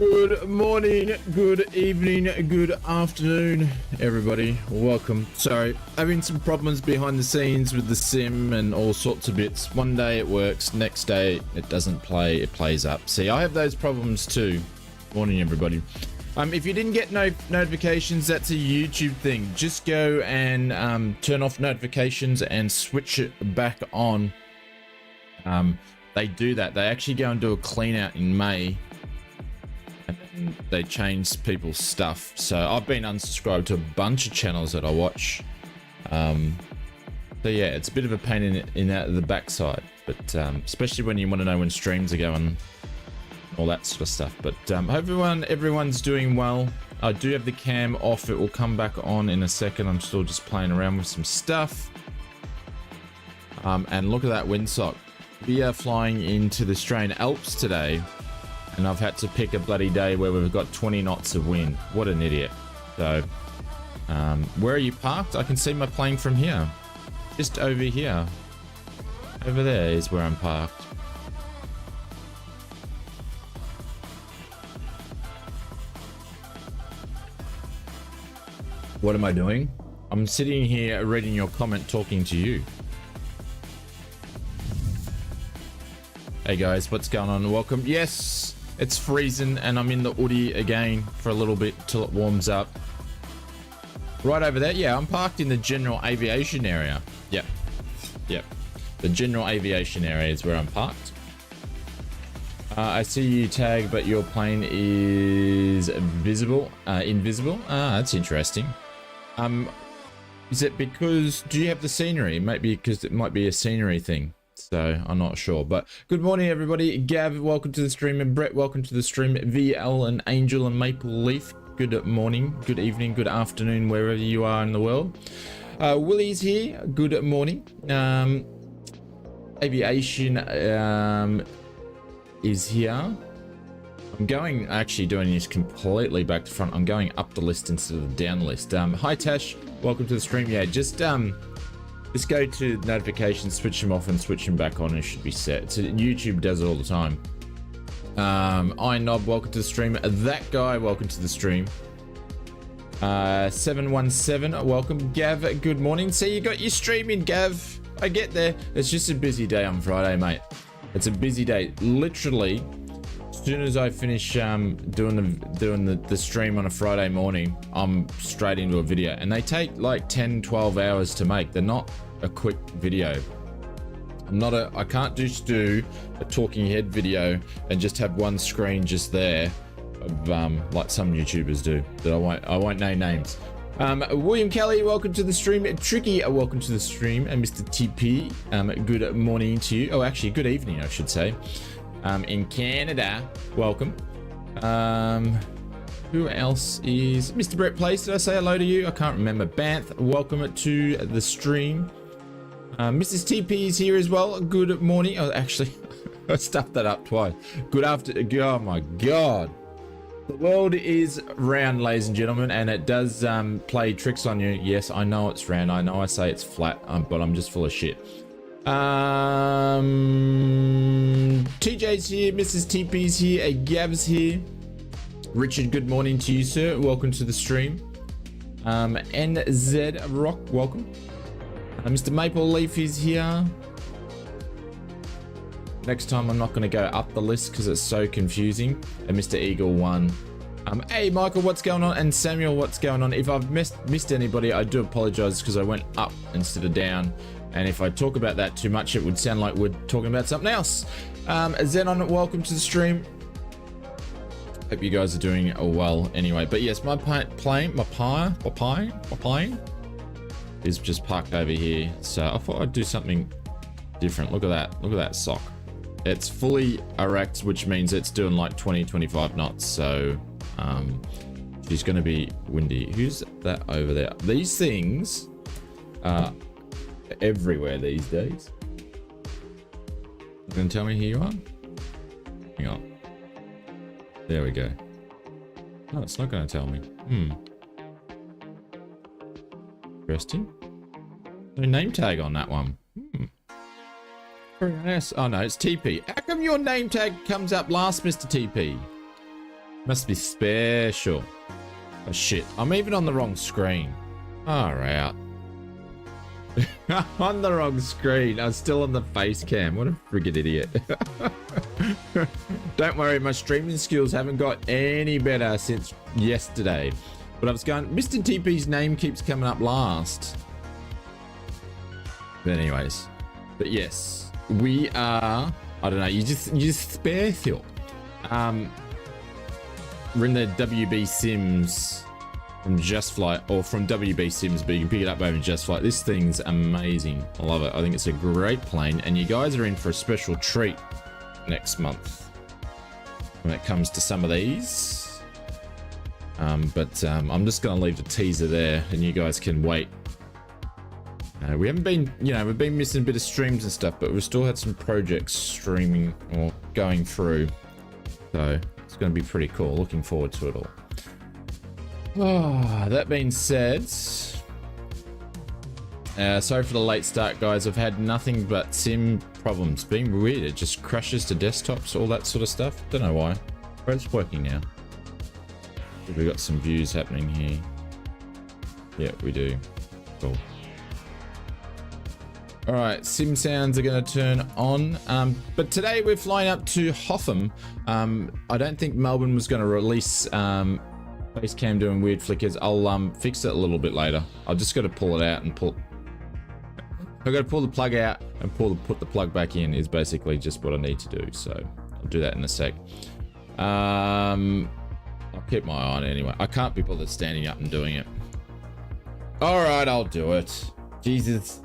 Good morning, good evening, good afternoon, everybody. Welcome. Sorry, having some problems behind the scenes with the sim and all sorts of bits. One day it works, next day it doesn't play, it plays up. See, I have those problems too. Morning, everybody. If you didn't get notifications, that's a YouTube thing. Just go and turn off notifications and switch it back on. They do that. They actually go and do a clean out in May. And they change people's stuff. So I've been unsubscribed to a bunch of channels that I watch. So yeah, it's a bit of a pain in out of the backside, but especially when you want to know when streams are going, all that sort of stuff. But hope everyone's doing well. I do have the cam off. It will come back on in a second. I'm still just playing around with some stuff. And look at that windsock. We are flying into the Australian Alps today, and I've had to pick a bloody day where we've got 20 knots of wind. What an idiot. So where are you parked? I can see my plane from here. Just over here. Over there is where I'm parked. What am I doing? I'm sitting here reading your comment, talking to you. Hey guys, what's going on? Welcome. Yes, it's freezing and I'm in the hoodie again for a little bit till it warms up. Right over there. Yeah, I'm parked in the general aviation area. Yep. The general aviation area is where I'm parked. I see you tag, but your plane is invisible. That's interesting. Is it because, do you have the scenery? Maybe because it might be a scenery thing. So I'm not sure, but good morning, everybody. Gav, welcome to the stream, and Brett, welcome to the stream. VL and Angel and Maple Leaf, good morning, good evening, good afternoon, wherever you are in the world. Willie's here, good morning. Aviation is here. I'm going, actually doing this completely back to front. I'm going up the list instead of down the list. Hi Tash, welcome to the stream. Yeah, just go to notifications, switch them off and switch them back on, and it should be set. So YouTube does it all the time. iKnob, welcome to the stream. That guy, welcome to the stream. 717, welcome. Gav, good morning. See, you got your streaming, Gav. I get there. It's just a busy day on Friday, mate. It's a busy day. Literally, as soon as I finish doing the stream on a Friday morning, I'm straight into a video, and they take like 10-12 hours to make. They're not a quick video. I can't just do a talking head video and just have one screen just there of like some YouTubers do. That I won't name names. William Kelly, welcome to the stream. Tricky, welcome to the stream. And Mr. TP, good morning to you. Oh, actually, good evening, I should say. In Canada, welcome. Who else is Mr. Brett Place? Did I say hello to you? I can't remember. Banth, welcome to the stream. Mrs. TP is here as well. Good morning. Oh, actually, I stuffed that up twice. Good after. Oh my God. The world is round, ladies and gentlemen, and it does play tricks on you. Yes, I know it's round. I know I say it's flat, but I'm just full of shit. TJ's here, Mrs. TP's here, Gav's here. Richard, good morning to you, sir. Welcome to the stream. NZ Rock, welcome. Mr. Maple Leaf is here. Next time I'm not going to go up the list because it's so confusing. And Mr. Eagle 1. Hey Michael, what's going on? And Samuel, what's going on? If I've missed anybody, I do apologize because I went up instead of down. And if I talk about that too much, it would sound like we're talking about something else. Zenon, welcome to the stream. Hope you guys are doing well anyway. But yes, my plane is just parked over here. So I thought I'd do something different. Look at that. Look at that sock. It's fully erect, which means it's doing like 20-25 knots. So she's going to be windy. Who's that over there? These things are everywhere these days. You gonna tell me who you are? Hang on. There we go. No, it's not going to tell me. Interesting. No name tag on that one. Very nice. Oh no, it's TP. How come your name tag comes up last, Mr. TP? Must be special. Oh shit, I'm even on the wrong screen. Far out. On the wrong screen. I'm still on the face cam. What a friggin' idiot. Don't worry, my streaming skills haven't got any better since yesterday. But I was going, Mr. TP's name keeps coming up last. But anyways, but yes, we are, I don't know, you just special. We're in the WB Sims from Just Flight, or from WB Sims, but you can pick it up over Just Flight. This thing's amazing. I love it. I think it's a great plane, and you guys are in for a special treat next month when it comes to some of these. But I'm just going to leave the teaser there, and you guys can wait. We haven't been, you know, we've been missing a bit of streams and stuff, but we've still had some projects streaming or going through. So it's going to be pretty cool. Looking forward to it all. Oh, that being said, sorry for the late start, guys. I've had nothing but sim problems. Being weird, it just crashes to desktops, all that sort of stuff. Don't know why, but it's working now. We've got some views happening here. Yeah, we do. Cool. All right, sim sounds are going to turn on. But today we're flying up to Hotham. I don't think Melbourne was going to release face cam doing weird flickers. I'll fix it a little bit later. I've just got to pull it out and pull. I've got to pull the plug out and put the plug back in is basically just what I need to do. So I'll do that in a sec. I'll keep my eye on it anyway. I can't be bothered standing up and doing it. All right, I'll do it. Jesus.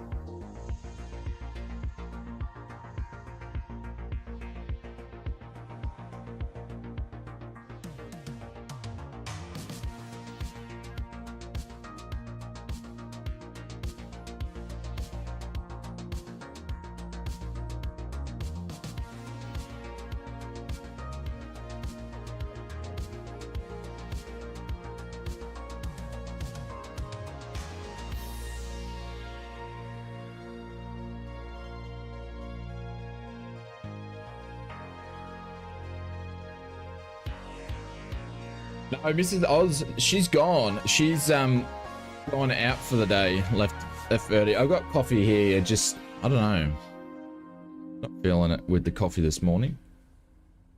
No, Mrs. Oz, she's gone. She's gone out for the day. Left early. I've got coffee here. Just, I don't know. Not feeling it with the coffee this morning.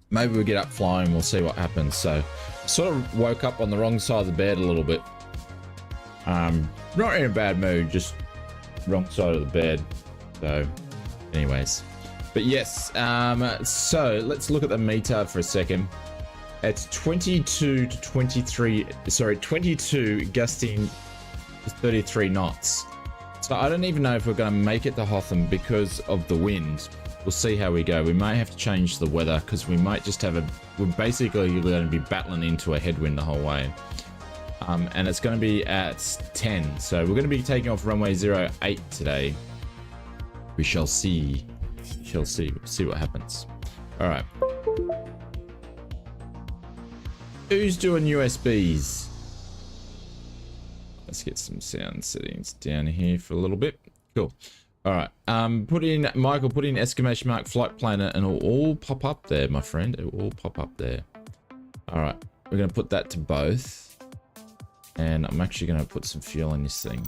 Maybe we'll get up flying. We'll see what happens. So, sort of woke up on the wrong side of the bed a little bit. Not in a bad mood. Just wrong side of the bed. So, anyways. But yes. So let's look at the METAR for a second. It's 22 to 23, sorry, 22 gusting to 33 knots. So I don't even know if we're going to make it to Hotham because of the wind. We'll see how we go. We might have to change the weather because we might just have we're basically going to be battling into a headwind the whole way. And it's going to be at 10. So we're going to be taking off runway 08 today. We shall see. We shall see. We'll see what happens. All right. Who's doing USBs? Let's get some sound settings down here for a little bit. Cool. All right. Michael, put in exclamation mark flight planner and it'll all pop up there, my friend. It will all pop up there. All right. We're going to put that to both. And I'm actually going to put some fuel in this thing.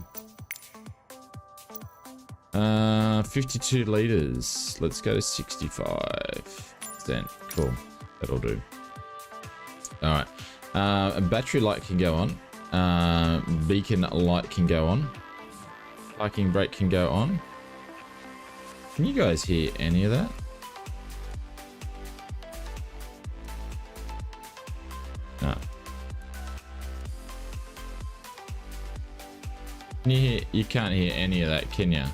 52 liters. Let's go to 65%. Cool. That'll do. All right, a battery light can go on, beacon light can go on, parking brake can go on. Can you guys hear any of that? No. Can you hear? You can't hear any of that, can you?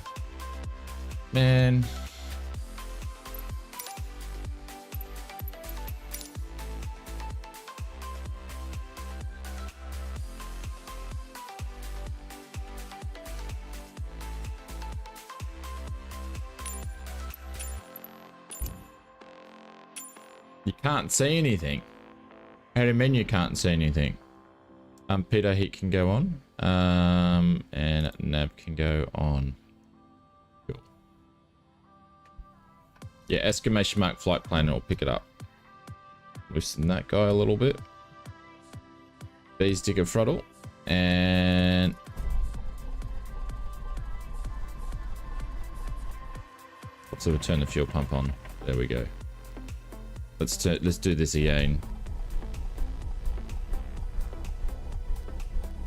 Man. You can't see anything. How do you mean you can't see anything? Peter heat can go on. And nav can go on. Cool. Yeah, exclamation mark flight planner will pick it up. Loosen that guy a little bit. B sticker throttle, and so we'll turn the fuel pump on. There we go. Let's do this again.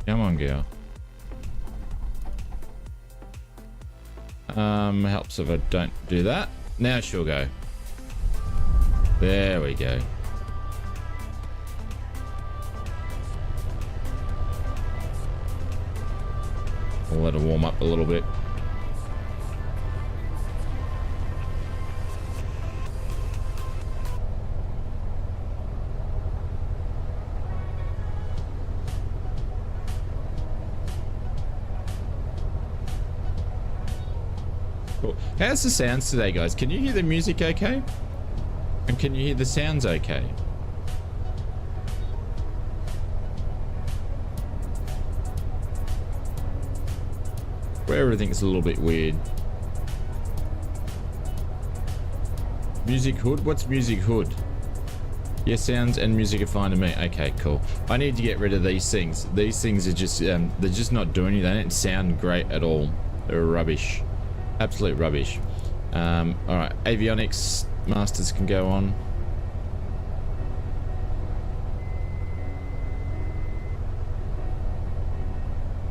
Come on, girl. Helps if I don't do that. Now she'll go. There we go. We'll let her warm up a little bit. Cool. How's the sounds today, guys? Can you hear the music okay? And can you hear the sounds okay? Where everything's a little bit weird. Music hood? What's music hood? Yeah, sounds and music are fine to me. Okay, cool. I need to get rid of these things. These things are just, they're just not doing anything. They don't sound great at all. They're rubbish. Absolute rubbish. Alright, avionics masters can go on.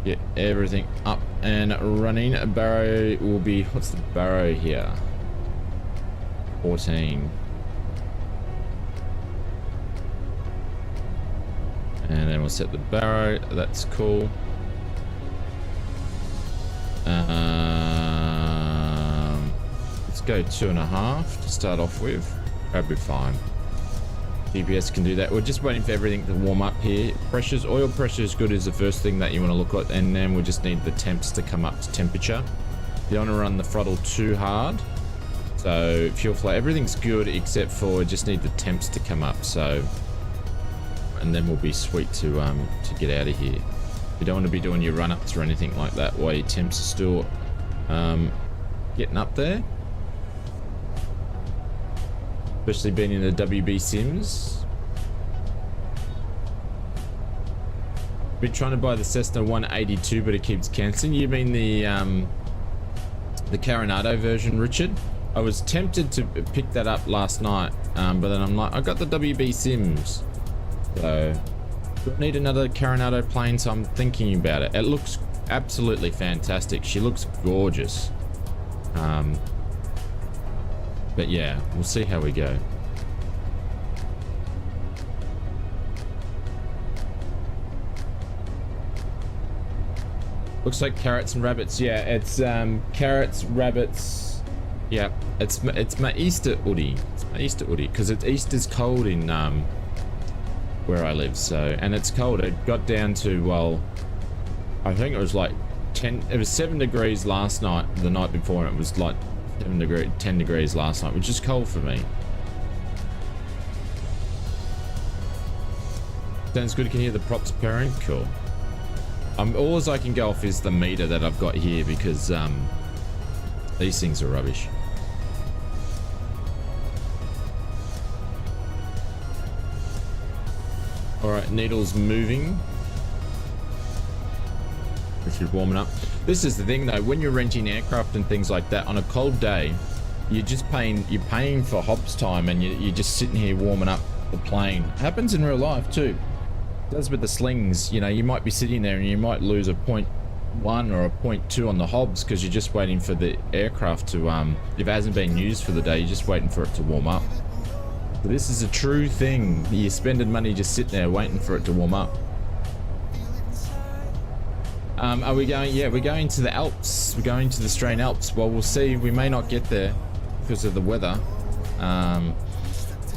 Get everything up and running. A barrow will be, what's the barrow here? 14. And then we'll set the barrow. That's cool. Let's go 2.5 to start off with. That'd be fine. GPS can do that. We're just waiting for everything to warm up here. Pressures, oil pressure is good is the first thing that you want to look at, and then we just need the temps to come up to temperature. You don't want to run the throttle too hard. So fuel flow, everything's good except for just need the temps to come up. So, and then we'll be sweet to get out of here. You don't want to be doing your run-ups or anything like that while your temps are still getting up there. Especially being in the WB Sims. Been trying to buy the Cessna 182, but it keeps cancelling. You mean the Coronado version, Richard? I was tempted to pick that up last night, but then I'm like, I got the WB Sims, so do I need another Coronado plane? So I'm thinking about it. It looks absolutely fantastic. She looks gorgeous. But yeah, we'll see how we go. Looks like carrots and rabbits. Yeah, it's carrots, rabbits. Yeah, it's my Easter hoodie. It's my Easter hoodie because Easter's cold in where I live. So, and it's cold. It got down to, well, I think it was like 10. It was 7 degrees last night. The night before, and it was like 10 degrees last night, which is cold for me. Sounds good. Can you hear the props purring? Cool. All I can go off is the meter that I've got here because these things are rubbish. All right, needle's moving. If you're warming up. This is the thing though, when you're renting aircraft and things like that on a cold day, you're paying for hops time, and you're just sitting here warming up the plane. It happens in real life too. It does with the slings. You know, you might be sitting there and you might lose a 0.1 or a 0.2 on the hobs because you're just waiting for the aircraft to if it hasn't been used for the day, you're just waiting for it to warm up. So this is a true thing. You're spending money just sitting there waiting for it to warm up. Are we going? Yeah, we're going to the Alps. We're going to the Australian Alps. Well, we'll see. We may not get there because of the weather.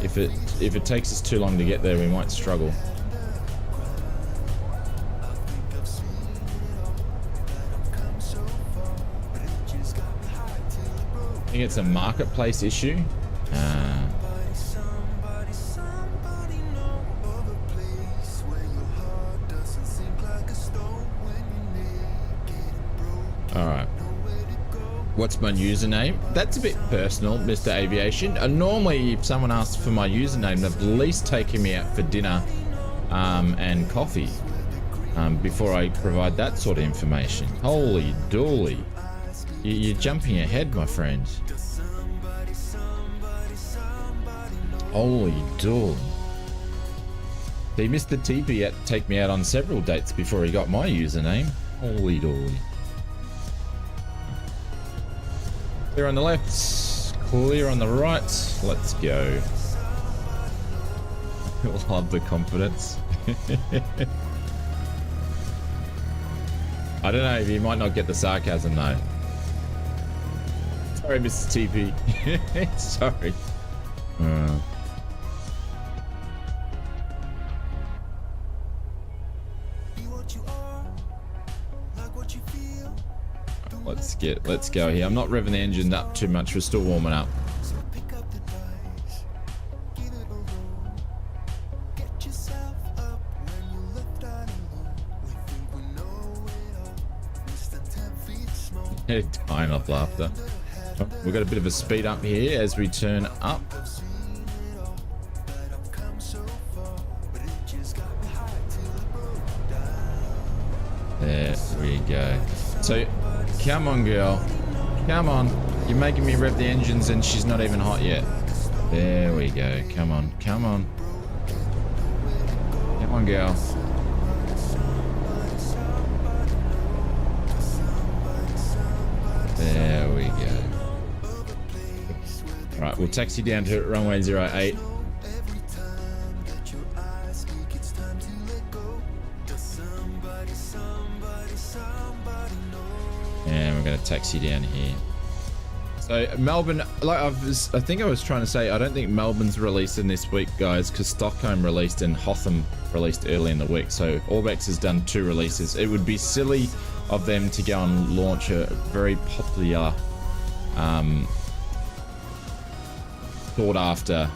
If it takes us too long to get there, we might struggle. I think it's a marketplace issue. Alright. What's my username? That's a bit personal, Mr. Aviation. Normally, if someone asks for my username, they've at least taken me out for dinner and coffee. before I provide that sort of information. Holy dooly. You're jumping ahead, my friend. Holy dooly. He missed the TP at take me out on several dates before he got my username. Holy dooly. Clear on the left, clear on the right. Let's go. Love the confidence. I don't know if you might not get the sarcasm though. Sorry, Mr. TP. Sorry. Let's go here. I'm not revving the engine up too much. We're still warming up. Dying off laughter. We've got a bit of a speed up here as we turn up. There we go. So, come on, girl. Come on. You're making me rev the engines and she's not even hot yet. There we go. Come on. Come on. Come on, girl. There we go. Right, we'll taxi down to runway 08. And we're going to taxi down here. So Melbourne, like I think I was trying to say, I don't think Melbourne's releasing this week, guys, because Stockholm released and Hotham released early in the week. So Orbex has done 2 releases. It would be silly of them to go and launch a very popular, sought after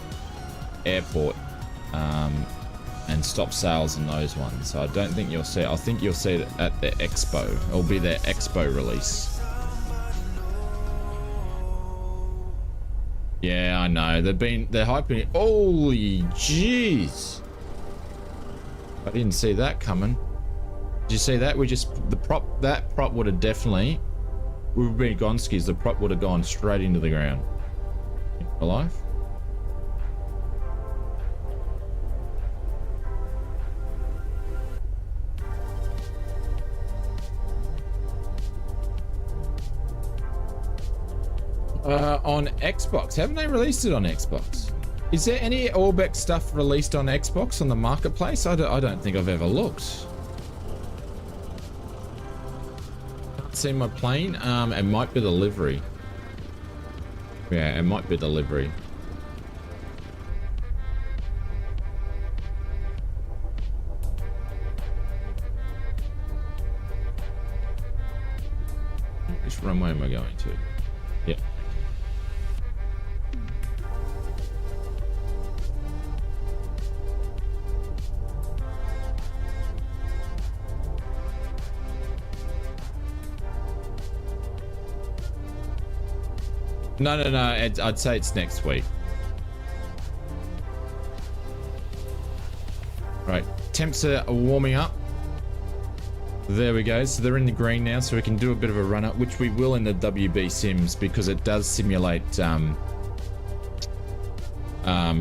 airport and stop sales in those ones. So I don't think you'll see it. I think you'll see it at the expo. It'll be their expo release. Yeah, I know. They're hyping it. Holy jeez. I didn't see that coming. Did you see that? That prop would have definitely, we've been Gonskis, the prop would have gone straight into the ground. Alive? On Xbox. Haven't they released it on Xbox? Is there any Orbex stuff released on Xbox on the marketplace? I don't think I've ever looked. Can't see my plane. It might be delivery. Yeah, it might be delivery. Which runway am I going to? Yeah. No. I'd say it's next week. Right, temps are warming up. There we go. So they're in the green now, so we can do a bit of a run up, which we will in the WB Sims because it does simulate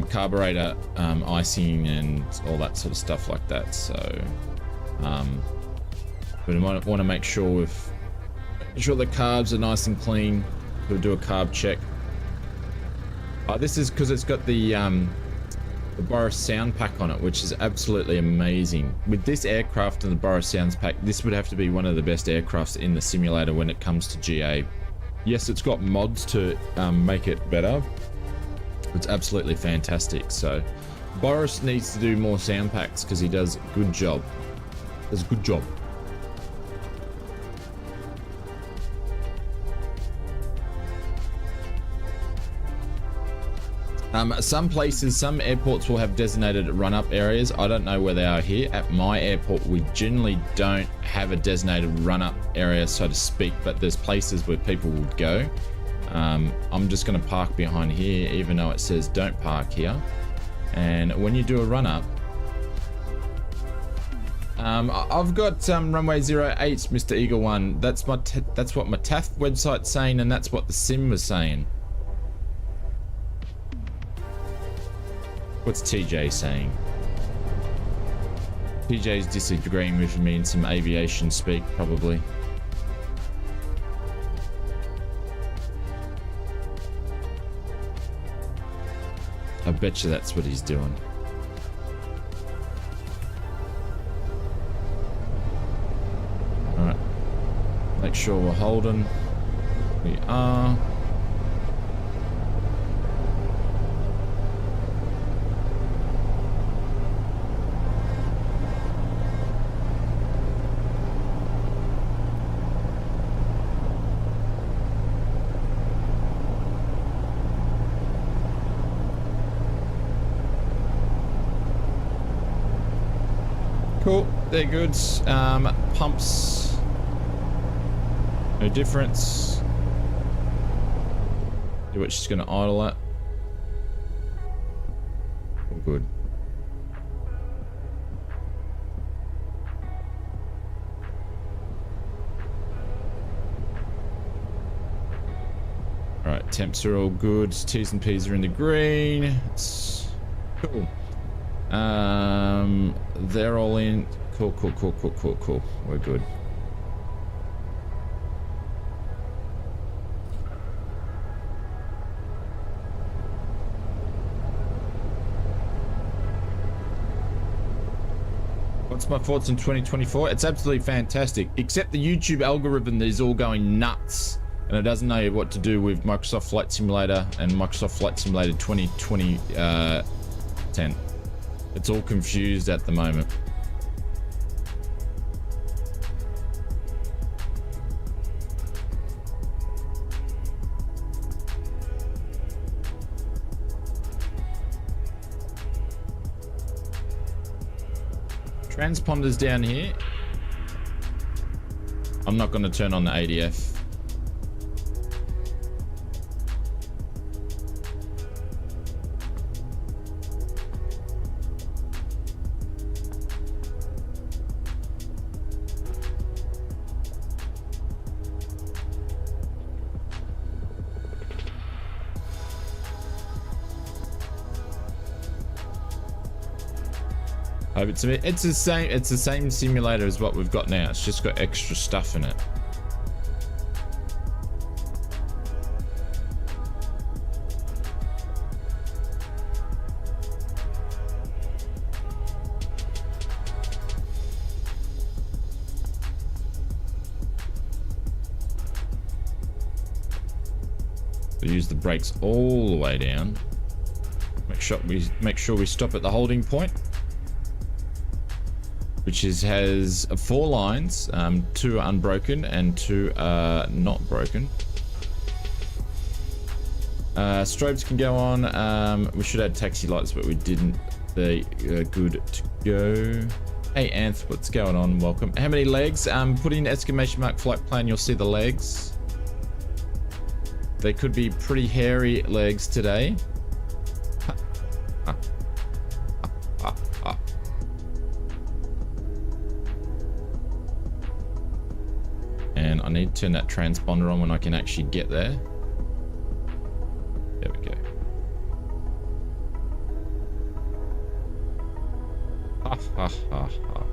carburetor icing and all that sort of stuff like that. So, but we might want to make sure the carbs are nice and clean. We'll do a carb check. This is because it's got the Boris sound pack on it, which is absolutely amazing. With this aircraft and the Boris sounds pack, this would have to be one of the best aircrafts in the simulator when it comes to GA. Yes, it's got mods to make it better. It's absolutely fantastic. So Boris needs to do more sound packs because he does a good job. Does a good job. Some places, some airports will have designated run-up areas. I don't know where they are here. At my airport, we generally don't have a designated run-up area, so to speak, but there's places where people would go. I'm just going to park behind here, even though it says don't park here. And when you do a run-up, I've got runway 08, Mr. Eagle One. That's what my TAF website's saying, and that's what the sim was saying. What's TJ saying? TJ's disagreeing with me in some aviation speak, probably. I bet you that's what he's doing. Alright. Make sure we're holding. We are. Cool, they're good. Pumps, no difference. Do what she's gonna idle at. All good. Alright, temps are all good. T's and P's are in the green. It's cool. They're all in. Cool. We're good. What's my thoughts on 2024? It's absolutely fantastic, except the YouTube algorithm is all going nuts and it doesn't know what to do with Microsoft Flight Simulator and Microsoft Flight Simulator 2020 10. It's all confused at the moment. Transponders down here. I'm not going to turn on the ADF. It's the same simulator as what we've got now. It's just got extra stuff in it. We use the brakes all the way down. Make sure we stop at the holding point, which has 4 lines, 2 are unbroken and 2 are not broken. Strobes can go on. We should add taxi lights, but we didn't. They are good to go. Hey Anth, what's going on? Welcome. How many legs? Put in exclamation mark flight plan, you'll see the legs. They could be pretty hairy legs today. And I need to turn that transponder on when I can actually get there. There we go. Ha ha ha ha.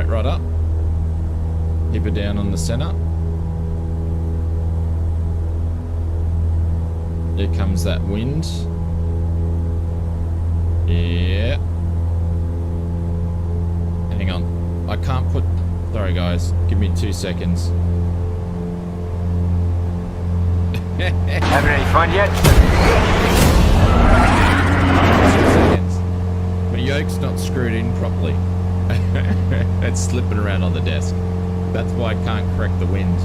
Right up. Keep it down on the center. Here comes that wind. Yeah. Hang on. I can't put... Sorry guys. Give me 2 seconds. Having any fun yet? 2 seconds. My yoke's not screwed in properly. It's slipping around on the desk. That's why I can't correct the wind.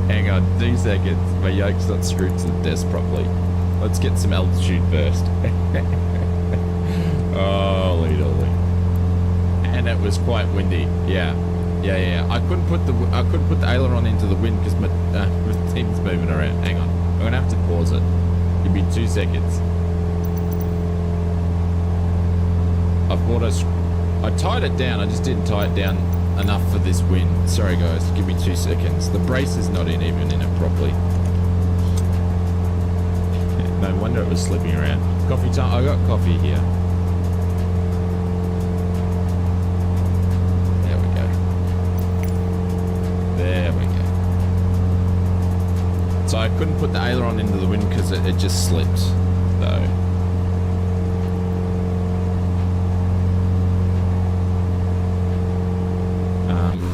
Hang on, 2 seconds. My yoke's not screwed to the desk properly. Let's get some altitude first. Holy dolly. And it was quite windy. Yeah. I couldn't put the aileron into the wind because my team's moving around. Hang on. I'm going to have to pause it. Give me 2 seconds. I tied it down. I just didn't tie it down enough for this wind. Sorry guys, give me 2 seconds. The brace is not even in it properly. No wonder it was slipping around. Coffee time. I got coffee here. There we go. There we go. So I couldn't put the aileron into the wind because it just slipped. So.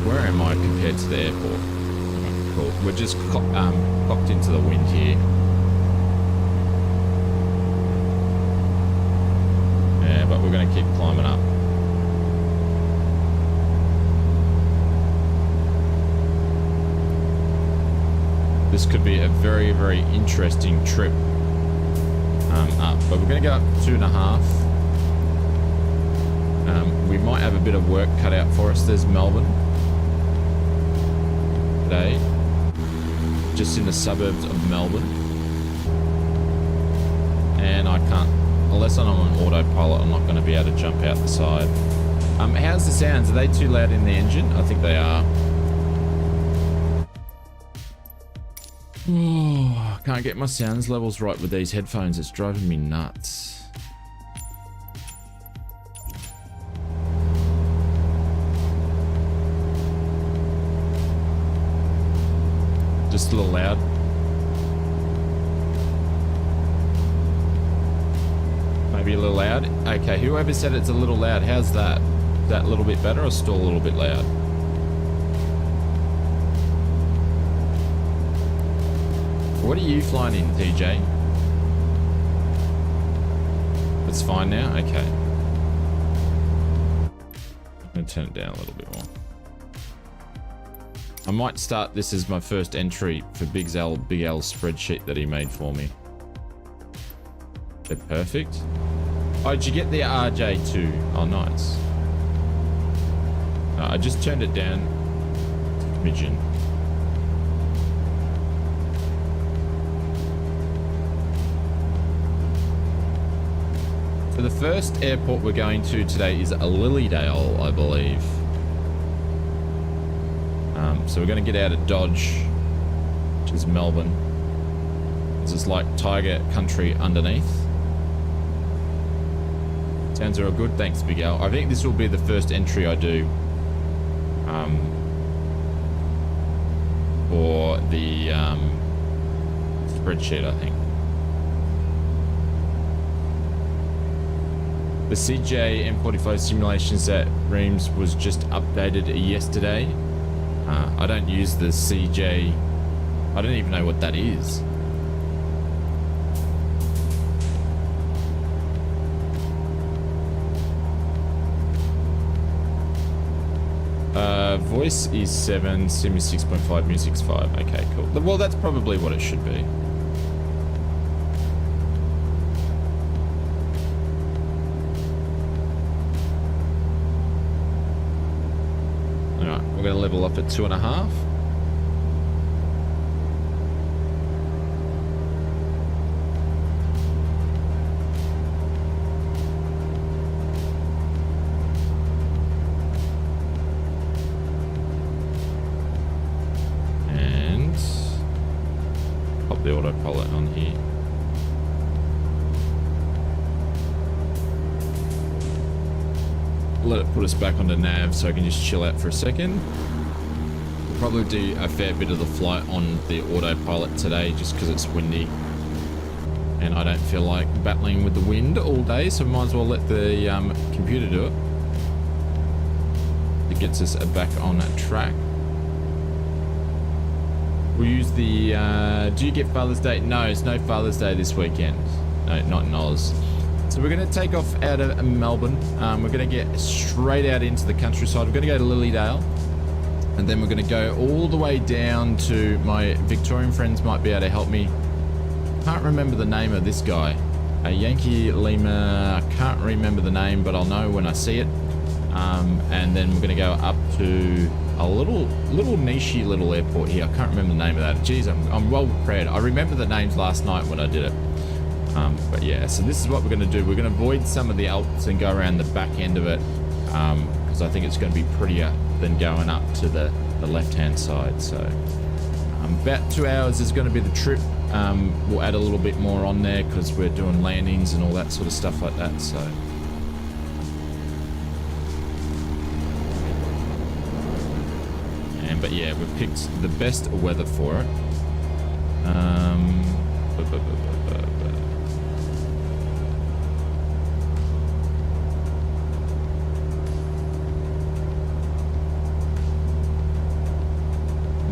Where am I compared to the airport? Cool. We're just cocked into the wind here. Yeah, but we're going to keep climbing up. This could be a very, very interesting trip up. But we're going to go up 2.5. We might have a bit of work cut out for us. There's Melbourne. Today, just in the suburbs of Melbourne, and I can't, unless I'm on autopilot, I'm not going to be able to jump out the side. How's the sounds? Are they too loud in the engine? I think they are. Oh, I can't get my sounds levels right with these headphones. It's driving me nuts. Just a little loud. Maybe a little loud. Okay, whoever said it's a little loud, how's that? Is that a little bit better or still a little bit loud? What are you flying in, TJ? It's fine now? Okay. I'm going to turn it down a little bit more. I might start this as my first entry for Big L's spreadsheet that he made for me. They're perfect. Oh, did you get the RJ2? Oh, nice. No, I just turned it down. Midgen. So the first airport we're going to today is Lilydale, I believe. So we're going to get out of Dodge, which is Melbourne. This is like Tiger Country underneath. Sounds all good. Thanks, Big Al. I think this will be the first entry I do for the spreadsheet, I think. The CJ M45 simulations that Reams was just updated yesterday. I don't use the CJ. I don't even know what that is. Voice is 7, sim is 6.5, music's 5. Okay, cool. Well, that's probably what it should be. Alright, we're going to level up at 2.5. The autopilot on here. Let it put us back onto nav so I can just chill out for a second. We'll probably do a fair bit of the flight on the autopilot today just because it's windy and I don't feel like battling with the wind all day, so might as well let the computer do it. It gets us back on track. We'll use the, do you get Father's Day? No, it's no Father's Day this weekend. No, not in Oz. So we're going to take off out of Melbourne. We're going to get straight out into the countryside. We're going to go to Lilydale. And then we're going to go all the way down to my Victorian friends might be able to help me. Can't remember the name of this guy. Yankee Lima, I can't remember the name, but I'll know when I see it. And then we're going to go up to a little nichey little airport here. I can't remember the name of that. Jeez, I'm well prepared. I remember the names last night when I did it. But yeah, so this is what we're going to do. We're going to avoid some of the Alps and go around the back end of it, because I think it's going to be prettier than going up to the left-hand side. So about 2 hours is going to be the trip. We'll add a little bit more on there because we're doing landings and all that sort of stuff like that. So but yeah, we've picked the best weather for it.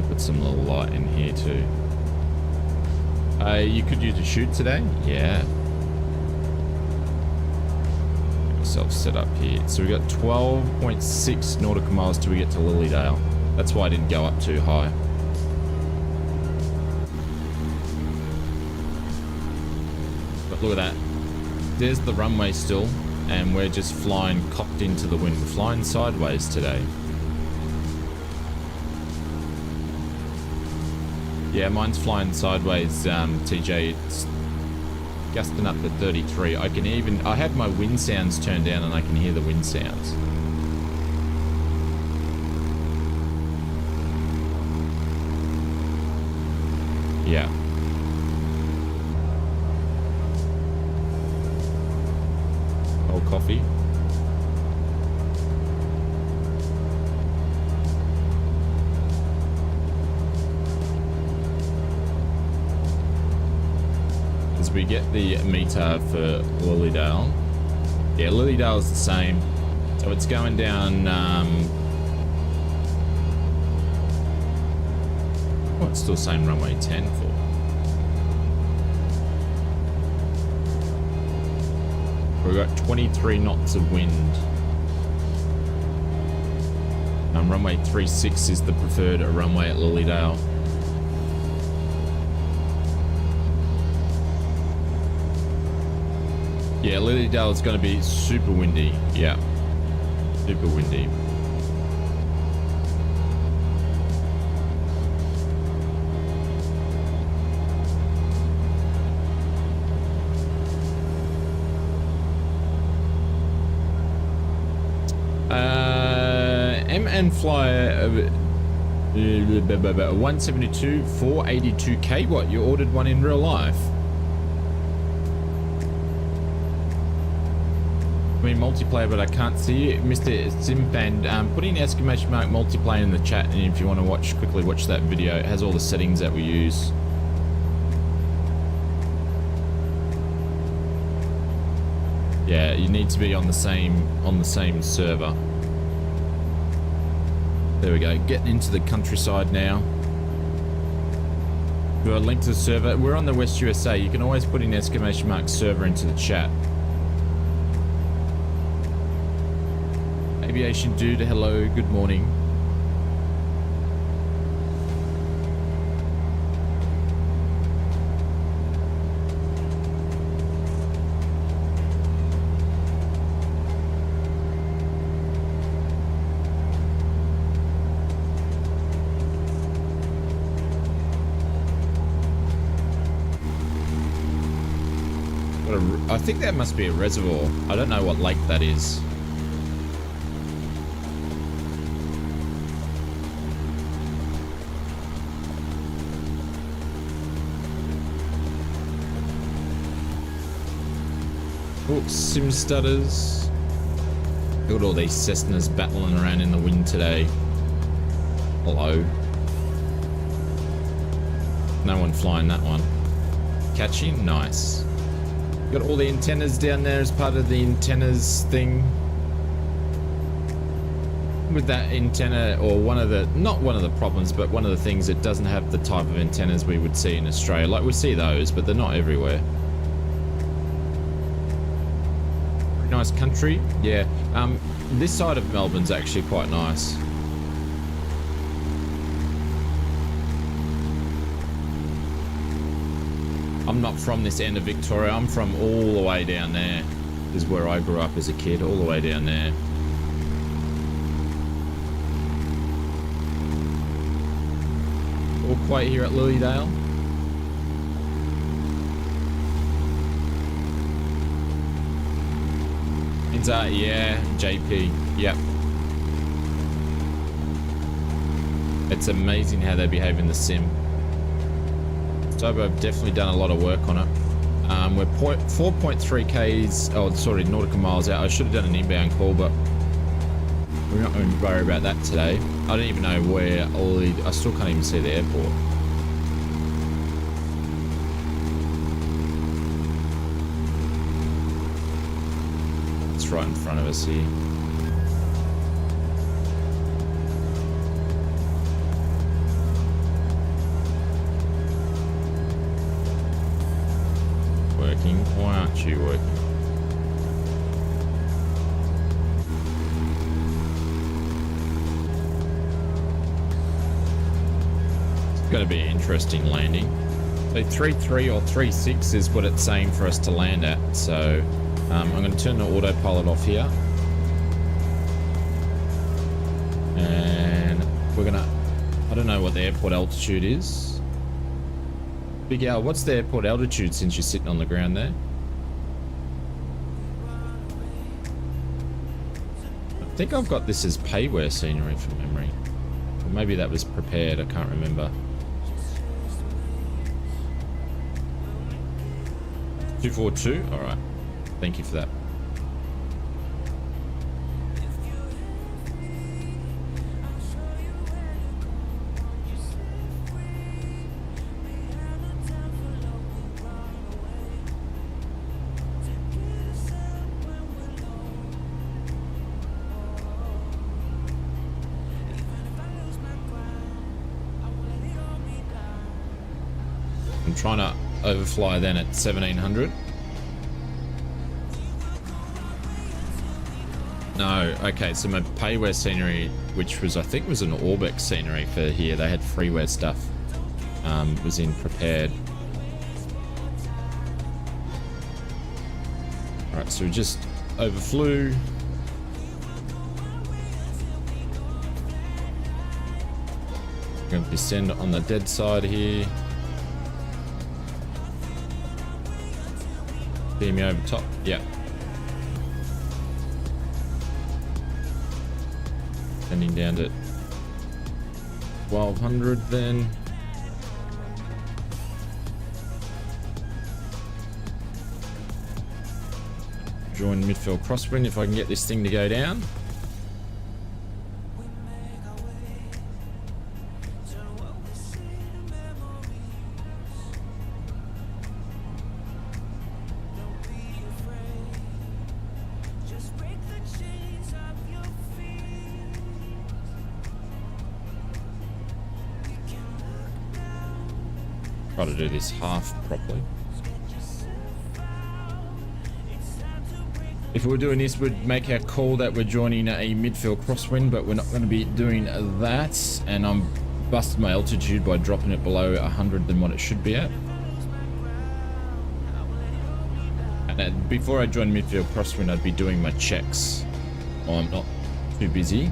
Put some little light in here too. You could use a chute today. Yeah. Get myself set up here. So we got 12.6 nautical miles till we get to Lilydale. That's why I didn't go up too high. But look at that. There's the runway still, and we're just flying cocked into the wind. We're flying sideways today. Yeah, mine's flying sideways, TJ. It's gusting up to 33. I have my wind sounds turned down and I can hear the wind sounds. Yeah. Old coffee. As we get the meter for Lilydale. Yeah, Lilydale is the same. So it's going down, oh, it's still saying runway 10 for. We've got 23 knots of wind. Runway 36 is the preferred runway at Lilydale. Yeah, Lilydale is going to be super windy. Yeah, super windy. MN Flyer 172 482k. What, you ordered one in real life? I mean multiplayer, but I can't see you, Mr. Simfan. Put in exclamation mark multiplayer in the chat, and if you want to quickly watch that video, it has all the settings that we use. Yeah, you need to be on the same server. There we go. Getting into the countryside now. We've got a link to the server. We're on the West USA. You can always put in exclamation mark server into the chat. Aviation dude, hello, good morning. I think that must be a reservoir. I don't know what lake that is. Oh, sim stutters. Look at all these Cessnas battling around in the wind today. Hello. No one flying that one. Catching? Nice. Got all the antennas down there as part of the antennas thing. With that antenna, or not one of the problems, but one of the things, it doesn't have the type of antennas we would see in Australia. Like, we see those, but they're not everywhere. Pretty nice country. Yeah. This side of Melbourne's actually quite nice. I'm not from this end of Victoria. I'm from all the way down there. This is where I grew up as a kid, all the way down there. All quiet here at Lilydale. It's yeah, JP. Yep. It's amazing how they behave in the sim. So I've definitely done a lot of work on it. We're 4.3 Ks, oh sorry, nautical miles out. I should have done an inbound call, but we're not going to worry about that today. I don't even know where I still can't even see the airport. It's right in front of us here. Working? Why aren't you working? It's going to be an interesting landing. So 3.3 or 3.6 is what it's saying for us to land at. So I'm going to turn the autopilot off here. And we're going to... I don't know what the airport altitude is. Big Al, what's the airport altitude since you're sitting on the ground there? I think I've got this as payware scenery from memory. Or maybe that was prepared, I can't remember. 242? Alright. Thank you for that. Trying to overfly then at 1700. No, okay, so my payware scenery, which was I think was an Orbex scenery for here, they had freeware stuff, was in prepared. Alright, so we just overflew. Going to descend on the dead side here. Beam me over top. Yeah. Heading down to 1200 then. Join midfield crosswind if I can get this thing to go down. Try to do this half properly. If we were doing this, we'd make our call that we're joining a midfield crosswind, but we're not going to be doing that. And I'm busting my altitude by dropping it below 100 than what it should be at. And before I join midfield crosswind, I'd be doing my checks while I'm not too busy.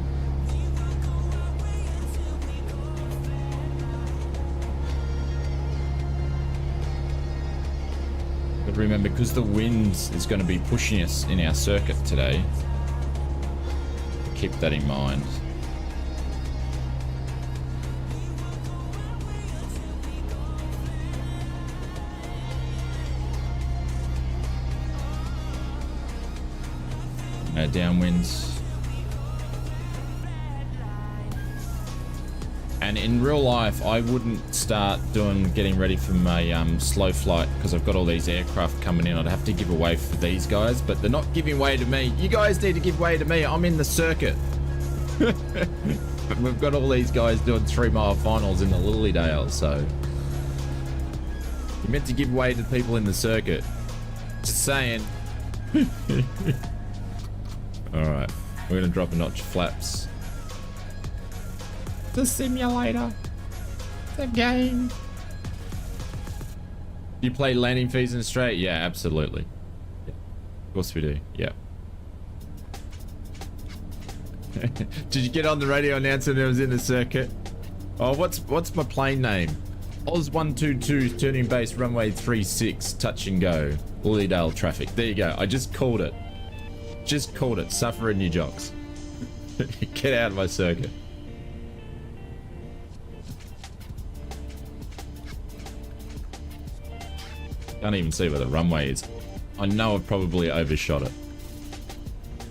Remember, because the wind is going to be pushing us in our circuit today, keep that in mind. Downwinds. And in real life, I wouldn't start getting ready for my slow flight because I've got all these aircraft coming in. I'd have to give away for these guys, but they're not giving way to me. You guys need to give way to me. I'm in the circuit. But we've got all these guys doing 3 mile finals in the Lilydale, so you're meant to give way to people in the circuit. Just saying. All right, we're gonna drop a notch of flaps. The simulator, the game. Do you play landing fees in Australia? Yeah, absolutely. Yeah. Of course we do. Yeah. Did you get on the radio announcement that was in the circuit? Oh, what's my plane name? Oz 122 turning base runway 36 touch and go. Lilydale traffic. There you go. I just called it. Just called it. Suffer in your jocks. Get out of my circuit. Can't even see where the runway is. I know I've probably overshot it.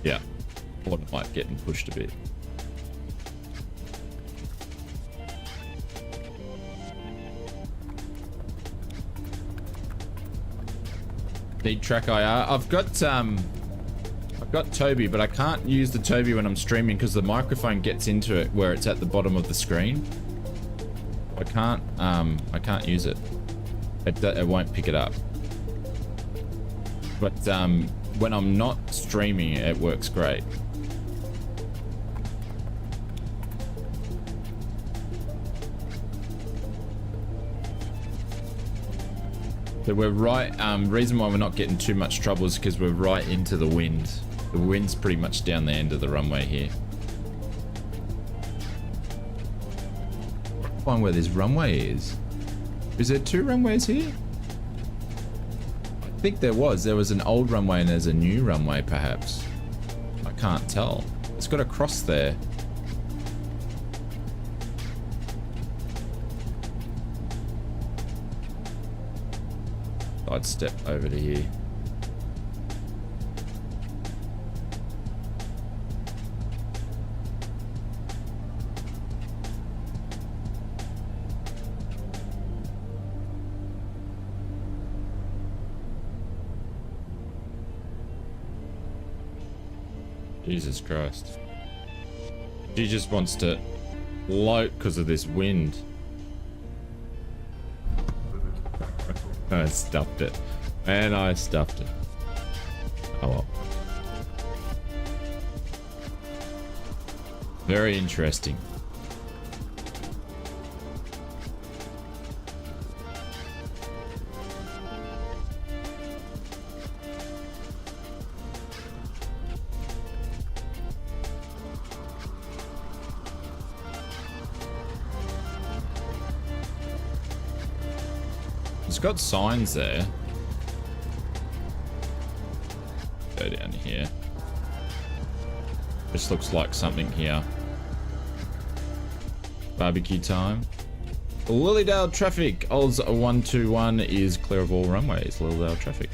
Yeah. Or it might getting pushed a bit. Need track IR. I've got Toby, but I can't use the Toby when I'm streaming because the microphone gets into it where it's at the bottom of the screen. I can't use it. It won't pick it up. But when I'm not streaming, it works great. So we're right, reason why we're not getting too much trouble is because we're right into the wind. The wind's pretty much down the end of the runway here. Find where this runway is. Is there two runways here? I think there was an old runway and there's a new runway perhaps. I can't tell. It's got a cross there. I'd step over to here. Jesus Christ. She just wants to float because of this wind. I stuffed it. Man, I stuffed it. Oh well. Very interesting. It's got signs there. Go down here. This looks like something here. Barbecue time. Lilydale traffic. Oz 121 is clear of all runways. Lilydale traffic.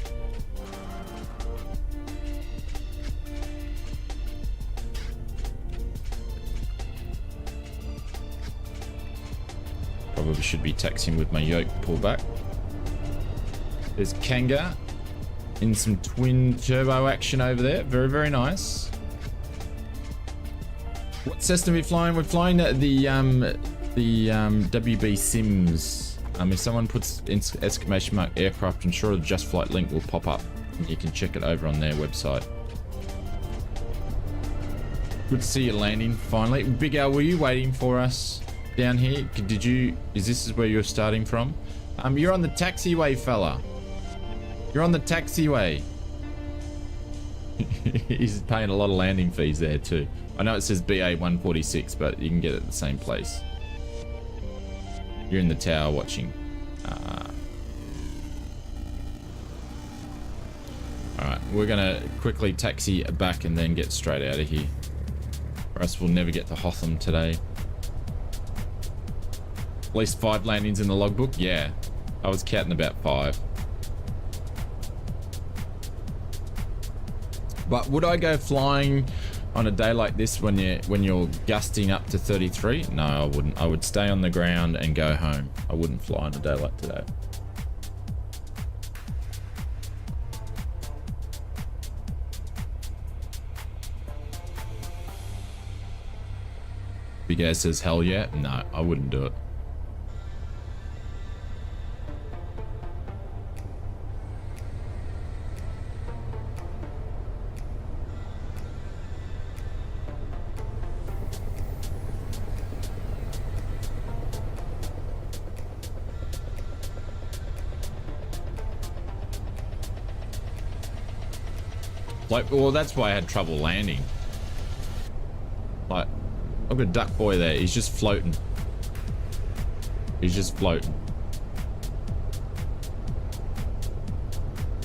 Probably should be taxiing with my yoke pullback. There's Kanga in some twin turbo action over there. Very, very nice. What system are we flying? We're flying the WB Sims. If someone puts exclamation mark aircraft, I'm sure the Just Flight link will pop up. And you can check it over on their website. Good to see you landing finally. Big Al, were you waiting for us down here? Did you? Is this where you're starting from? You're on the taxiway, fella. You're on the taxiway. He's paying a lot of landing fees there too. I know it says BA 146, but you can get it at the same place. You're in the tower watching. Alright, we're gonna quickly taxi back and then get straight out of here. Or else we'll never get to Hotham today. At least 5 landings in the logbook? Yeah. I was counting about 5. But would I go flying on a day like this when you're gusting up to 33? No, I wouldn't. I would stay on the ground and go home. I wouldn't fly on a day like today. Big Air says hell yeah. No, I wouldn't do it. Like, well, that's why I had trouble landing. Like, I've got a duck boy there. He's just floating. He's just floating.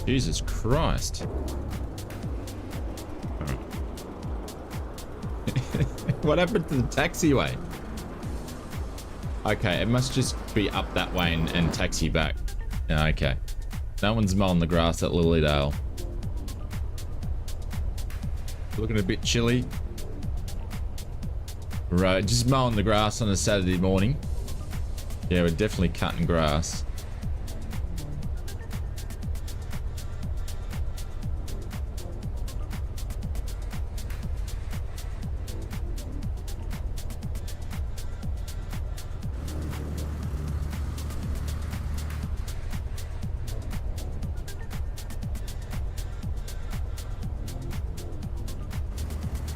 Jesus Christ. All right. What happened to the taxiway? Okay, it must just be up that way and taxi back. Yeah, okay. No one's mowing the grass at Lilydale. Looking a bit chilly. Right, just mowing the grass on a Saturday morning. Yeah, we're definitely cutting grass.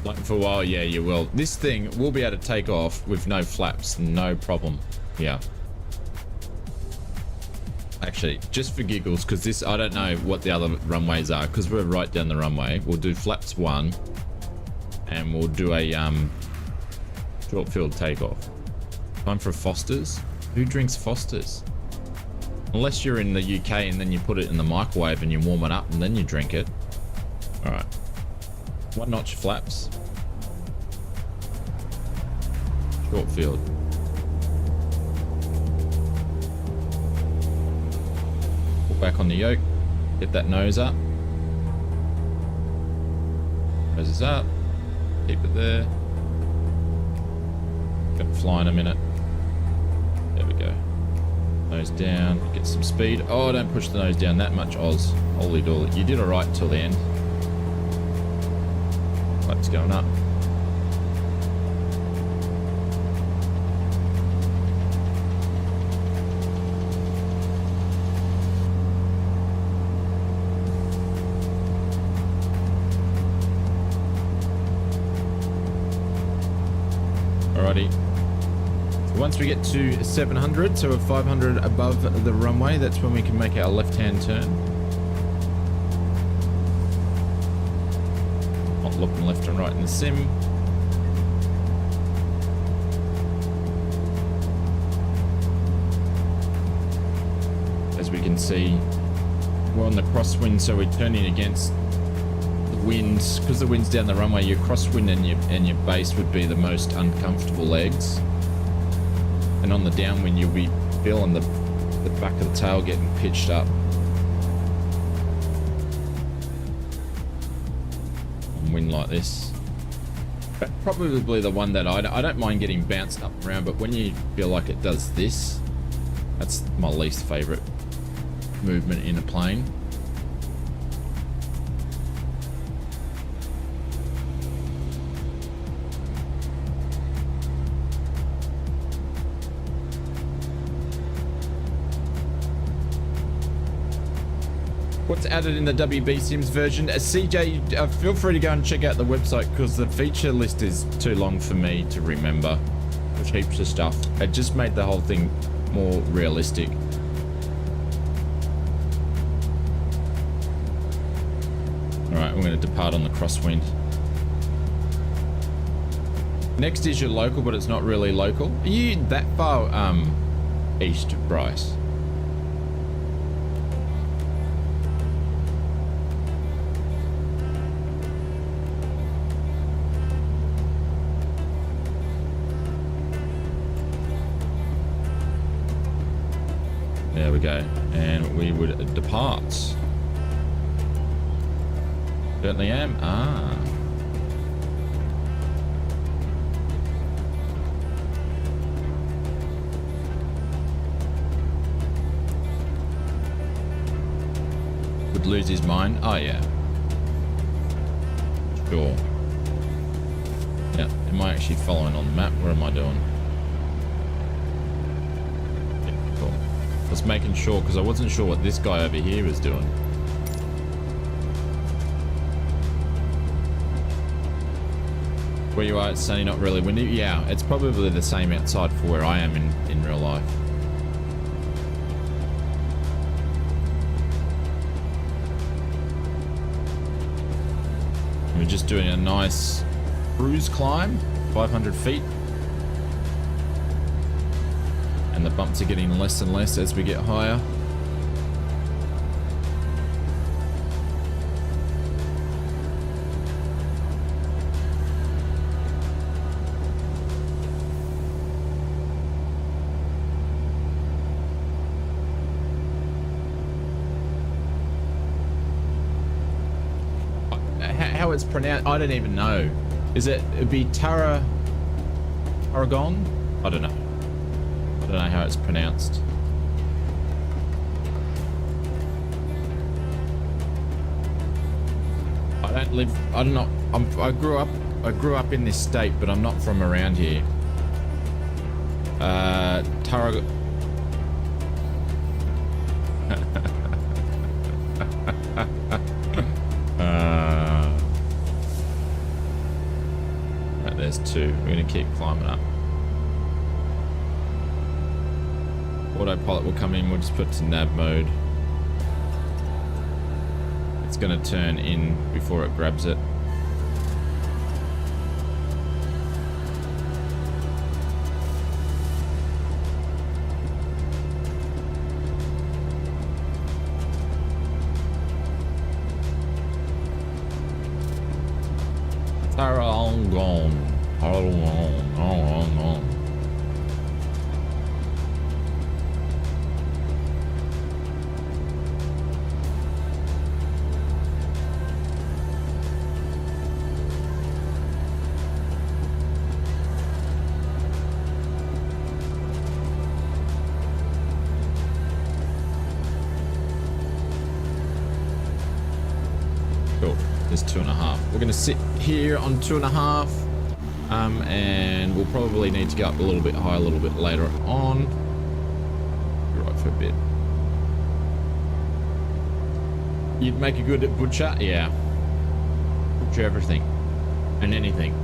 Like for a while, yeah, you will. This thing will be able to take off with no flaps, no problem. Yeah. Actually, just for giggles, because this, I don't know what the other runways are, because we're right down the runway. We'll do flaps 1, and we'll do a short field takeoff. Time for a Foster's. Who drinks Foster's? Unless you're in the UK and then you put it in the microwave and you warm it up and then you drink it. All right. 1 notch flaps. Short field. Pull back on the yoke. Get that nose up. Nose is up. Keep it there. Gonna fly in a minute. There we go. Nose down. Get some speed. Oh, don't push the nose down that much, Oz. Holy dolly. You did alright till the end. Flaps going up. Alrighty. So once we get to 700, so we're 500 above the runway, that's when we can make our left-hand turn. Looking left and right in the sim. As we can see, we're on the crosswind, so we're turning against the winds. Because the wind's down the runway, your crosswind and your base would be the most uncomfortable legs. And on the downwind, you'll be feeling the back of the tail getting pitched up. Wind like this, but probably the one that I don't mind getting bounced up and around, but when you feel like it does this, that's my least favorite movement in a plane. What's added in the WB Sims version? CJ, feel free to go and check out the website because the feature list is too long for me to remember. There's heaps of stuff. It just made the whole thing more realistic. Alright, we're going to depart on the crosswind. Next is your local, but it's not really local. Are you that far east, Bryce? There we go, and we would depart. Certainly am. Ah. Would lose his mind. Oh yeah. Sure. Yeah. Am I actually following on the map? What am I doing? Was making sure because I wasn't sure what this guy over here was doing. Where you are, it's sunny, not really windy. Yeah, it's probably the same outside for where I am in real life. just doing a nice cruise climb, 500 feet. And the bumps are getting less and less as we get higher. How it's pronounced, I don't even know. It'd be Aragon? I don't know. I don't know how it's pronounced. I grew up in this state, but I'm not from around here. Tarragona. Right, there's two. We're gonna keep climbing up. Autopilot will come in. We'll just put it to nav mode. It's gonna turn in before it grabs it. Cool. There's 2.5. We're going to sit here on 2.5, and we'll probably need to go up a little bit higher a little bit later on. Be right for a bit. You'd make a good butcher? Yeah. Butcher everything and anything.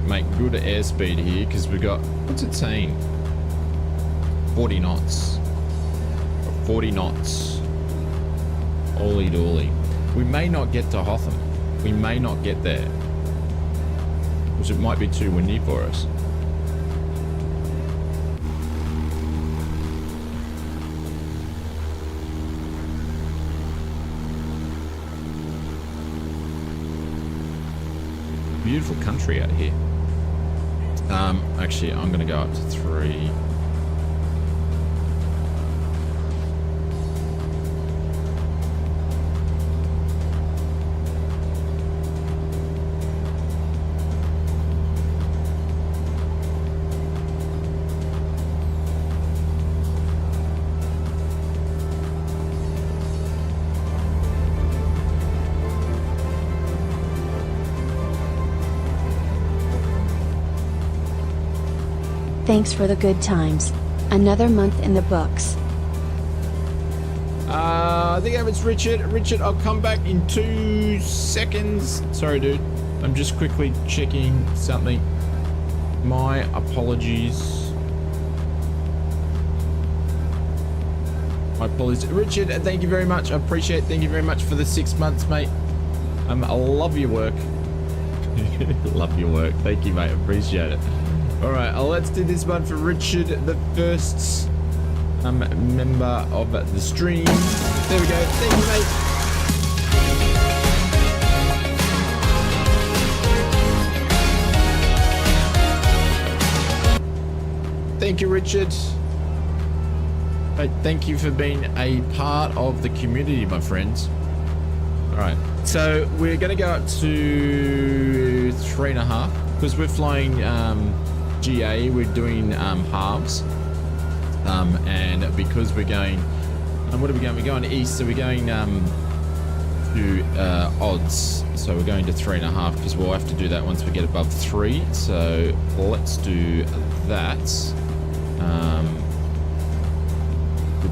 Make good airspeed here because we got, what's it saying? 40 knots. 40 knots. Holy dooly. We may not get to Hotham. We may not get there. Which it might be too windy for us. Beautiful country out here. Actually, I'm going to go up to 3. Thanks for the good times. Another month in the books. I think it's Richard. Richard, I'll come back in 2 seconds. Sorry, dude. I'm just quickly checking something. My apologies. My apologies. Richard, thank you very much. I appreciate it. Thank you very much for the 6 months, mate. I love your work. Love your work. Thank you, mate. Appreciate it. All right, let's do this one for Richard, the first member of the stream. There we go. Thank you, mate. Thank you, Richard. Thank you for being a part of the community, my friends. All right, so we're going to go up to 3.5 because we're flying GA. We're doing halves, and because we're going, what are we going? We're going east, so we're going to odds. So we're going to 3.5 because we'll have to do that once we get above 3. So let's do that.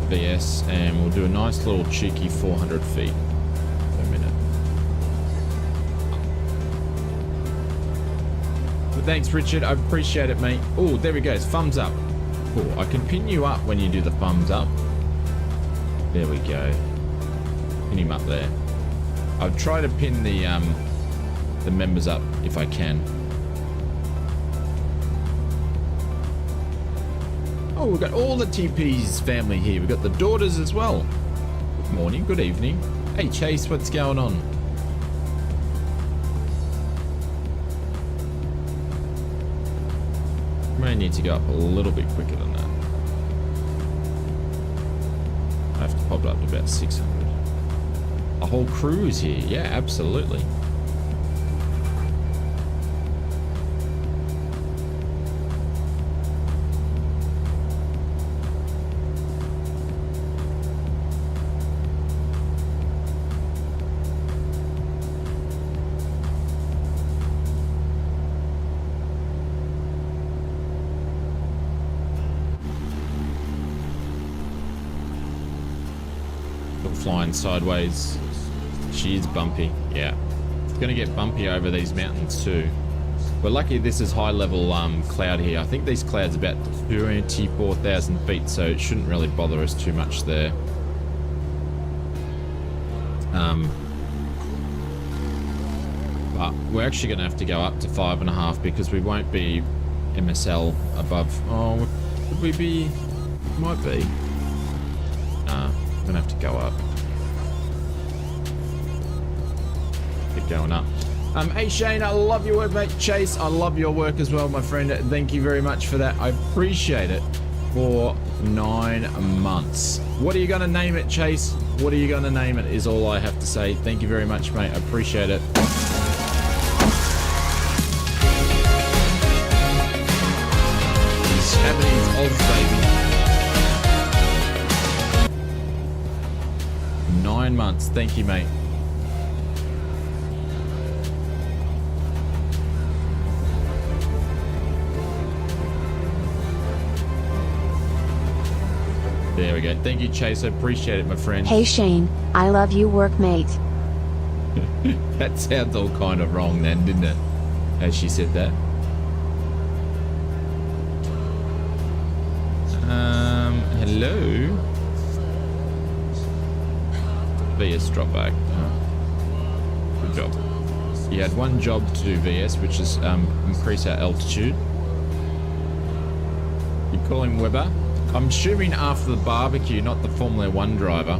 VS, and we'll do a nice little cheeky 400 feet per minute. But thanks, Richard. I appreciate it, mate. Oh, there we go. It's thumbs up. Cool. I can pin you up when you do the thumbs up. There we go. Pin him up there. I'll try to pin the members up if I can. Oh, we've got all the TP's family here. We've got the daughters as well. Good morning, good evening. Hey, Chase, what's going on? May need to go up a little bit quicker than that. I have to pop it up to about 600. A whole crew is here. Yeah, absolutely. Flying sideways. She is bumpy. Yeah, it's gonna get bumpy over these mountains too. We're lucky this is high level cloud here. I think these clouds about 24,000 feet, so it shouldn't really bother us too much there. But we're actually gonna have to go up to 5.5 because we won't be MSL above. Oh, could we be? Might be. We're gonna have to go up. Keep going up. Hey Shane, I love your work, mate. Chase, I love your work as well, my friend. Thank you very much for that. I appreciate it. For 9 months. What are you gonna name it, Chase? What are you gonna name it is all I have to say. Thank you very much, mate. I appreciate it. He's having his old baby. 9 months. Thank you, mate. There we go. Thank you, Chase. I appreciate it, my friend. Hey Shane, I love you, workmate. That sounds all kind of wrong then, didn't it? As she said that. Hello? VS drop back. Oh. Good job. You had one job to do, VS, which is increase our altitude. You call him Weber? I'm assuming after the barbecue, not the Formula 1 driver.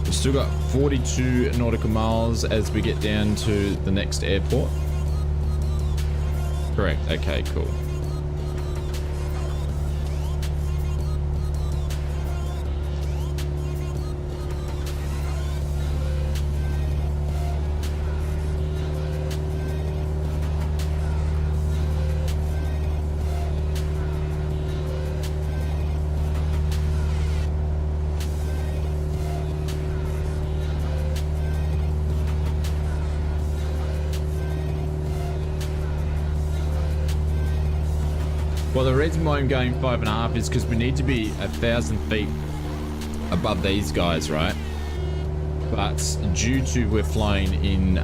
We've still got 42 nautical miles as we get down to the next airport. Correct. Okay, cool. Well, the reason why I'm going 5.5 is because we need to be 1,000 feet above these guys, right? But due to we're flying in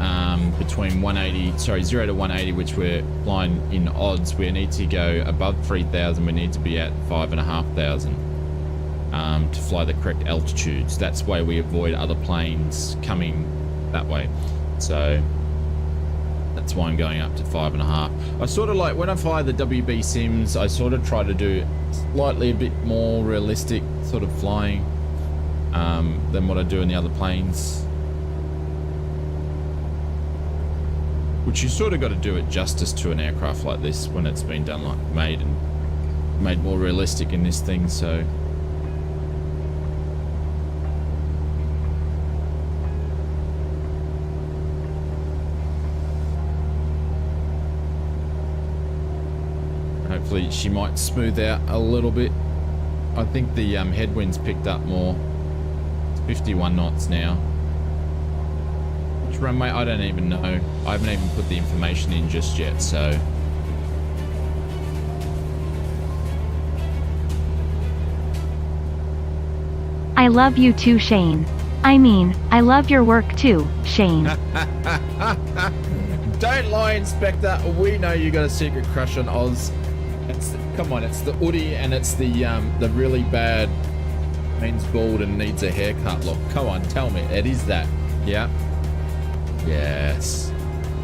between 0 to 180, which we're flying in odds, we need to go above 3,000. We need to be at 5,500 to fly the correct altitudes. That's why we avoid other planes coming that way. So that's why I'm going up to 5.5. I sort of like when I fly the WB sims, I sort of try to do slightly a bit more realistic sort of flying than what I do in the other planes. Which you sort of got to do it justice to an aircraft like this when it's been done like made more realistic in this thing, so. Hopefully she might smooth out a little bit. I think the headwind's picked up more. It's 51 knots now. Which runway? I don't even know. I haven't even put the information in just yet, so... I love you too, Shane. I mean, I love your work too, Shane. Don't lie, Inspector. We know you got a secret crush on Oz. Come on, it's the Woody and it's the really bad means bald and needs a haircut look. Come on, tell me, it is that. Yeah. Yes.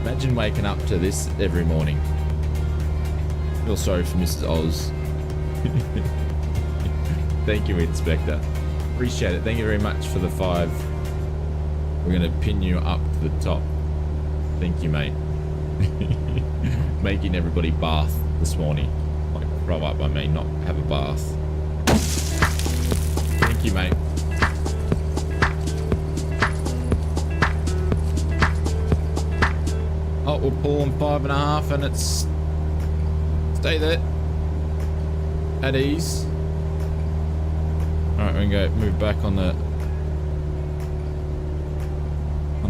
Imagine waking up to this every morning. Feel sorry for Mrs. Oz. Thank you, Inspector. Appreciate it. Thank you very much for the 5. We're going to pin you up to the top. Thank you, mate. Making everybody bath this morning. Like, throw up, I mean, not have a bath. Thank you, mate. Oh, we're pulling 5.5 and it's... Stay there. At ease. Alright, we can go move back on the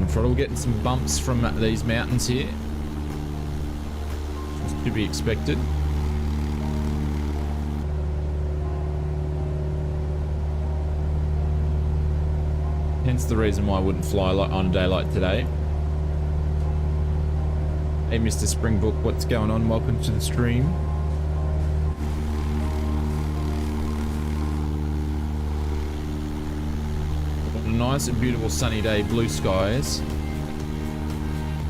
throttle. We're getting some bumps from these mountains here. It's to be expected. Hence the reason why I wouldn't fly on a day like today. Hey, Mr. Springbrook, what's going on? Welcome to the stream. What a nice and beautiful sunny day, blue skies.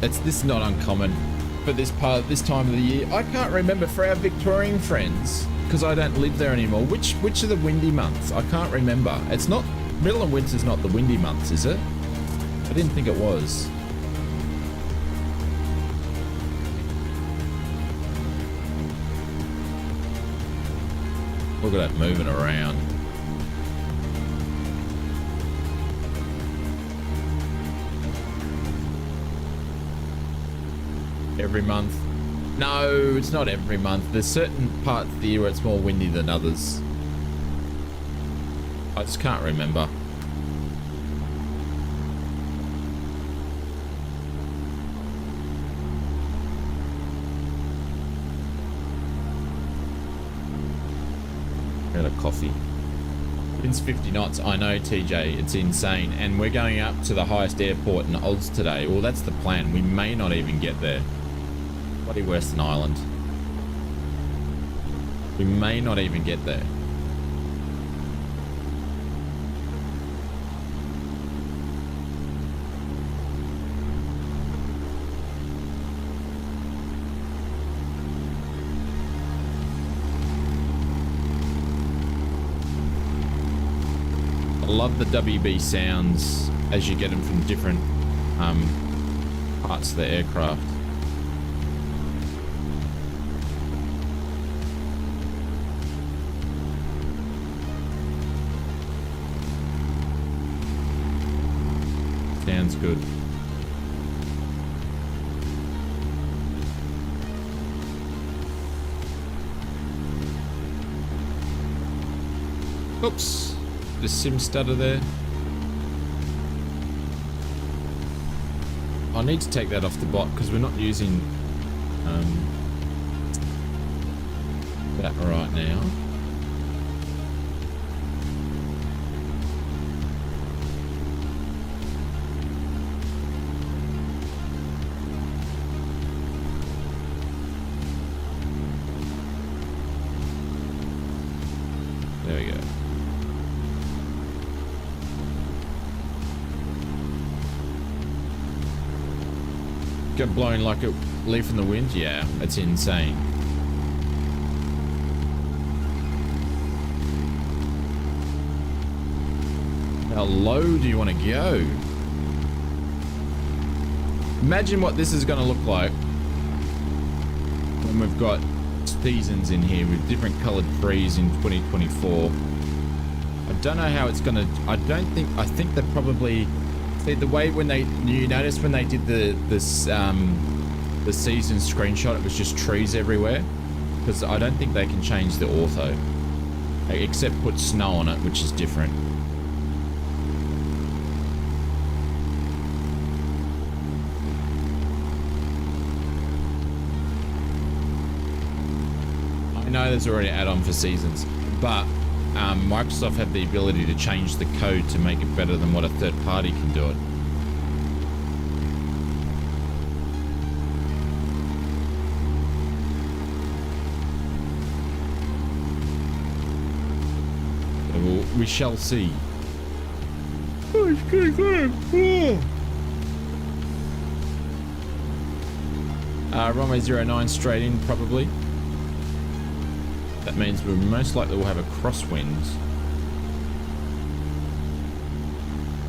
This is not uncommon for this time of the year. I can't remember for our Victorian friends, because I don't live there anymore. Which are the windy months? I can't remember. It's not, middle and winter's not the windy months, is it? I didn't think it was. Look at that moving around. Every month. No, it's not every month. There's certain parts of the year where it's more windy than others. I just can't remember. Got a coffee. It's 50 knots. I know, TJ. It's insane. And we're going up to the highest airport in Oz today. Well, that's the plan. We may not even get there. Bloody Western Island. We may not even get there. I love the WB sounds as you get them from different parts of the aircraft. Sounds good. Oops. The sim stutter there. I need to take that off the bot because we're not using that right now. There we go. Get blowing like a leaf in the wind? Yeah, it's insane. How low do you want to go? Imagine what this is going to look like when we've got seasons in here with different colored trees in 2024. I don't know how it's going to... I think they're probably... See, the way when they... You notice when they did the season screenshot, it was just trees everywhere? Because I don't think they can change the ortho. except put snow on it, which is different. I know there's already an add-on for seasons, but Microsoft have the ability to change the code to make it better than what a third party can do it. We shall see. Oh, it's good, good. Runway 09 straight in, probably. That means we most likely will have a crosswind.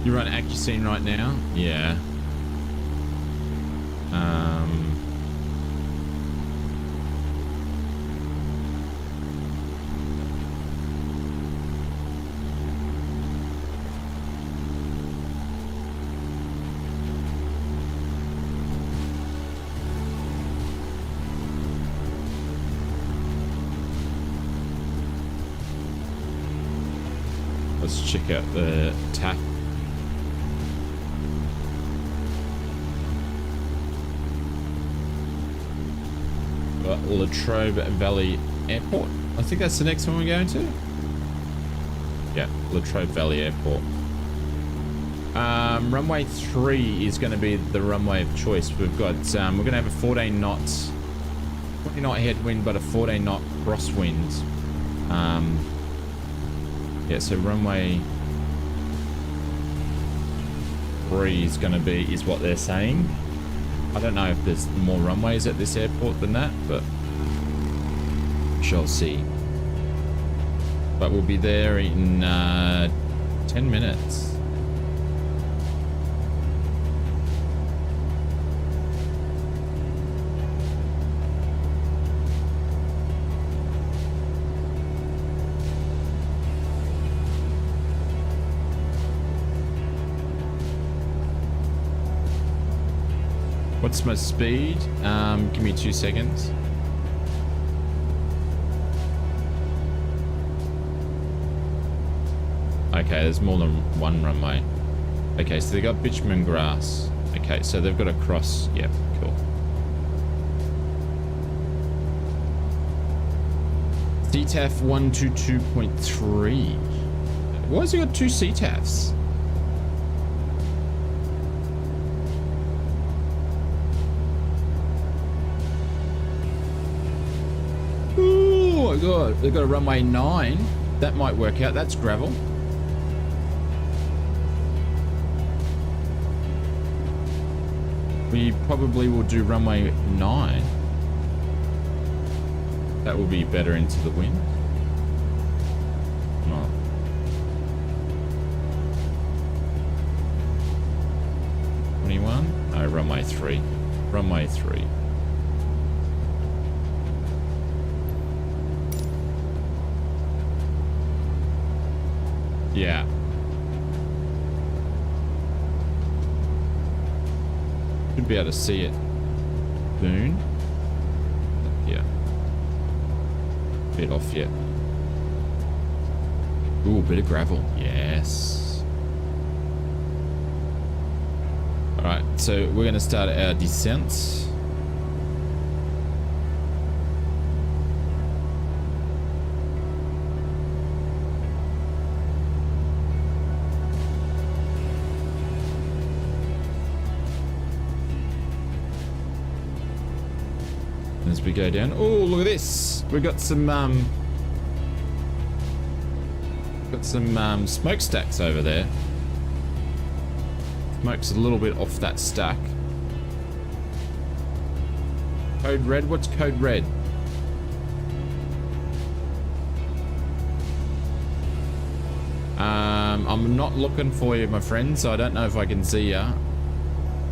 You run AUSSIE right now? Yeah. Let's check out the TAF. Latrobe Valley Airport. I think that's the next one we're going to. Yeah, Latrobe Valley Airport. Runway 3 is going to be the runway of choice. We've got we're going to have a 14 knots, 20 knot headwind, but a 14 knot crosswind. Yeah, so runway 3 is going to be, is what they're saying. I don't know if there's more runways at this airport than that, but shall see. But we'll be there in 10 minutes. What's my speed? Give me 2 seconds. Okay, there's more than one runway. Okay, so they got bitumen grass. Okay, so they've got a cross. Yep, cool. CTAF 122.3. Why has he got 2 CTAFs? Oh my god, they've got a runway 9. That might work out. That's gravel. We probably will do runway 9. That will be better into the wind. Oh. Oh, runway 3. Runway 3. Yeah. Should be able to see it. Boon. Yeah. Bit off yet. Ooh, bit of gravel. Yes. Alright, so we're going to start our descent. As we go down. Oh, look at this. We've got some smokestacks over there. Smoke's a little bit off that stack. Code red? What's code red? I'm not looking for you, my friend, so I don't know if I can see ya.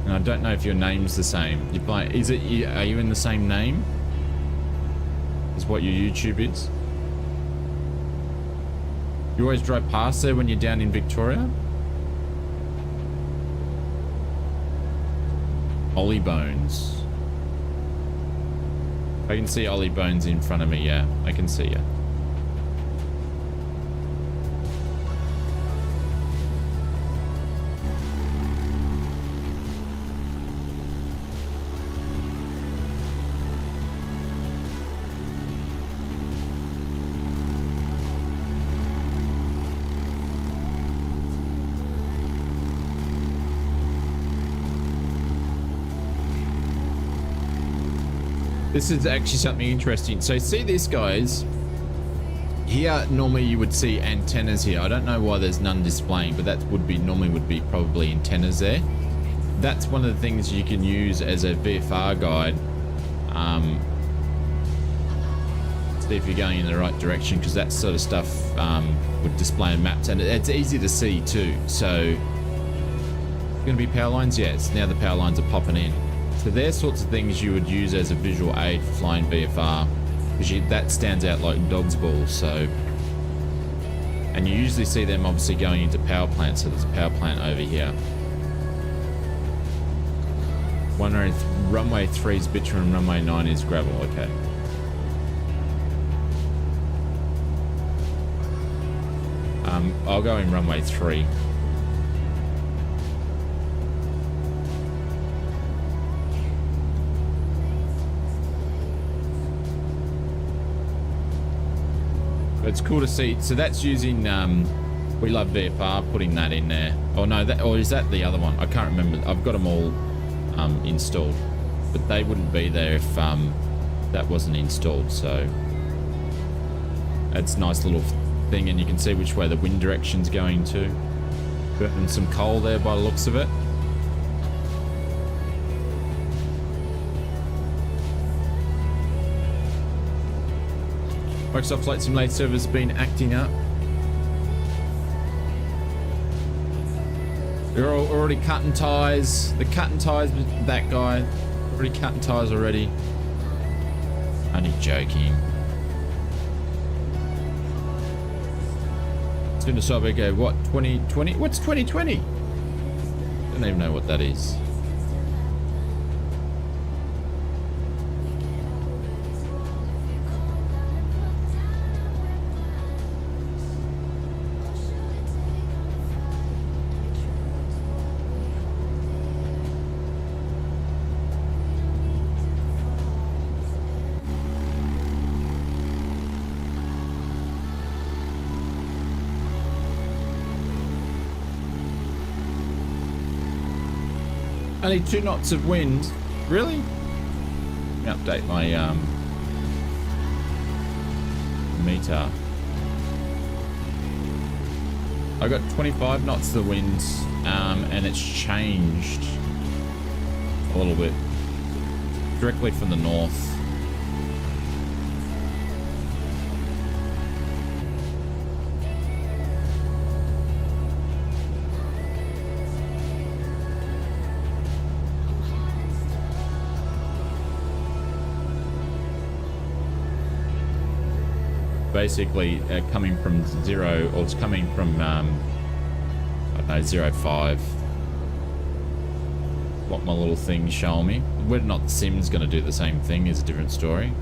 And I don't know if your name's the same. You play? Is it? Are you in the same name as what your YouTube is? You always drive past there when you're down in Victoria? Ollie Bones. I can see Ollie Bones in front of me. Yeah, I can see you. This is actually something interesting. So see this, guys. Here, normally you would see antennas here. I don't know why there's none displaying, but that would be probably antennas there. That's one of the things you can use as a VFR guide. See if you're going in the right direction, because that sort of stuff would display in maps, and it's easy to see too. So, going to be power lines? Yes. Now the power lines are popping in. So they're sorts of things you would use as a visual aid for flying VFR, because that stands out like dog's balls. So, and you usually see them obviously going into power plants. So there's a power plant over here. Wondering if runway 3 is bitumen, runway 9 is gravel. Okay. I'll go in runway 3. It's cool to see. So that's using We Love VFR, putting that in there. Oh no, or is that the other one? I can't remember. I've got them all installed, but they wouldn't be there if that wasn't installed. So it's a nice little thing, and you can see which way the wind direction's going to. Burning some coal there by the looks of it. Microsoft Flight Simulator server's been acting up. They're already cutting ties. They're cutting ties with that guy. Already cutting ties already. Only joking. As soon as I go, what, 2020? What's 2020? Don't even know what that is. Only 2 knots of wind. Really? Let me update my meter. I got 25 knots of the wind, and it's changed a little bit directly from the north. Basically coming from 0, or it's coming from I don't know, 0.5. What my little thing's showing me. Whether or not the sim's going to do the same thing is a different story.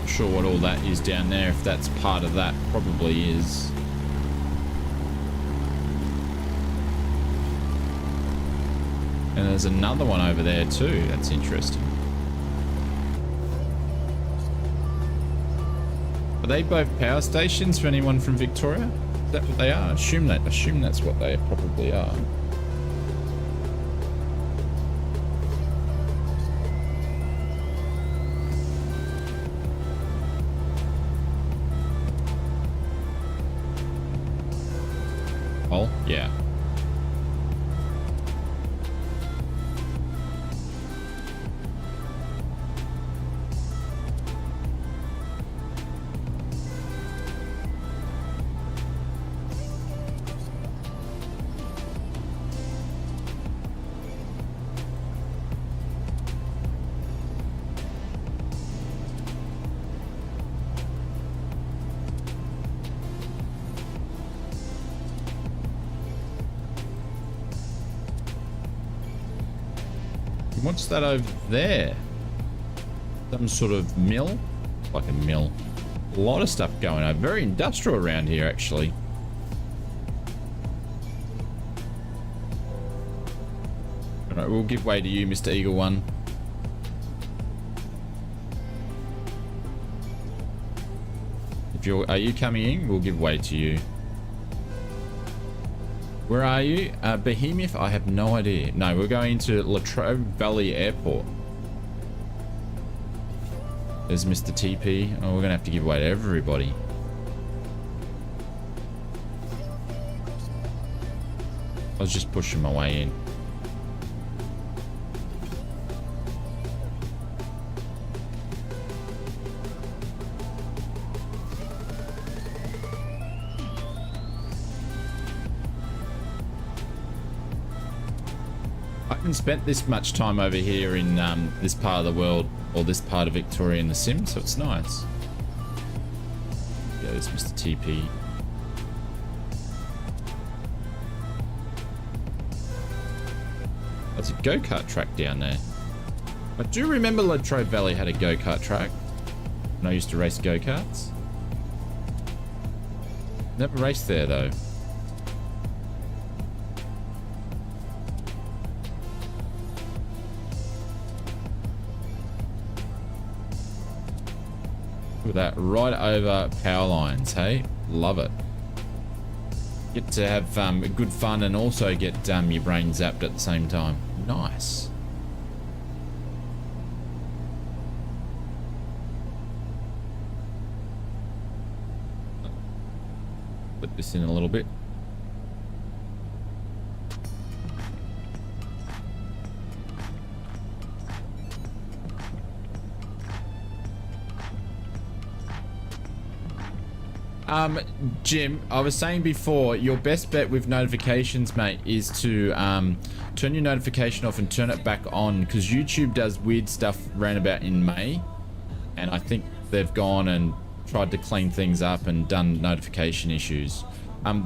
Sure what all that is down there. If that's part of that, probably is. And there's another one over there too. That's interesting. Are they both power stations for anyone from Victoria? Is that what they are? Assume that's what they probably are. Yeah. What's that over there? Some sort of mill? Like a mill. A lot of stuff going on. Very industrial around here, actually. Alright, we'll give way to you, Mr. Eagle One. Are you coming in? We'll give way to you. Where are you? Behemoth? I have no idea. No, we're going to Latrobe Valley Airport. There's Mr. TP. Oh, we're gonna have to give way to everybody. I was just pushing my way in. I haven't spent this much time over here in this part of the world, or this part of Victoria in the sim, so it's nice. There's Mr. TP. There's a go-kart track down there. I do remember Latrobe Valley had a go-kart track when I used to race go-karts. Never raced there though. Look at that, right over power lines, hey? Love it. Get to have good fun and also get your brain zapped at the same time. Nice. Put this in a little bit. Jim, I was saying before, your best bet with notifications, mate, is to turn your notification off and turn it back on, because YouTube does weird stuff round about in May, and I think they've gone and tried to clean things up and done notification issues.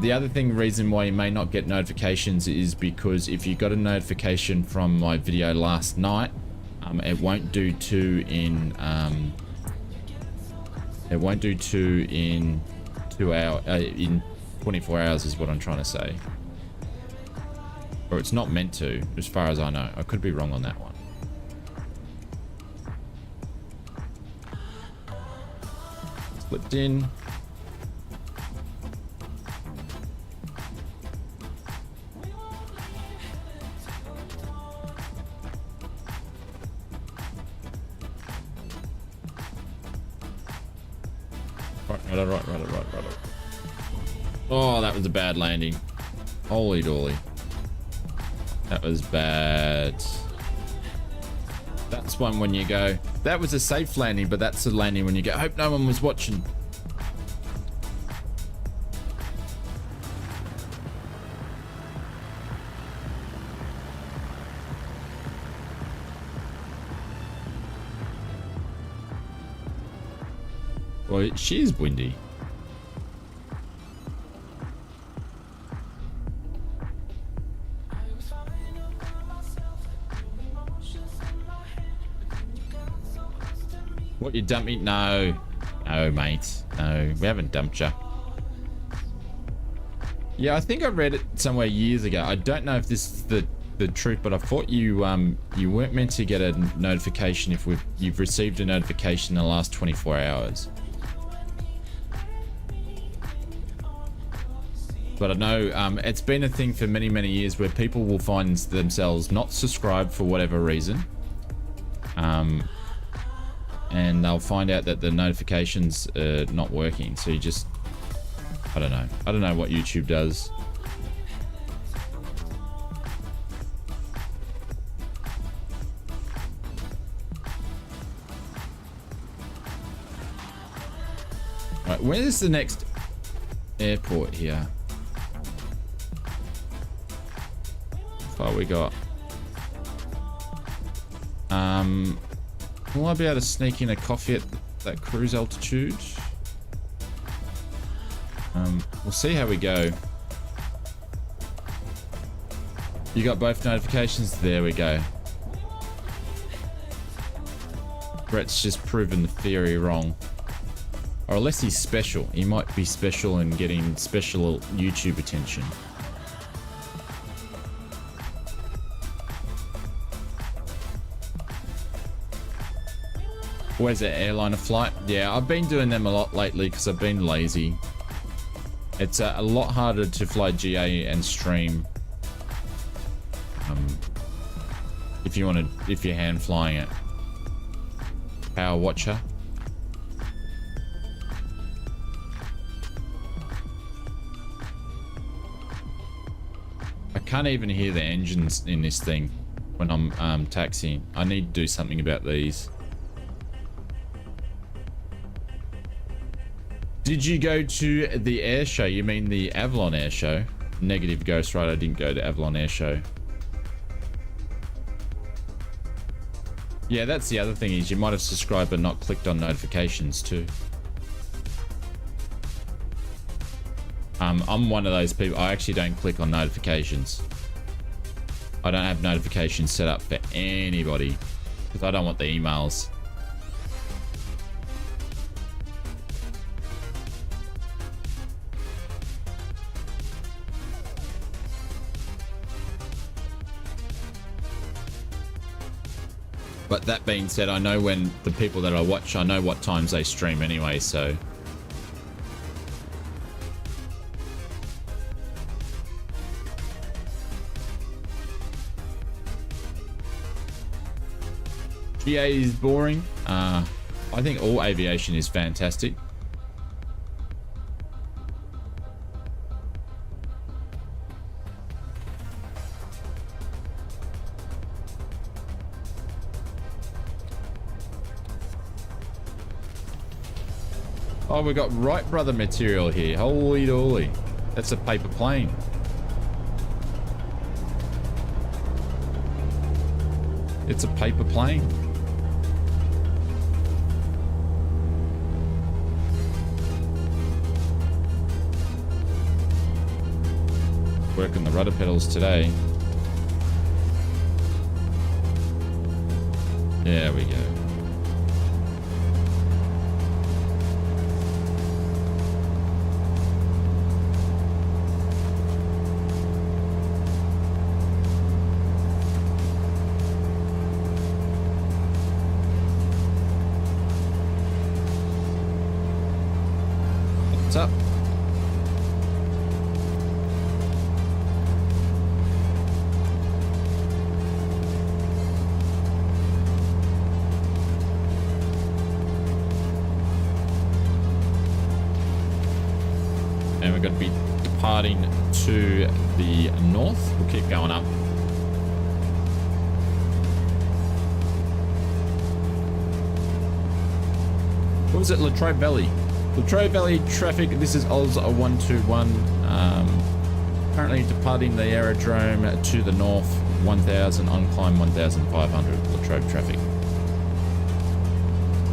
The other reason why you may not get notifications is because if you got a notification from my video last night, it won't do two in 24 hours is what I'm trying to say. Or it's not meant to, as far as I know. I could be wrong on that one. Slipped in. Right. Oh, that was a bad landing. Holy dolly. That was bad. That's one when you go, that was a safe landing, but that's a landing when you go, I hope no one was watching. Well, she is windy. What, you dumped me? No. No, mate. No, we haven't dumped you. Yeah, I think I read it somewhere years ago. I don't know if this is the truth, but I thought you you weren't meant to get a notification if you've received a notification in the last 24 hours. But I know it's been a thing for many, many years where people will find themselves not subscribed for whatever reason. And they'll find out that the notifications are not working. So you just, I don't know. I don't know what YouTube does. Right, where's the next airport here? How far we got? Will I be able to sneak in a coffee at that cruise altitude? We'll see how we go. You got both notifications? There we go. Brett's just proven the theory wrong. Or unless he's special. He might be special and getting special YouTube attention. Where's the airliner flight? Yeah, I've been doing them a lot lately because I've been lazy. It's a lot harder to fly GA and stream. If you're hand flying it. Power Watcher. I can't even hear the engines in this thing when I'm taxiing. I need to do something about these. Did you go to the air show? You mean the Avalon air show? Negative Ghost Rider. I didn't go to Avalon air show. Yeah, that's the other thing is you might have subscribed but not clicked on notifications too. I'm one of those people. I actually don't click on notifications. I don't have notifications set up for anybody because I don't want the emails. But that being said, I know when the people that I watch, I know what times they stream anyway, so. GA is boring. I think all aviation is fantastic. Oh, we got Wright Brother material here. Holy dolly. That's a paper plane. It's a paper plane. Working the rudder pedals today. There we go. What's up? And we're going to be departing to the north. We'll keep going up. What was it? Latrobe Valley. Latrobe Valley traffic. This is Oz 121. Currently departing the aerodrome to the north. 1000 on climb 1500. Latrobe traffic.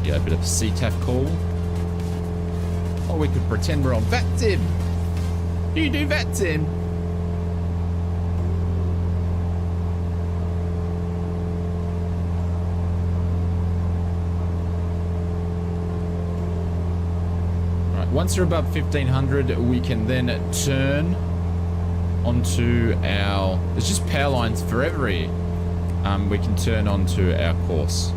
Yeah, a bit of a CTAF call. Or we could pretend we're on VATSIM. Do you do VATSIM? Right, once we're above 1500, we can then turn onto our... There's just power lines forever here. We can turn onto our course.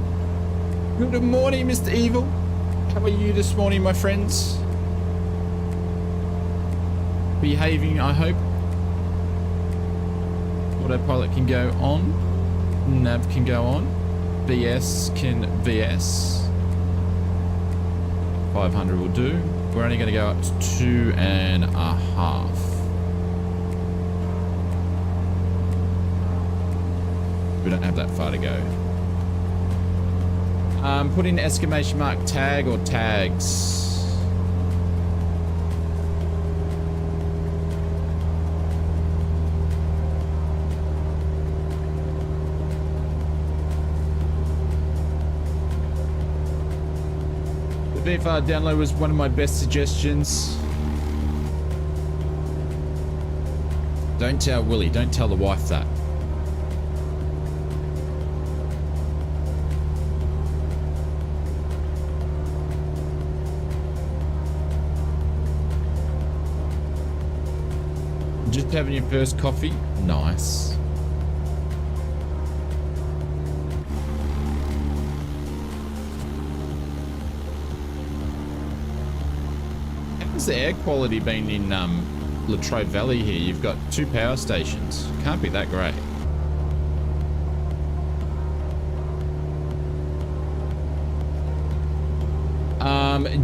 Good morning, Mr. Evil. How are you this morning, my friends? Behaving, I hope. Autopilot can go on. Nav can go on. VS can VS. 500 will do. We're only going to go up to 2.5. We don't have that far to go. Put in exclamation mark tag or tags. The VFR download was one of my best suggestions. Don't tell Willie, don't tell the wife that. Just having your first coffee? Nice. How's the air quality been in Latrobe Valley here? You've got 2 power stations. Can't be that great.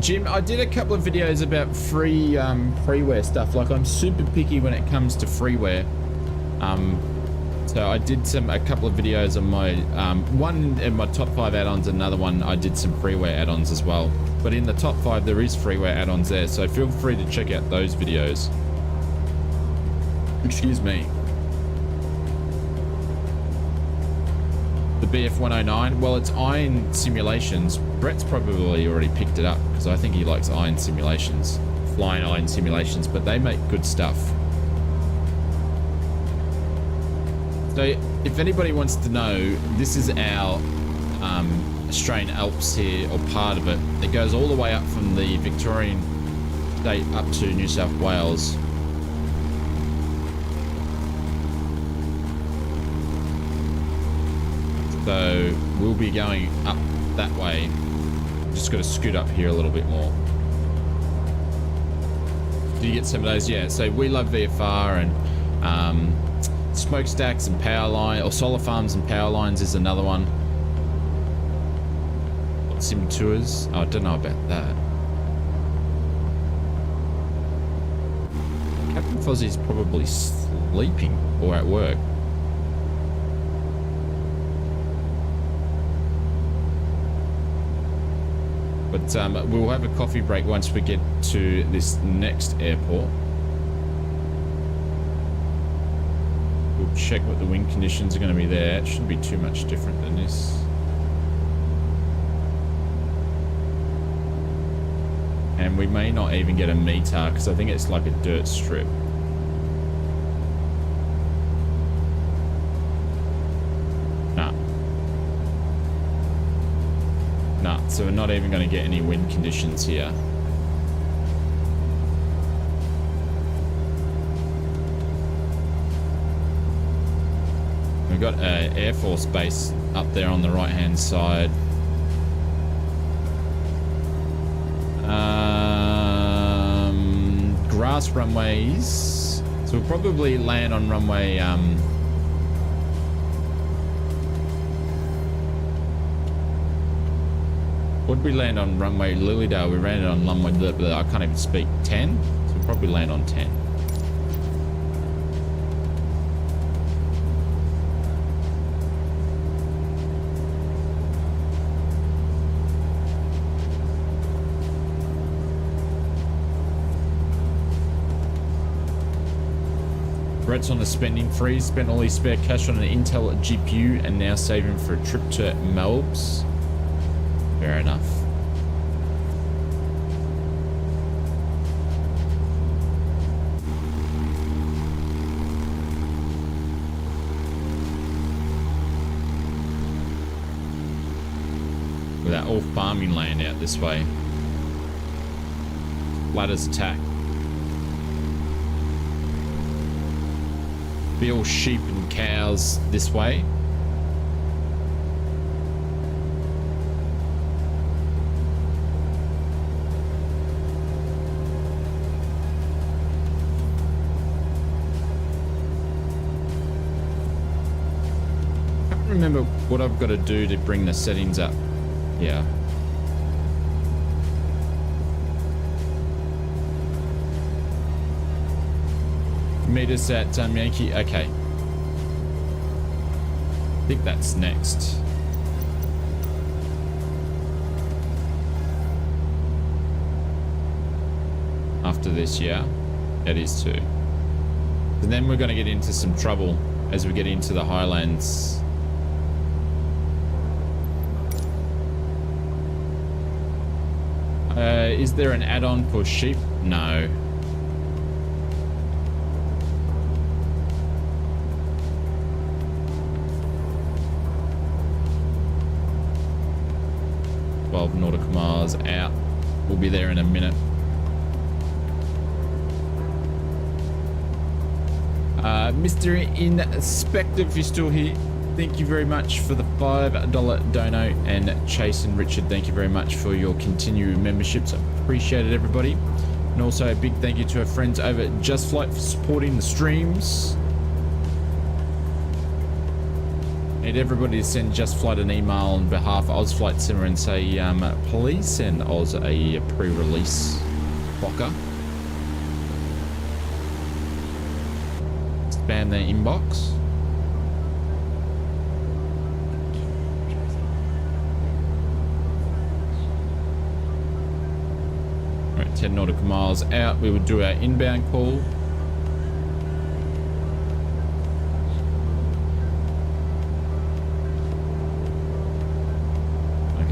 Jim, I did a couple of videos about free freeware stuff. Like, I'm super picky when it comes to freeware. So I did a couple of videos on my one in my top 5 add-ons, another one I did some freeware add-ons as well. But in the top 5 there is freeware add-ons there, so feel free to check out those videos. Excuse me. The BF109, well, it's Iron Simulations. Brett's probably already picked it up because I think he likes Iron Simulations, Flying Iron Simulations, but they make good stuff. So if anybody wants to know, this is our Australian Alps here, or part of it. It goes all the way up from the Victorian state up to New South Wales. So we'll be going up that way. Just got to scoot up here a little bit more. Do you get some of those? Yeah, so we love VFR, and smokestacks and power line, or solar farms and power lines is another one. Sim tours. Oh, I don't know about that. Captain Fozzie's probably sleeping or at work. But we'll have a coffee break once we get to this next airport. We'll check what the wind conditions are going to be there. It shouldn't be too much different than this. And we may not even get a METAR because I think it's like a dirt strip. Nah, so we're not even going to get any wind conditions here. We've got an Air Force base up there on the right hand side. Grass runways. So we'll probably land on runway what did we land on? Runway Lilydale. We landed on runway, I can't even speak, 10? So we'll probably land on 10. Brett's on the spending freeze. Spent all his spare cash on an Intel GPU and now saving for a trip to Melbs. Fair enough. With that all farming land out this way. Ladders attack. Be all sheep and cows this way. Remember what I've got to do to bring the settings up. Yeah. Meet us at Yankee. Okay. I think that's next. After this, yeah. That is too. And then we're going to get into some trouble as we get into the Highlands. Is there an add-on for sheep? No. Nautical miles out. We'll be there in a minute. Mr. Inspector, if you're still here, thank you very much for the $5 dono. And Chase and Richard, thank you very much for your continued memberships. I appreciate it, everybody. And also a big thank you to our friends over at Just Flight for supporting the streams. Need everybody to send Just Flight an email on behalf of AUSSFlightsimmer and say, please send Oz a pre-release blocker. Spam their inbox. Alright, 10 nautical miles out, we would do our inbound call.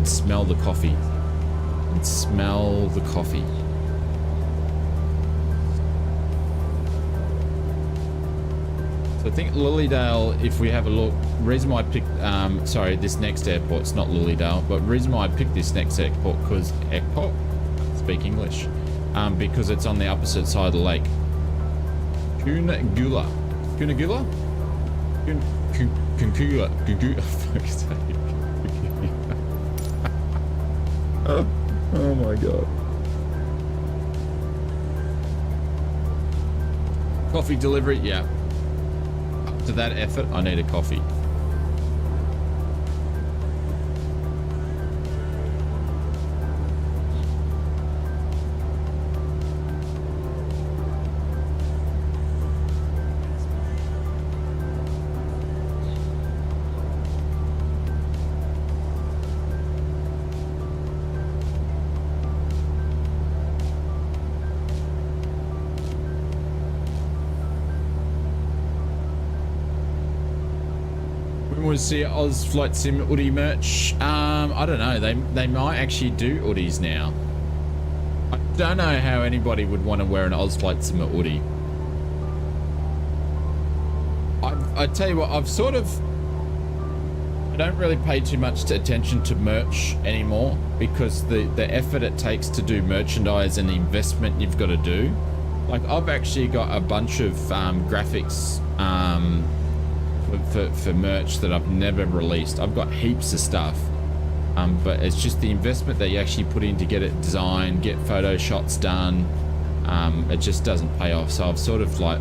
Smell the coffee. And smell the coffee. So I think Lilydale, if we have a look, reason why I picked, sorry, this next airport's not Lilydale, but reason why I picked this next airport, because speak English, because it's on the opposite side of the lake. Cunagula. Cunagula? Cunagula. Fuck's sake. Oh my god. Coffee delivery, yeah. Up to that effort, I need a coffee. See Oz Flight Sim Hoodie merch. I don't know. They might actually do hoodies now. I don't know how anybody would want to wear an Oz Flight Sim hoodie. I tell you what, I don't really pay too much attention to merch anymore because the effort it takes to do merchandise and the investment you've got to do. Like I've actually got a bunch of graphics for merch that I've never released. I've got heaps of stuff, but it's just the investment that you actually put in to get it designed, get photo shots done. It just doesn't pay off. So I've sort of like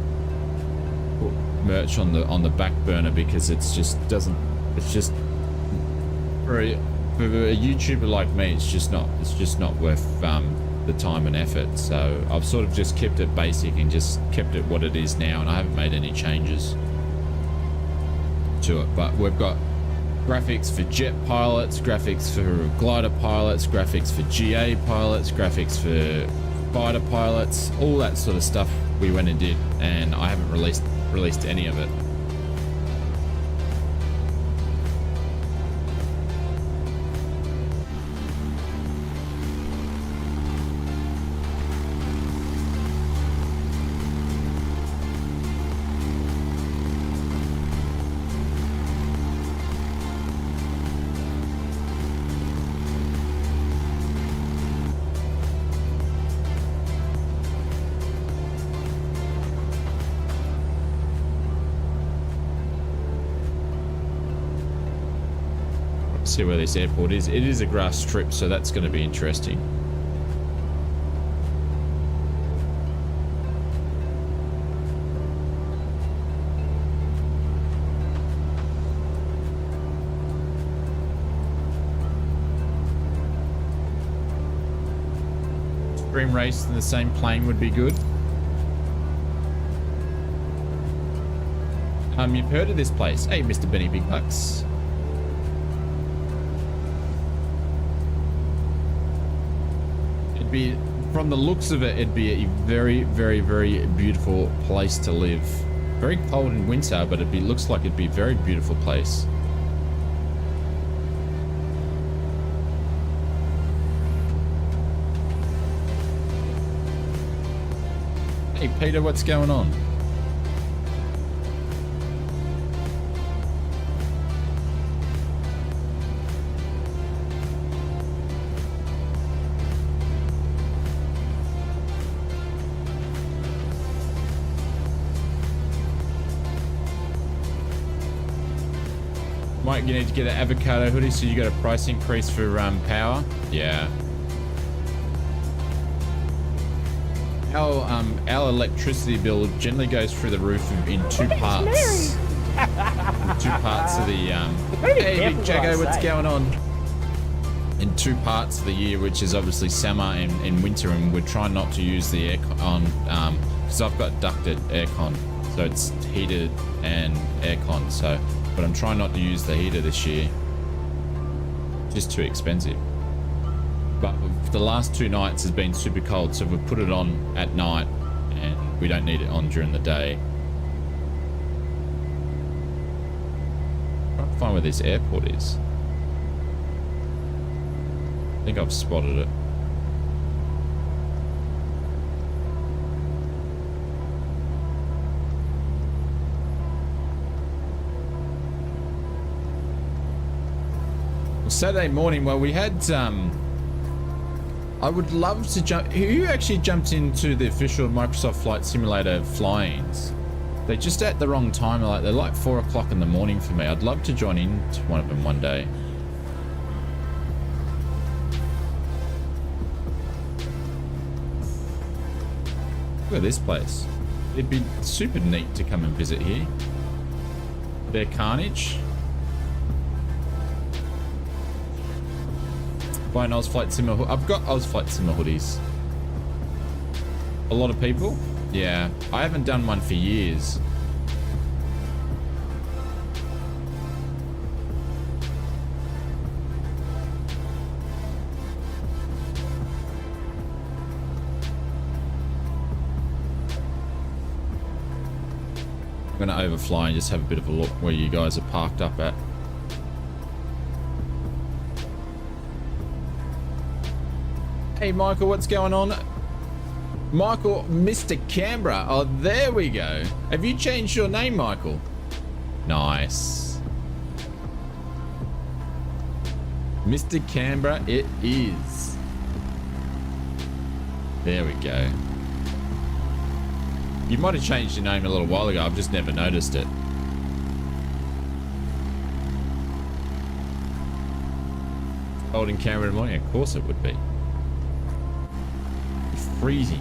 put merch on the back burner because it's just for a YouTuber like me, it's just not worth the time and effort. So I've sort of just kept it basic and just kept it what it is now, and I haven't made any changes to it. But we've got graphics for jet pilots, graphics for glider pilots, graphics for GA pilots, graphics for fighter pilots, all that sort of stuff we went and did, and I haven't released any of it. See where this airport is. It is a grass strip, so that's going to be interesting. Stream race in the same plane would be good. You've heard of this place. Hey, Mr. Benny Big Bucks. From the looks of it, it'd be a very, very, very beautiful place to live. Very cold in winter, but looks like it'd be a very beautiful place. Hey Peter, what's going on? Mike, you need to get an avocado hoodie so you got a price increase for power. Yeah. Our electricity bill generally goes through the roof in two parts. Two parts of the hey Big Jago, what's going on? In two parts of the year, which is obviously summer and winter, and we're trying not to use the aircon because I've got ducted aircon, so it's heated and aircon. So, but I'm trying not to use the heater this year. Just too expensive. But the last 2 nights has been super cold, so we've put it on at night and we don't need it on during the day. I'm trying to find where this airport is. I think I've spotted it. Well, Saturday morning, well, we had I would love to jump. Who actually jumped into the official Microsoft Flight Simulator fly-ins? They're just at the wrong time. They're like 4 o'clock in the morning for me. I'd love to join in to one of them one day. Look at this place. It'd be super neat to come and visit here. Their Carnage. Buy an Flight Simmer. I've got Flight Simmer hoodies. A lot of people? Yeah. I haven't done one for years. I'm gonna overfly and just have a bit of a look where you guys are parked up at. Hey Michael, what's going on? Michael, Mr. Canberra. Oh, there we go. Have you changed your name, Michael? Nice. Mr. Canberra, it is. There we go. You might have changed your name a little while ago. I've just never noticed it. Cold in Canberra in the morning? Of course it would be. Freezing.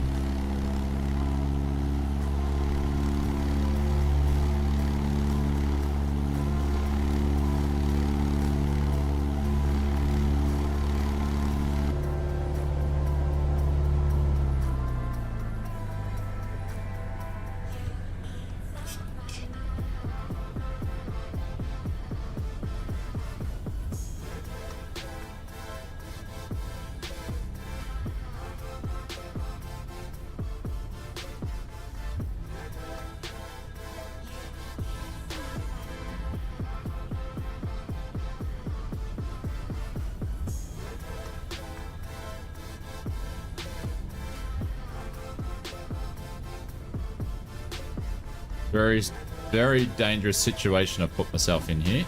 Very, very dangerous situation I've put myself in here.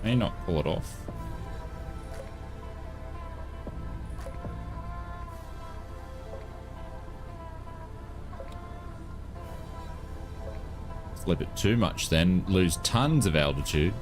May not pull it off. Flip it too much, then lose tons of altitude.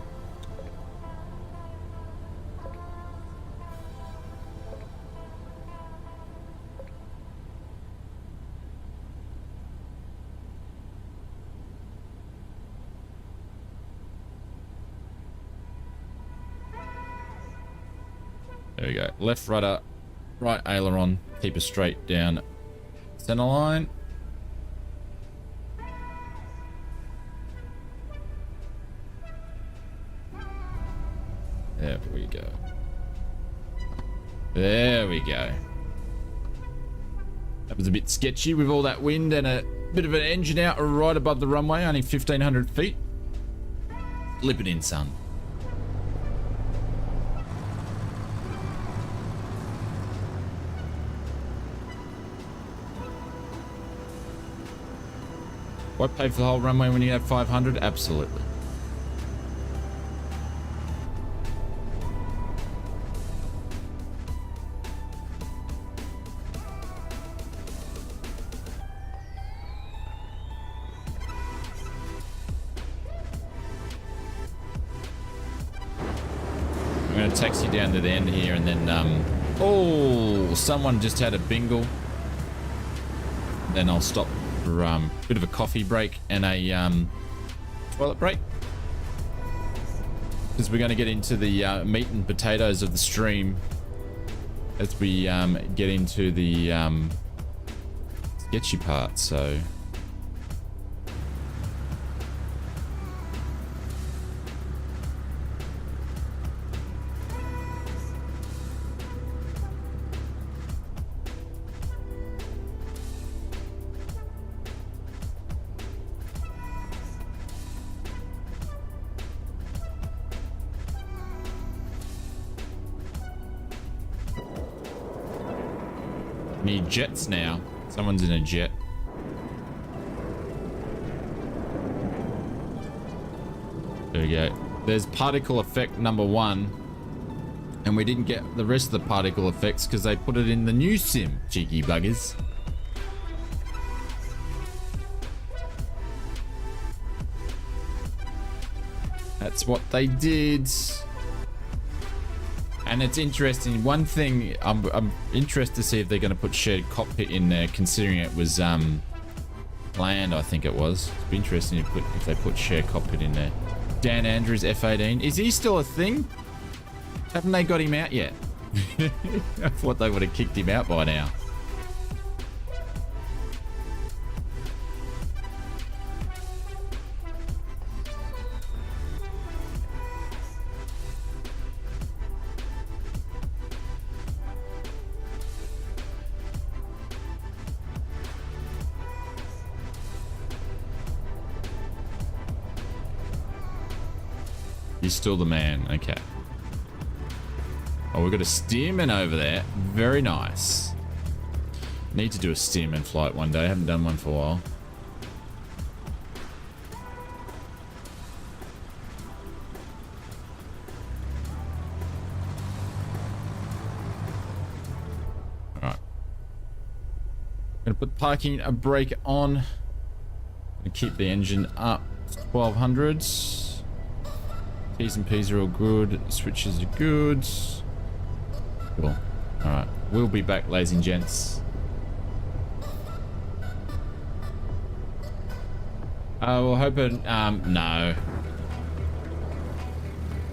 There we go. Left rudder, right aileron, keep it straight down center line. There we go. There we go. That was a bit sketchy with all that wind and a bit of an engine out right above the runway, only 1,500 feet. Slip it in, son. Why pay for the whole runway when you have 500? Absolutely. I'm going to taxi down to the end here and then, oh, someone just had a bingle. Then I'll stop for a bit of a coffee break and a toilet break. Because we're going to get into the meat and potatoes of the stream as we get into the sketchy part, so... Need jets now. Someone's in a jet. There we go. There's particle effect number 1. And we didn't get the rest of the particle effects because they put it in the new sim, cheeky buggers. That's what they did. And it's interesting. One thing I'm interested to see if they're going to put shared cockpit in there, considering it was planned. I think it was. It'd be interesting if they put shared cockpit in there. Dan Andrews F18. Is he still a thing? Haven't they got him out yet? I thought they would have kicked him out by now. He's still the man. Okay. Oh, we've got a steerman over there. Very nice. Need to do a steerman flight one day. I haven't done one for a while. Alright. Gonna put parking a brake on. Gonna keep the engine up. 1200s. T's and P's are all good. Switches are good. Cool. Alright. We'll be back, ladies and gents. I will hope it... no.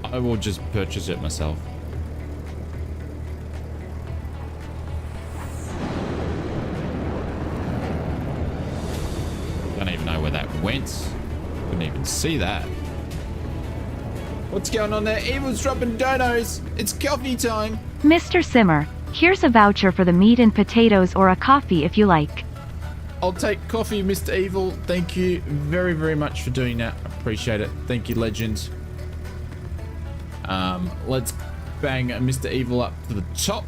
I will just purchase it myself. Don't even know where that went. Couldn't even see that. What's going on there? Evil's dropping donos. It's coffee time. Mr. Simmer, here's a voucher for the meat and potatoes or a coffee if you like. I'll take coffee, Mr. Evil. Thank you very, very much for doing that. Appreciate it. Thank you, legend. Let's bang Mr. Evil up to the top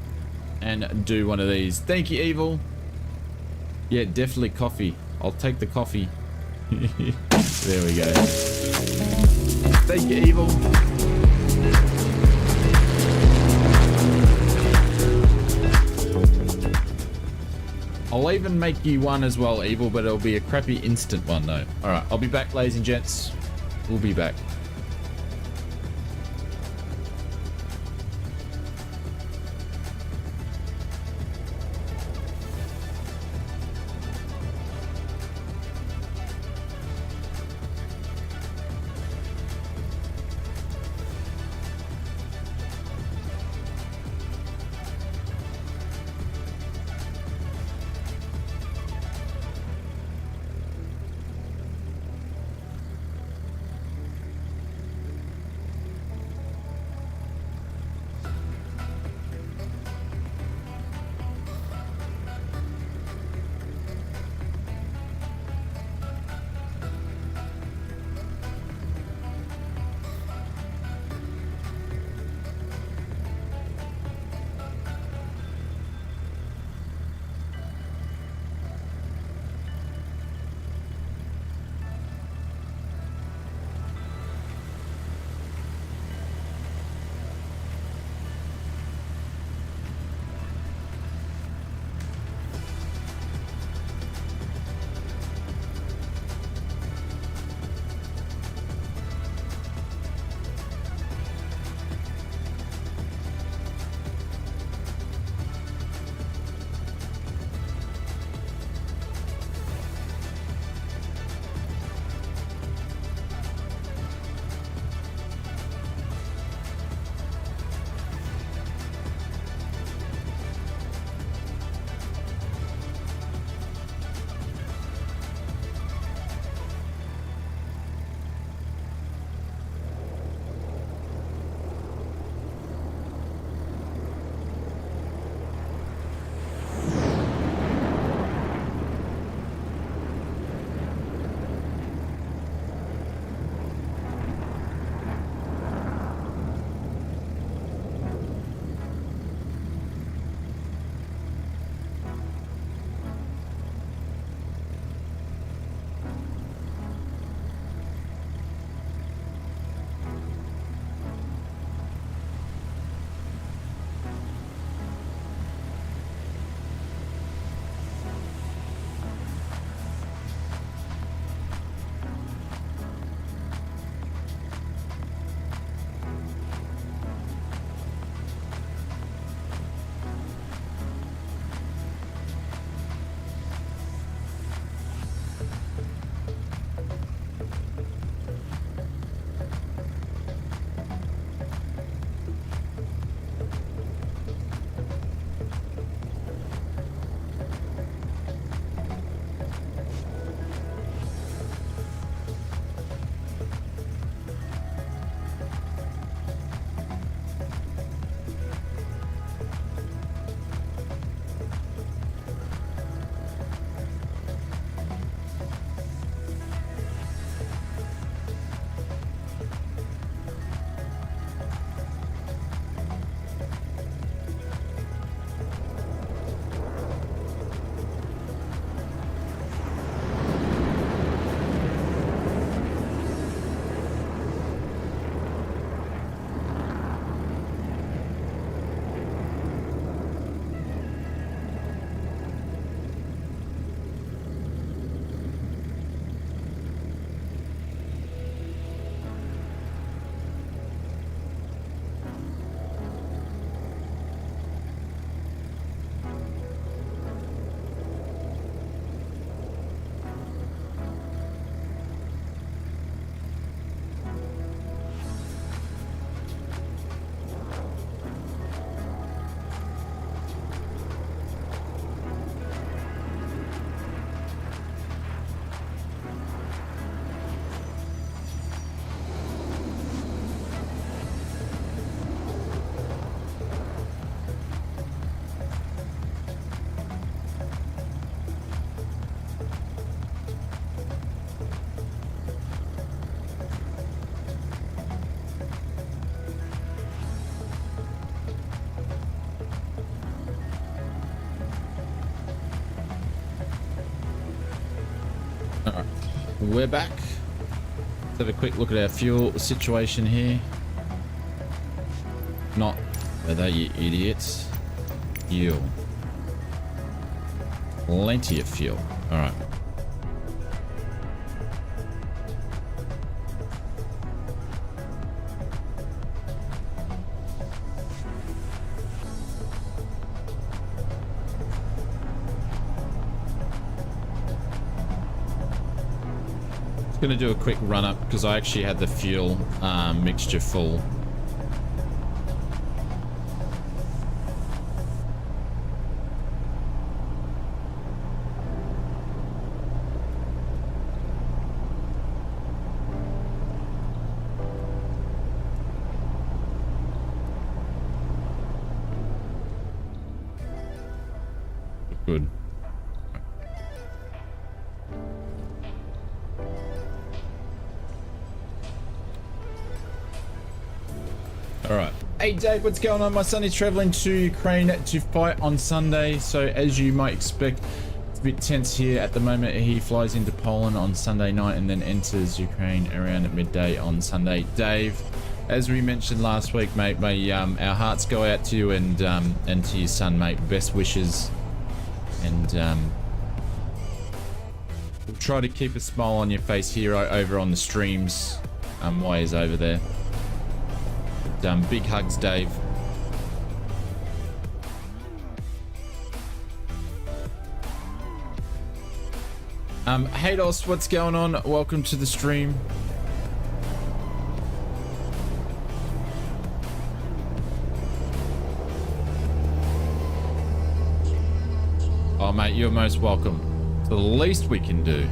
and do one of these. Thank you, Evil. Yeah, definitely coffee. I'll take the coffee. There we go. Thank you, Evil. I'll even make you one as well, Evil, but it'll be a crappy instant one, though. Alright, I'll be back, ladies and gents. We'll be back. we're back. Let's have a quick look at our fuel situation here. Not weather, you idiots. Fuel. Plenty of fuel. All right. Going to do a quick run up because I actually had the fuel mixture full. Good. All right. Hey Dave, what's going on? My son is traveling to Ukraine to fight on Sunday. So as you might expect, it's a bit tense here at the moment. He flies into Poland on Sunday night and then enters Ukraine around at midday on Sunday. Dave, as we mentioned last week, mate, our hearts go out to you and to your son, mate. Best wishes. And we'll try to keep a smile on your face here over on the streams while he's over there. Big hugs, Dave. Hey Dos, what's going on? Welcome to the stream. Oh mate, you're most welcome. It's the least we can do.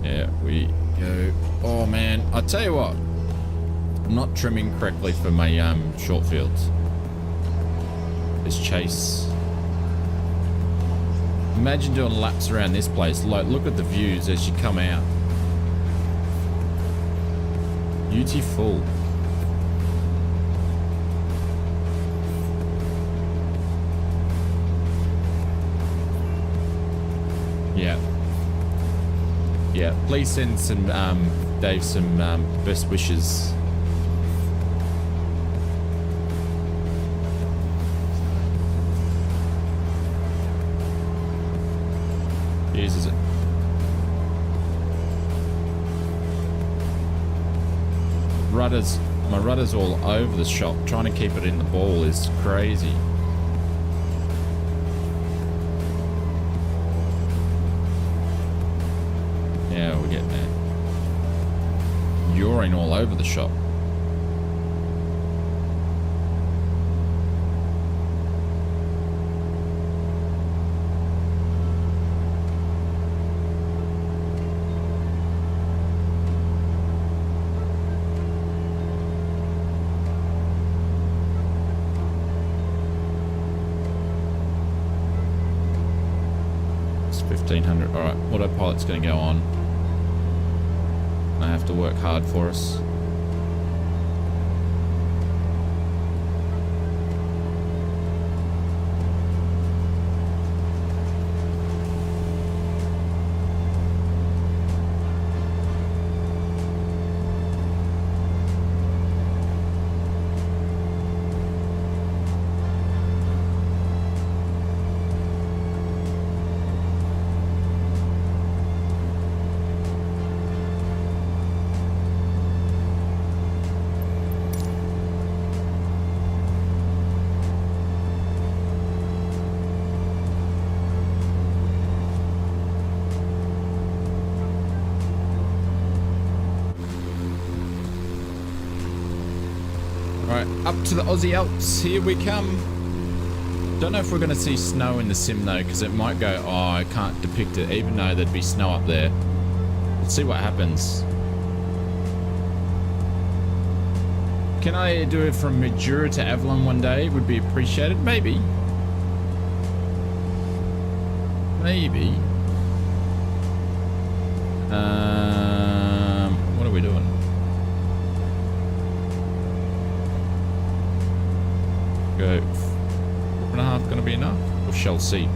There we go. Oh man, I tell you what, I'm not trimming correctly for my short fields. This chase. Imagine doing laps around this place. Like, look at the views as you come out. Beautiful. Yeah. Yeah, please send some Dave some best wishes. Jesus. My rudder's all over the shop. Trying to keep it in the ball is crazy. Yeah, we're getting there. Urine all over the shop. It's 1500. All right, autopilot's going to go on. I have to work hard for us. Up to the Aussie Alps, here we come. Don't know if we're going to see snow in the sim though, because it might go, oh, I can't depict it, even though there'd be snow up there. Let's see what happens. Can I do it from Majura to Avalon one day? Would be appreciated. Maybe. Maybe. What are we doing? Go 4.5 gonna be enough? We'll shall see.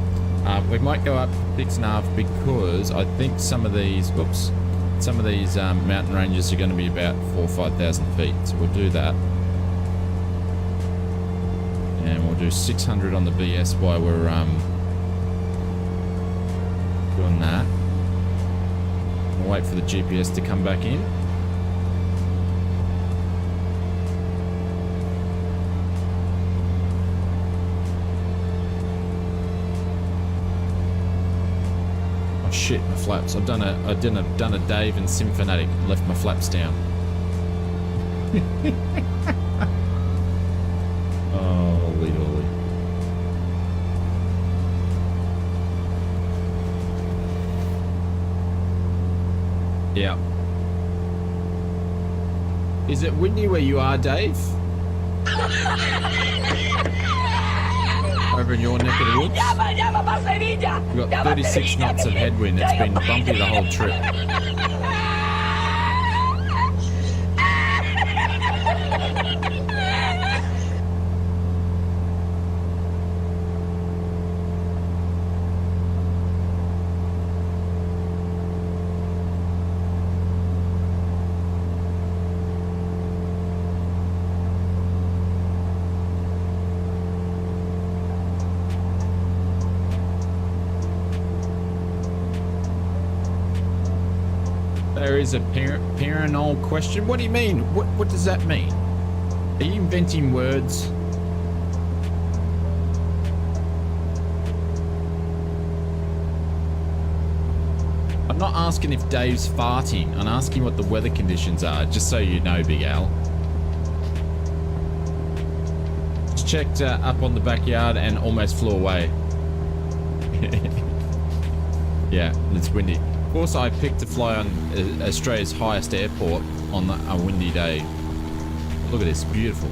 We might go up 6.5 because I think some of these, mountain ranges are going to be about 4,000 or 5,000 feet. So we'll do that. And we'll do 600 on the BS while we're doing that. We'll wait for the GPS to come back in. Oh shit, my flaps. I've done a Dave and Symphonic. Left my flaps down. Holy dolly. Yeah. Is it windy where you are, Dave? Over in your neck of the woods? We've got 36 knots of headwind. It's been bumpy the whole trip. There is a parental question. What do you mean? What does that mean? Are you inventing words? I'm not asking if Dave's farting. I'm asking what the weather conditions are, just so you know, Big Al. Just checked up on the backyard and almost flew away. Yeah, it's windy. Of course, I picked to fly on Australia's highest airport on a windy day. Look at this, beautiful.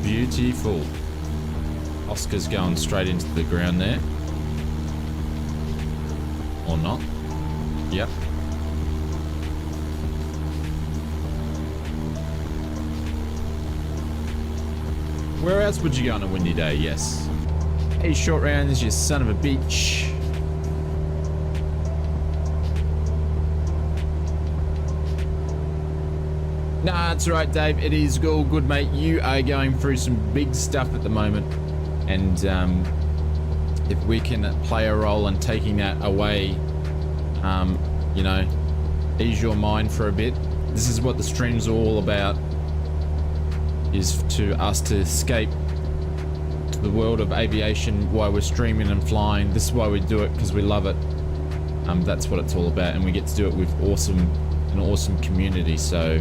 Beautiful. Oscar's going straight into the ground there. Or not. Yep. Where else would you go on a windy day? Yes. Hey, short rounds, you son of a bitch. Nah, it's alright, Dave. It is all good, mate. You are going through some big stuff at the moment. And if we can play a role in taking that away, you know, ease your mind for a bit. This is what the streams are all about. Is to us to escape to the world of aviation while we're streaming and flying. This is why we do it, because we love it. That's what it's all about, and we get to do it with an awesome community. So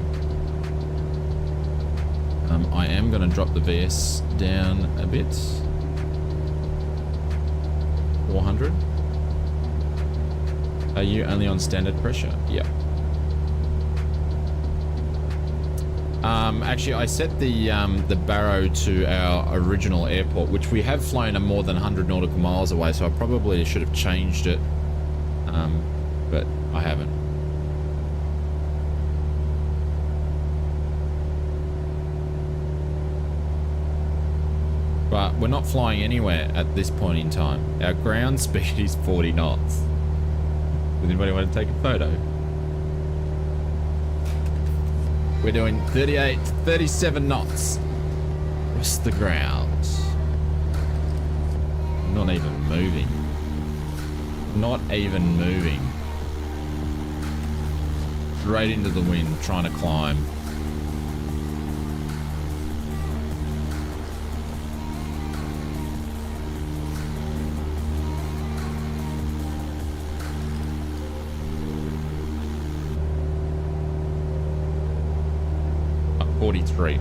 I am going to drop the VS down a bit. 400. Are you only on standard pressure? Yeah. Actually, I set the Barrow to our original airport, which we have flown a more than 100 nautical miles away, so I probably should have changed it, but I haven't. But we're not flying anywhere at this point in time. Our ground speed is 40 knots. Does anybody want to take a photo? We're doing 38 to 37 knots across the ground. Not even moving. Not even moving. Right into the wind, trying to climb. Up 43.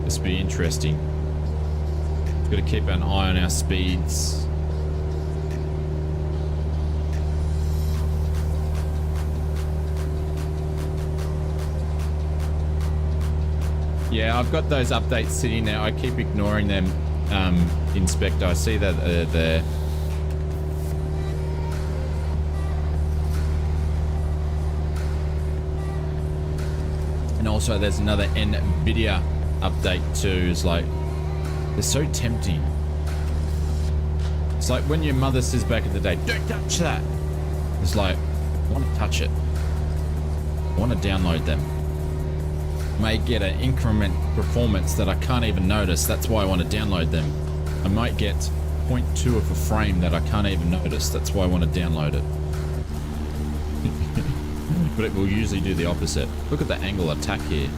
This will be interesting. We've got to keep an eye on our speeds. Yeah, I've got those updates sitting there. I keep ignoring them, Inspector. I see that they're there. And also there's another NVIDIA update too. It's like, they're so tempting. It's like when your mother says back in the day, don't touch that. It's like, I want to touch it. I want to download them. May get an increment performance that I can't even notice. That's why I want to download them. I might get 0.2 of a frame that I can't even notice. That's why I want to download it. But it will usually do the opposite. Look at the angle attack here.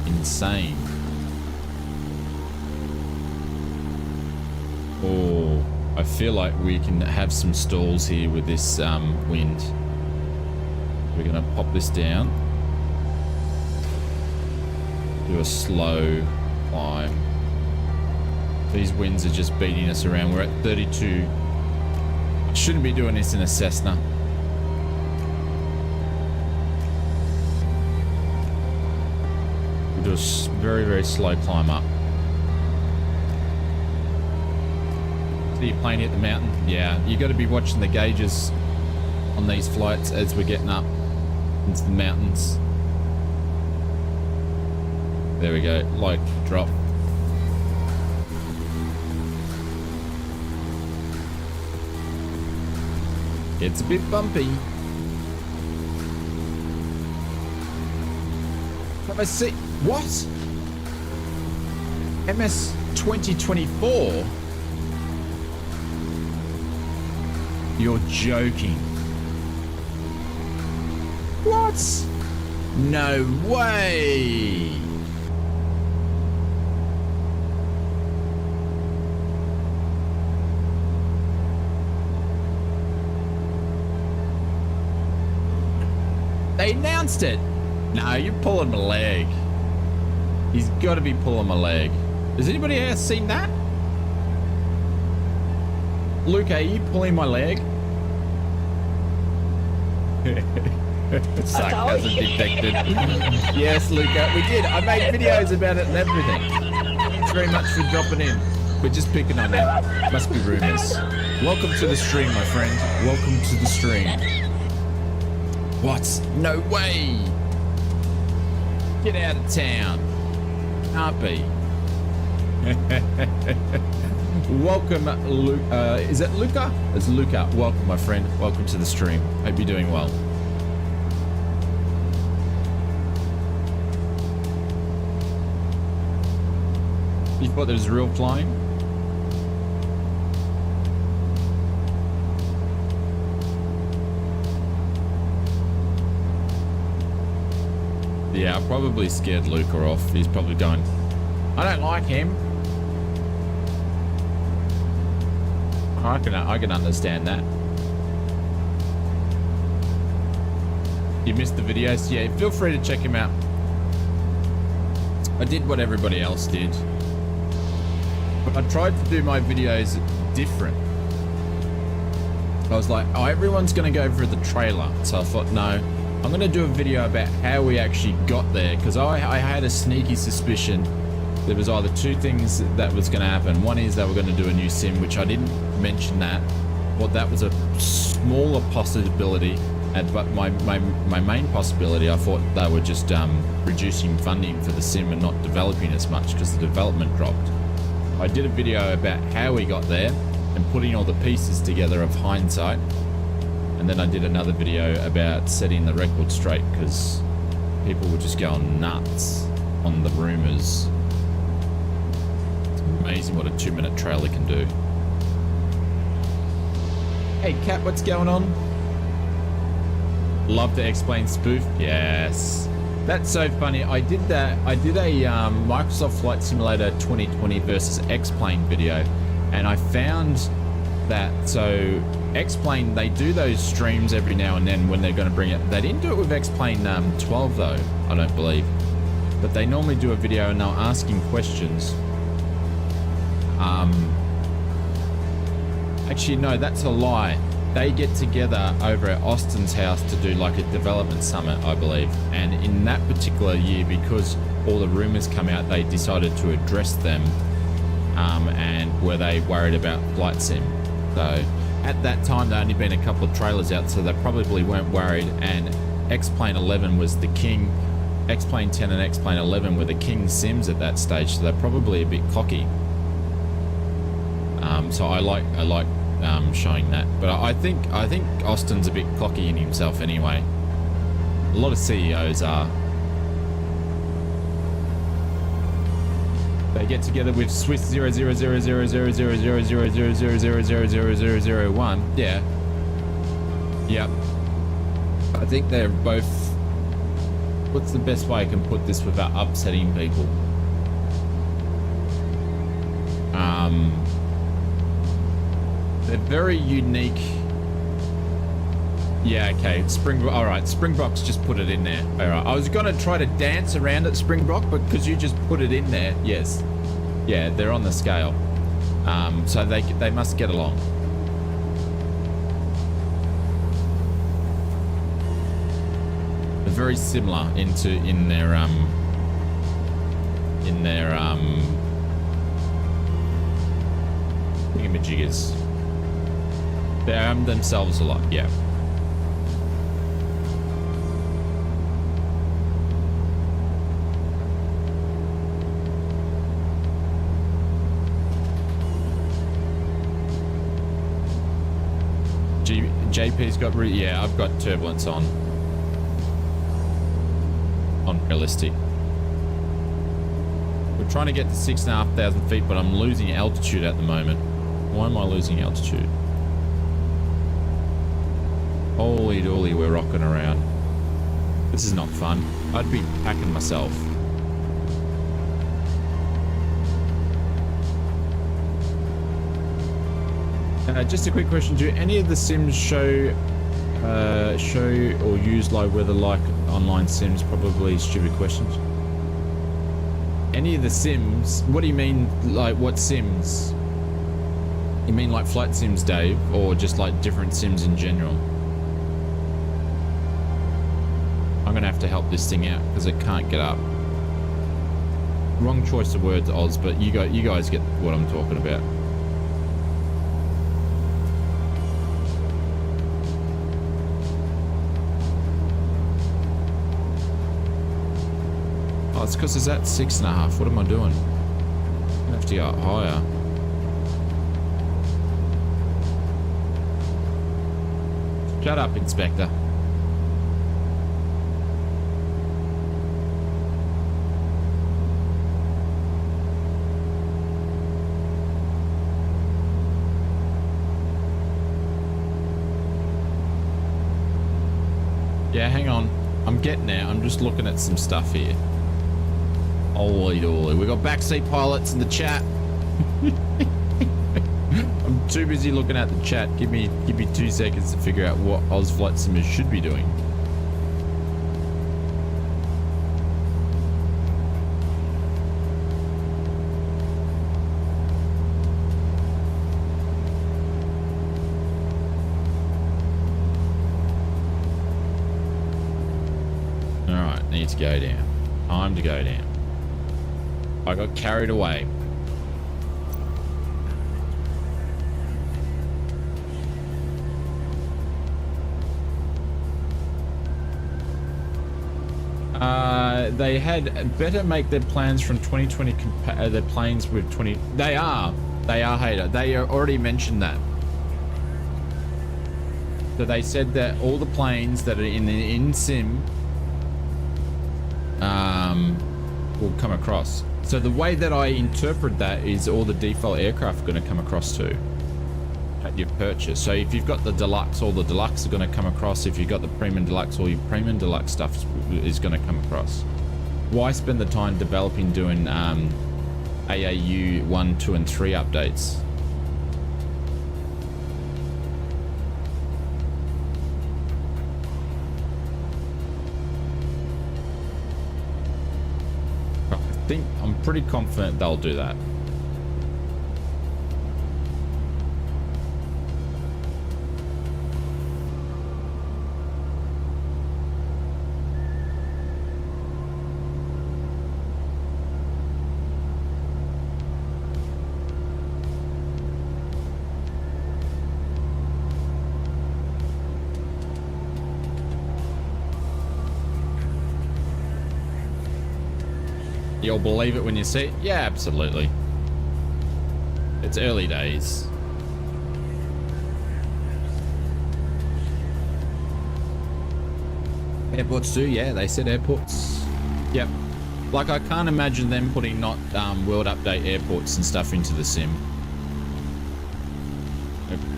Insane. Oh, I feel like we can have some stalls here with this wind. We're going to pop this down. Do a slow climb. These winds are just beating us around. We're at 32. Shouldn't be doing this in a Cessna. We'll do a very, very slow climb up. See you plane hit the mountain? Yeah, you got to be watching the gauges on these flights as we're getting up into the mountains. There we go, like drop. It's a bit bumpy. Have I seen what? MS 2024? You're joking. What? No way. They announced it. No, you're pulling my leg. He's got to be pulling my leg. Has anybody else seen that? Luke, are you pulling my leg? Sarcasm detected. Yes, Luca, we did. I made videos about it and everything. Thanks very much for dropping in. We're just picking on that. Must be rumors. Welcome to the stream, my friend. Welcome to the stream. What? No way! Get out of town. Can't be. Welcome, Luke. Is it Luca? It's Luca. Welcome, my friend. Welcome to the stream. Hope you're doing well. You thought there was real flying? Yeah, I probably scared Luca off. He's probably going, I don't like him. I can understand that. You missed the videos? Yeah, feel free to check him out. I did what everybody else did. But I tried to do my videos different. I was like, oh, everyone's going to go for the trailer. So I thought, no, I'm going to do a video about how we actually got there. Because I had a sneaky suspicion there was either two things that was going to happen. One is they were going to do a new sim, which I didn't mention that. Well, that was a smaller possibility. But my main possibility, I thought they were just reducing funding for the sim and not developing as much because the development dropped. I did a video about how we got there and putting all the pieces together of hindsight. And then I did another video about setting the record straight because people were just going nuts on the rumors. It's amazing what a 2-minute trailer can do. Hey Kat, what's going on? Love to explain spoof. Yes. That's so funny. I did that. I did a Microsoft Flight Simulator 2020 versus X-Plane video, and I found that so X-Plane, they do those streams every now and then when they're going to bring it. They didn't do it with X-Plane 12 though, I don't believe. But they normally do a video and they're asking questions. Actually, no, that's a lie. they get together over at Austin's house to do like a development summit, I believe. And in that particular year, because all the rumors come out, they decided to address them. And were they worried about flight sim? So at that time, there only been a couple of trailers out, so they probably weren't worried. And X-Plane 11 was the king. X-Plane 10 and X-Plane 11 were the king sims at that stage, so they're probably a bit cocky. So I like showing that, but I think Austin's a bit cocky in himself anyway. A lot of CEOs are. They get together with Swiss 00000000000000001. Yeah. Yep. I think they're both. What's the best way I can put this without upsetting people? They're very unique. Yeah, okay. All right, Springbok's just put it in there. All right. I was gonna try to dance around at Springbok, but because you just put it in there, yes. Yeah, they're on the scale. So they must get along. They're very similar in their thingamajiggers. They arm themselves a lot, yeah. JP's got, yeah, I've got turbulence on realistic. We're trying to get to 6,500 feet, but I'm losing altitude at the moment. Why am I losing altitude? Holy dooly, we're rocking around. This is not fun. I'd be packing myself. Just a quick question: do any of the sims show or use live weather like online sims? Probably stupid questions. Any of the sims? What do you mean? Like what sims? You mean like flight sims, Dave, or just like different sims in general? I'm gonna have to help this thing out because it can't get up. Wrong choice of words, Oz, but you guys get what I'm talking about. Oh, it's because it's at 6.5. What am I doing? I have to go up higher. Shut up, Inspector. Yeah, hang on. I'm getting there. I'm just looking at some stuff here. Holy dooly. We got backseat pilots in the chat. I'm too busy looking at the chat. Give me 2 seconds to figure out what AusflightSimmer should be doing. Alright, need to go down. Time to go down. I got carried away. They had better make their plans from 2020 their planes with 20. They are Hater. They already mentioned that. So they said that all the planes that are in sim will come across. So the way that I interpret that is all the default aircraft are going to come across too at your purchase. So if you've got the deluxe, all the deluxe are going to come across. If you've got the premium deluxe, all your premium deluxe stuff is going to come across. Why spend the time developing doing AAU 1, 2 and 3 updates? I'm pretty confident they'll do that. You'll believe it when you see it? Yeah, absolutely. It's early days. Airports too, yeah, they said airports. Yep. Like, I can't imagine them putting not world update airports and stuff into the sim.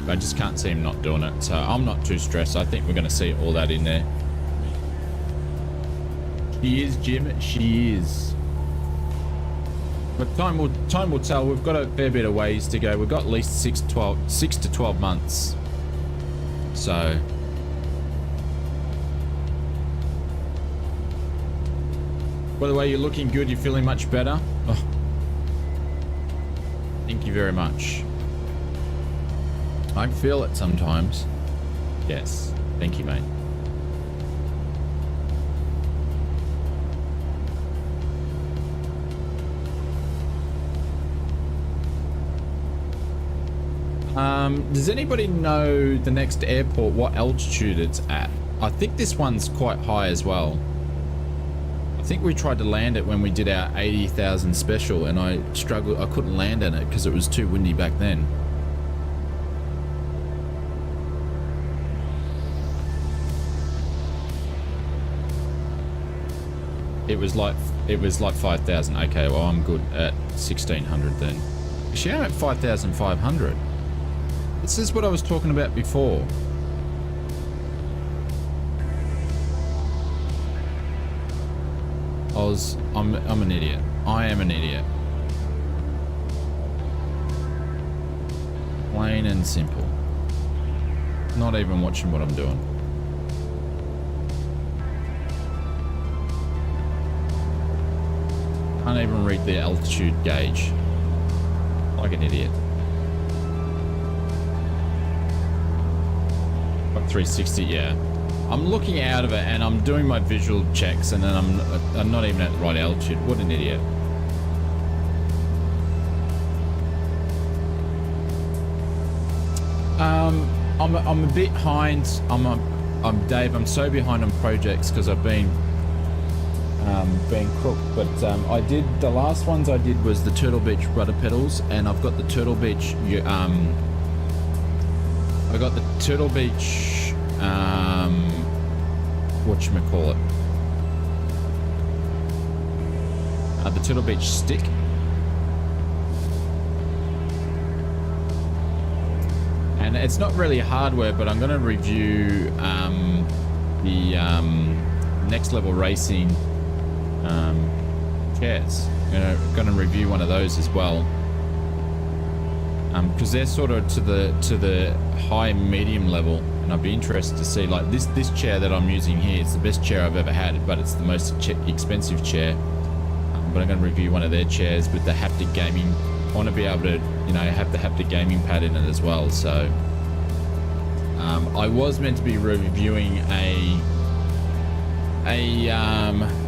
I just can't see him not doing it, so I'm not too stressed. I think we're going to see all that in there. She is, Jim. She is. But time will tell. We've got a fair bit of ways to go. We've got at least 6 to 12 months. So. By the way, you're looking good. You're feeling much better. Oh. Thank you very much. I feel it sometimes. Yes. Thank you, mate. Does anybody know the next airport, what altitude it's at? I think this one's quite high as well. I think we tried to land it when we did our 80,000 special, and I struggled. I couldn't land in it because it was too windy back then. It was like 5,000. Okay, well, I'm good at 1,600 then. Actually, I'm at 5,500. This is what I was talking about before. I'm an idiot. I am an idiot. Plain and simple. Not even watching what I'm doing. Can't even read the altitude gauge. Like an idiot. 360, yeah. I'm looking out of it and I'm doing my visual checks, and then I'm not even at the right altitude. What an idiot. I'm a bit behind. I'm Dave. I'm so behind on projects because I've been cooked. But I did the last ones I did was the Turtle Beach rudder pedals, and I've got the Turtle Beach. I got the Turtle Beach, whatchamacallit? The Turtle Beach stick. And it's not really hardware, but I'm going to review the Next Level Racing chairs. Going to review one of those as well. Because they're sort of to the high medium level, and I'd be interested to see, like, this chair that I'm using here. It's the best chair I've ever had, but it's the most expensive chair. But I'm going to review one of their chairs with the haptic gaming. I want to be able to, have the haptic gaming pad in it as well. So I was meant to be reviewing a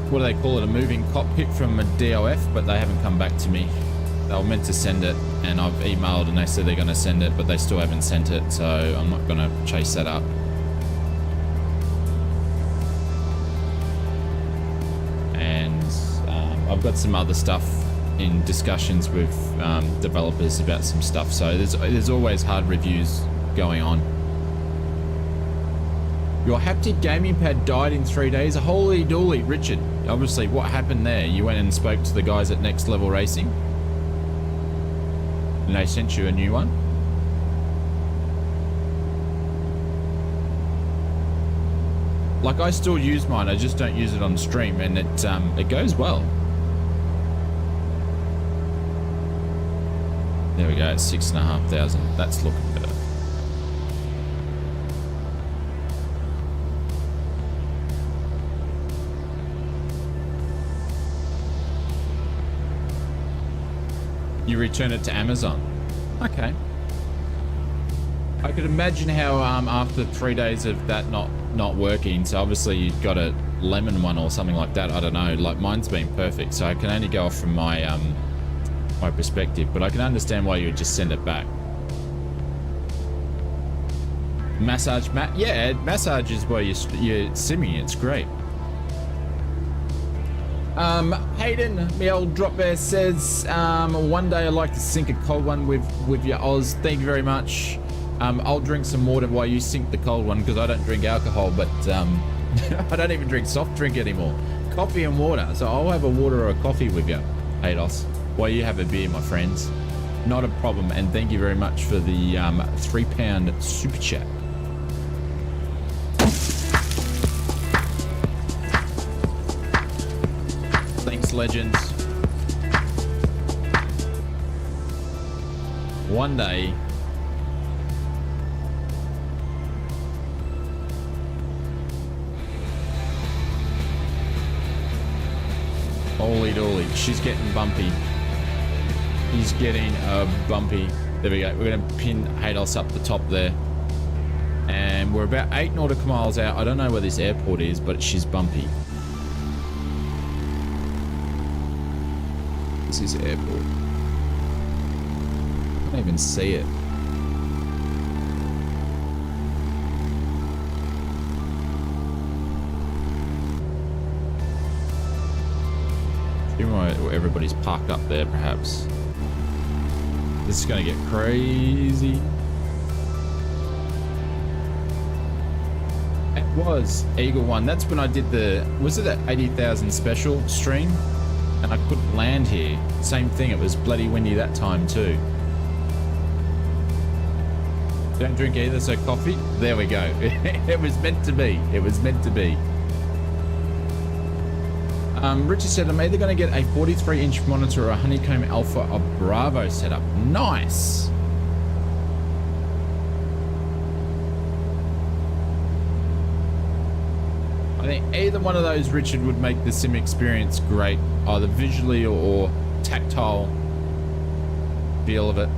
what do they call it, a moving cockpit from a DOF, but they haven't come back to me. They were meant to send it, and I've emailed and they said they're going to send it, but they still haven't sent it, so I'm not going to chase that up. And I've got some other stuff in discussions with developers about some stuff, so there's always hard reviews going on. Your haptic gaming pad died in 3 days. Holy dooly, Richard. Obviously, what happened there? You went and spoke to the guys at Next Level Racing, and they sent you a new one? Like, I still use mine, I just don't use it on stream, and it goes well. There we go, it's 6,500. That's looking better. You return it to Amazon. Okay. I could imagine how after 3 days of that not working, so obviously you've got a lemon one or something like that. I don't know. Like, mine's been perfect, so I can only go off from my my perspective, but I can understand why you would just send it back. Massage mat, yeah, massage is where you're simming. It's great. Hayden, my old drop bear says, one day I'd like to sink a cold one with your Oz. Thank you very much. I'll drink some water while you sink the cold one because I don't drink alcohol, but I don't even drink soft drink anymore. Coffee and water. So I'll have a water or a coffee with you, Haydos, while you have a beer, my friends. Not a problem. And thank you very much for the £3 super chat. Thanks, legends. One day, holy dolly, she's getting bumpy. He's getting bumpy. There we go. We're going to pin Haydos up the top there. And we're about 8 nautical miles out. I don't know where this airport is, but she's bumpy. This is airport. I can't even see it. Everybody's parked up there, perhaps. This is going to get crazy. It was Eagle One. That's when I did the, was it that 80,000 special stream? And I couldn't land here. Same thing. It was bloody windy that time too. Don't drink either, so coffee. There we go. It was meant to be. It was meant to be. Richard said, I'm either going to get a 43-inch monitor or a Honeycomb Alpha or Bravo setup. Nice. I think either one of those, Richard, would make the sim experience great, either visually or tactile feel of it.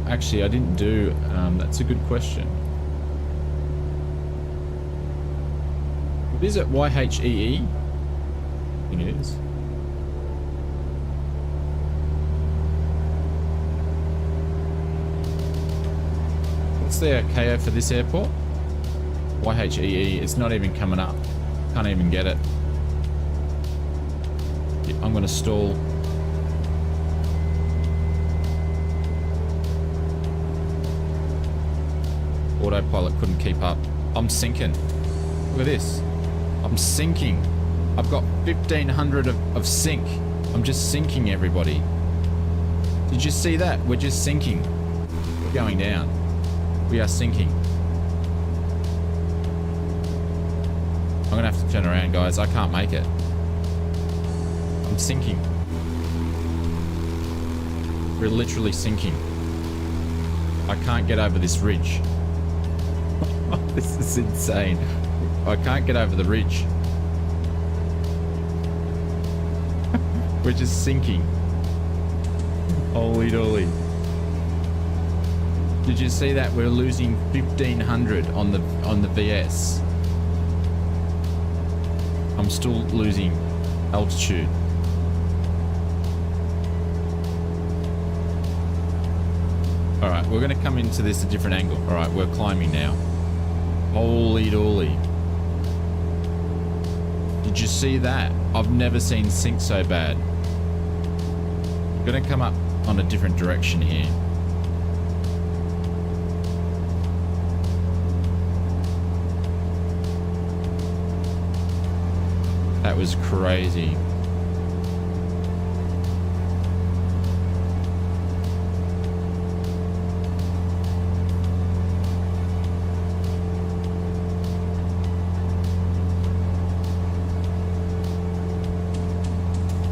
Actually, I didn't do, that's a good question. Is it YHEE? I think it is. What's the KO for this airport? YHEE. It's not even coming up. Can't even get it. I'm going to stall. Autopilot couldn't keep up. I'm sinking. Look at this. I'm sinking. I've got 1,500 of sink. I'm just sinking, everybody. Did you see that? We're just sinking. We're going down. We are sinking. I'm gonna have to turn around, guys. I can't make it. I'm sinking. We're literally sinking. I can't get over this ridge. This is insane. I can't get over the ridge. We're just sinking. Holy dolly. Did you see that? We're losing 1,500 on the VS. I'm still losing altitude. All right, we're going to come into this a different angle. All right, we're climbing now. Holy dolly. Did you see that? I've never seen sink so bad. I'm going to come up on a different direction here. That was crazy.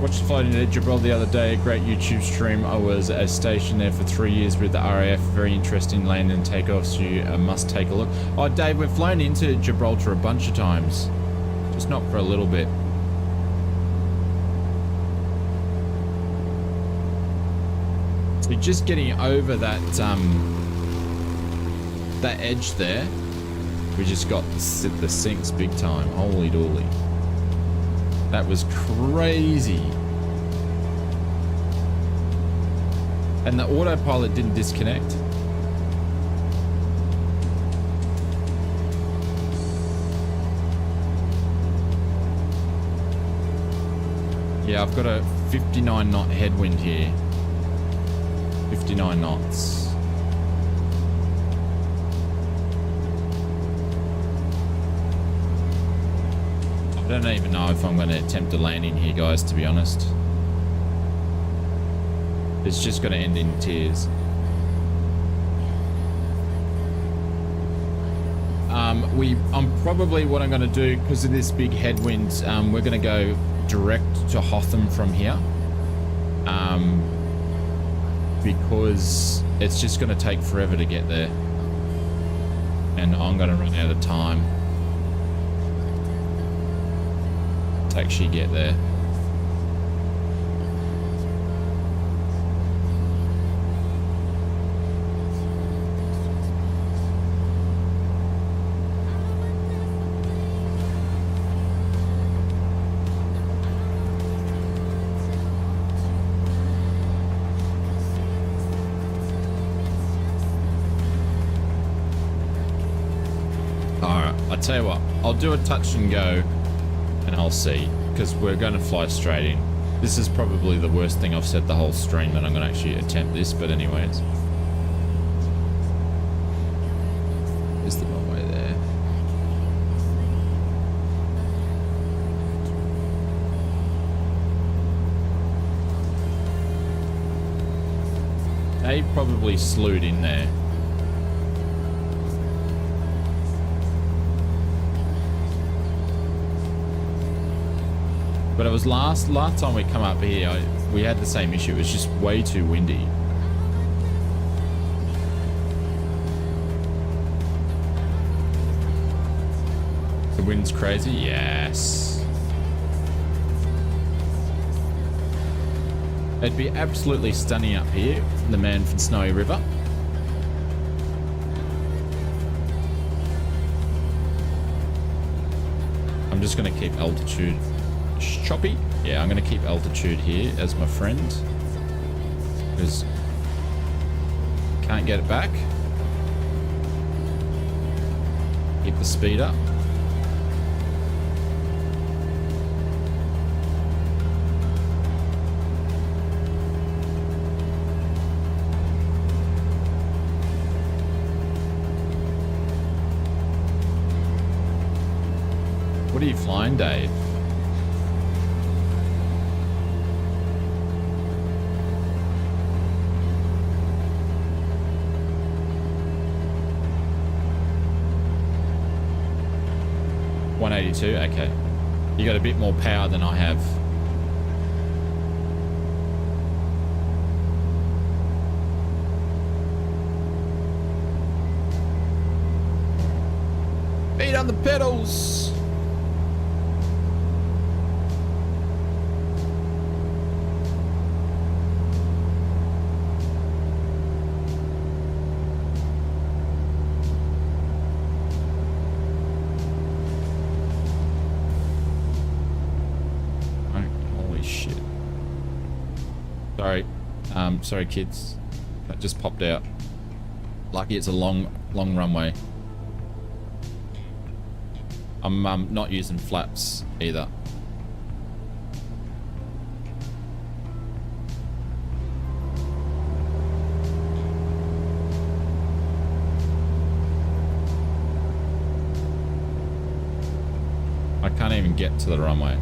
Watched the flight in Gibraltar the other day, a great YouTube stream. I was stationed there for 3 years with the RAF. Very interesting land and takeoffs. You must take a look. Oh, Dave, we've flown into Gibraltar a bunch of times. Just not for a little bit. So just getting over that that edge there, we just got the sinks big time. Holy dolly. That was crazy. And the autopilot didn't disconnect. Yeah, I've got a 59 knot headwind here. 59 knots. I don't even know if I'm going to attempt a landing here, guys, to be honest. It's just going to end in tears. Probably what I'm going to do, because of this big headwind, we're going to go direct to Hotham from here. Because it's just going to take forever to get there. And I'm going to run out of time to actually get there. I'll tell you what, I'll do a touch and go and I'll see, because we're going to fly straight in. This is probably the worst thing I've said the whole stream, that I'm going to actually attempt this, but anyways. Is the runway there? They probably slewed in there. But it was last time we come up here, we had the same issue. It was just way too windy. The wind's crazy? Yes. It'd be absolutely stunning up here, the Manford Snowy River. I'm just going to keep altitude choppy. Yeah, I'm going to keep altitude here as my friend, because can't get it back. Keep the speed up. What are you flying, Dave? Okay, you got a bit more power than I have. Feet on the pedals. Sorry kids, that just popped out. Lucky it's a long runway. I'm not using flaps either. I can't even get to the runway.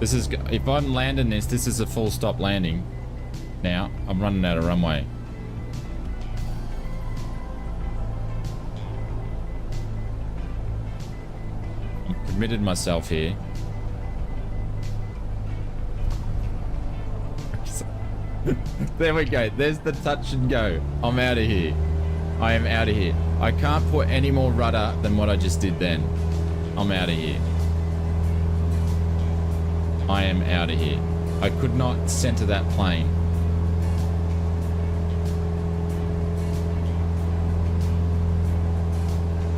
This is, if I'm landing this is a full stop landing. Now, I'm running out of runway. I'm committed myself here. There we go. There's the touch and go. I'm out of here. I am out of here. I can't put any more rudder than what I just did then. I'm out of here. I am out of here. I could not center that plane.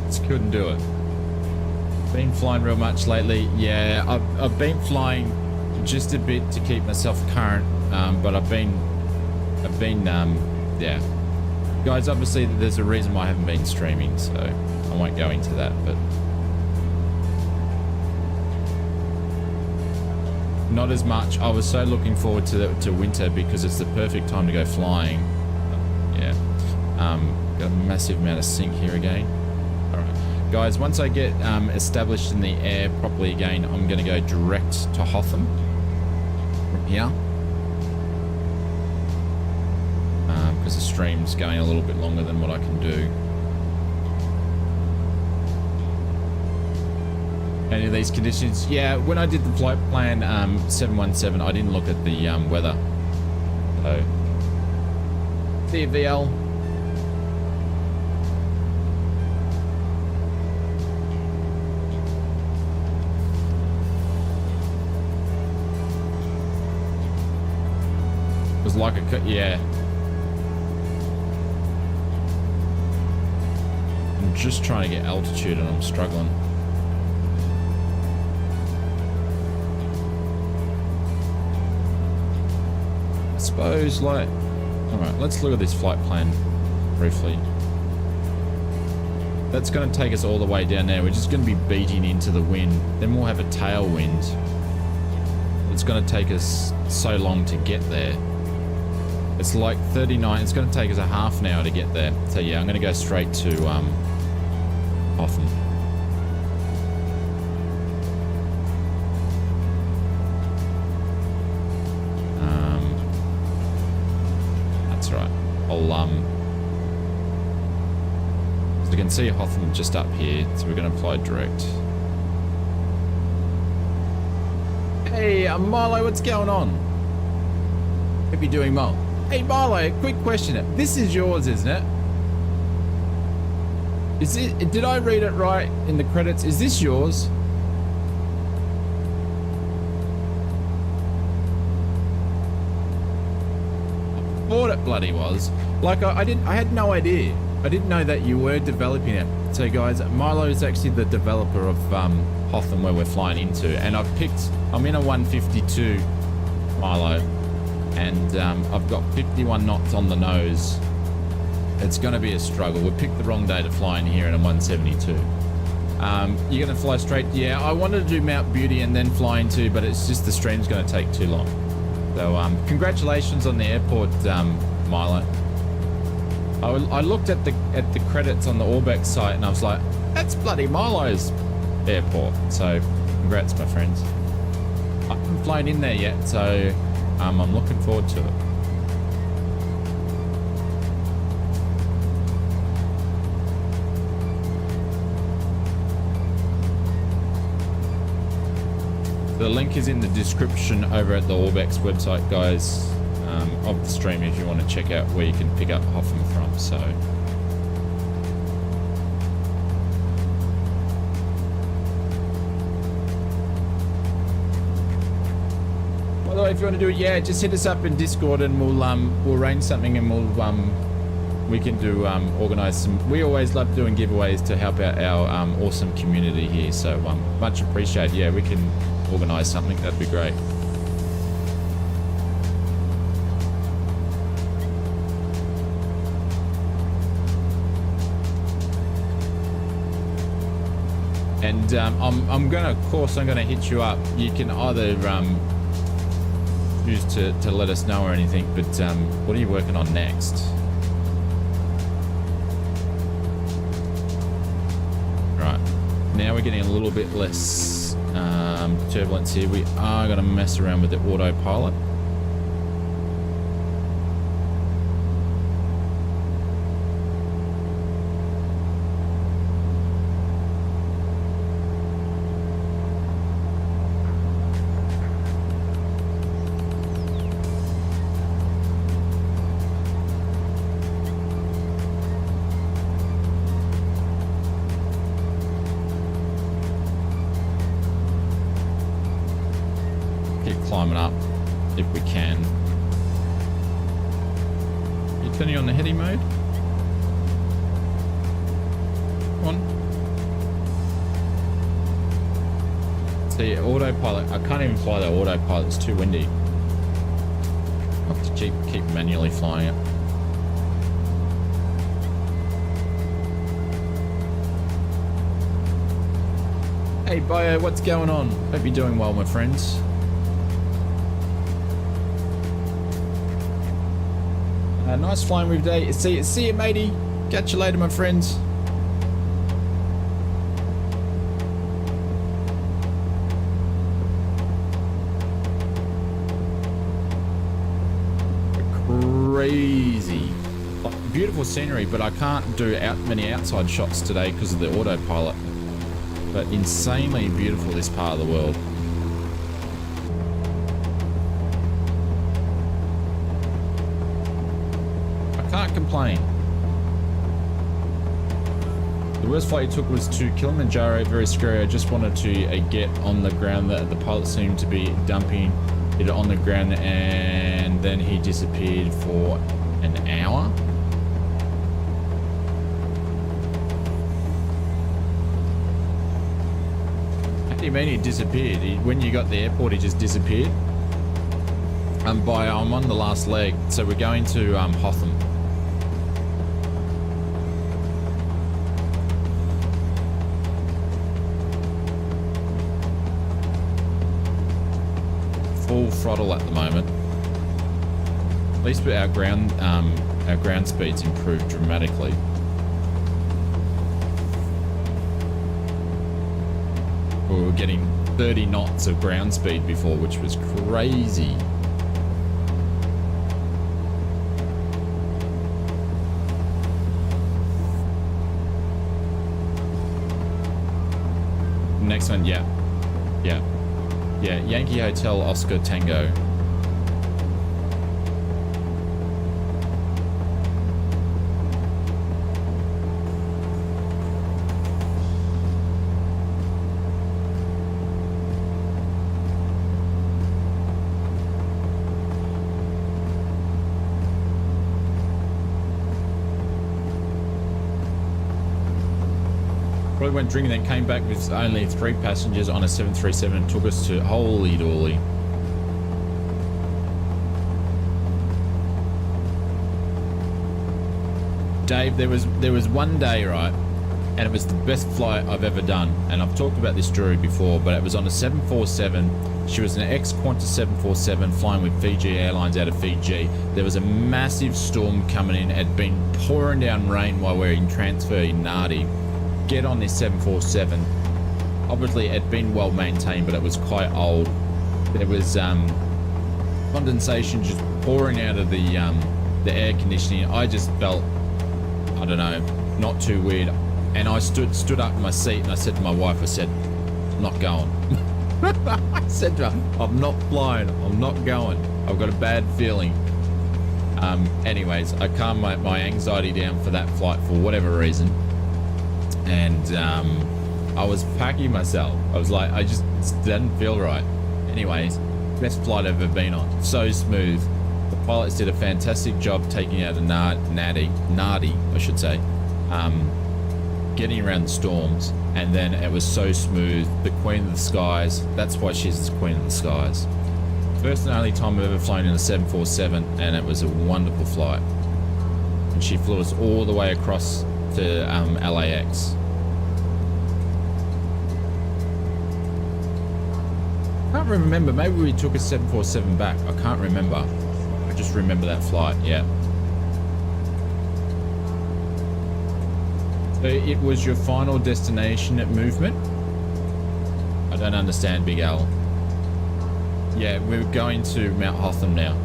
Just couldn't do it. Been flying real much lately. Yeah, I've been flying just a bit to keep myself current, but I've been yeah. Guys, obviously there's a reason why I haven't been streaming, so I won't go into that, but not as much. I was so looking forward to winter because it's the perfect time to go flying. Yeah. Got a massive amount of sync here again. All right, guys. Once I get established in the air properly again, I'm going to go direct to Hotham from here. Because the stream's going a little bit longer than what I can do. Any of these conditions? Yeah, when I did the flight plan 717, I didn't look at the weather. So, see you, VL. It was like a, yeah. I'm just trying to get altitude and I'm struggling. I suppose, like, all right, let's look at this flight plan briefly. That's going to take us all the way down there. We're just going to be beating into the wind. Then we'll have a tailwind. It's going to take us so long to get there. It's like 39. It's going to take us a half an hour to get there. So yeah, I'm going to go straight to Hotham. That's right. So you can see Hotham just up here. So we're going to fly direct. Hey, Milo, what's going on? Hope you're doing well. Hey, Milo, quick question. This is yours, isn't it? Is it? Did I read it right in the credits? Is this yours? I thought it bloody was. Like I had no idea. I didn't know that you were developing it. So guys, Milo is actually the developer of Hotham where we're flying into, and I'm in a 152 Milo, and I've got 51 knots on the nose. It's going to be a struggle. We picked the wrong day to fly in here in a 172. You're going to fly straight? Yeah, I wanted to do Mount Beauty and then fly into, but it's just the stream's going to take too long. So congratulations on the airport, Milo. I looked at the credits on the Orbex site and I was like, that's bloody Milo's airport. So congrats, my friends. I haven't flown in there yet, so I'm looking forward to it. The link is in the description over at the Orbex website, guys, of the stream if you want to check out where you can pick up Hotham from. So, by the way, if you want to do it, yeah, just hit us up in Discord and we'll arrange something and we can do organize some. We always love doing giveaways to help out our awesome community here. So much appreciated. Yeah, we can organize something. That'd be great. And I'm gonna hit you up. You can either choose to let us know or anything, but what are you working on next? Right, now we're getting a little bit less turbulence here. We are going to mess around with the autopilot. Climbing up if we can. You turning on the heady mode? Come on. See, autopilot. I can't even fly the autopilot. It's too windy. I have to keep manually flying it. Hey Bio, what's going on? Hope you're doing well, my friends. Nice flying with you today. See you, matey. Catch you later, my friends. Crazy. Beautiful scenery, but I can't do many outside shots today because of the autopilot. But insanely beautiful, this part of the world. I can't complain. The worst flight he took was to Kilimanjaro, very scary. I just wanted to get on the ground. The pilot seemed to be dumping it on the ground, and then he disappeared for an hour. What do you mean he disappeared? When you got to the airport, he just disappeared? I'm on the last leg, so we're going to Hotham. Full throttle at the moment. At least our ground speed's improved dramatically. We were getting 30 knots of ground speed before, which was crazy. Next one, yeah. Yankee Hotel Oscar Tango. Probably went drinking, then came back with only 3 passengers on a 737 and took us to holy dooly. Dave, there was one day, right, and it was the best flight I've ever done, and I've talked about this story before, but it was on a 747. She was an ex-Qantas 747 flying with Fiji Airlines out of Fiji. There was a massive storm coming in. It had been pouring down rain while we were in transfer in Nadi. Get on this 747. Obviously it had been well maintained, but it was quite old. There was condensation just pouring out of the air conditioning. I just felt, I don't know, not too weird, and I stood up in my seat and I said to my wife, I said, I'm not going. I said to her, I'm not flying, I'm not going, I've got a bad feeling. Anyways, I calmed my anxiety down for that flight for whatever reason. And I was packing myself. I was like, I just didn't feel right. Anyways, best flight I've ever been on. So smooth. The pilots did a fantastic job taking out a Nadi, I should say, getting around the storms. And then it was so smooth. The Queen of the Skies. That's why she's the Queen of the Skies. First and only time I've ever flown in a 747, and it was a wonderful flight. And she flew us all the way across to LAX. I can't remember, maybe we took a 747 back. I can't remember. I just remember that flight, yeah. So it was your final destination at movement? I don't understand, Big Al. Yeah, we're going to Mount Hotham now.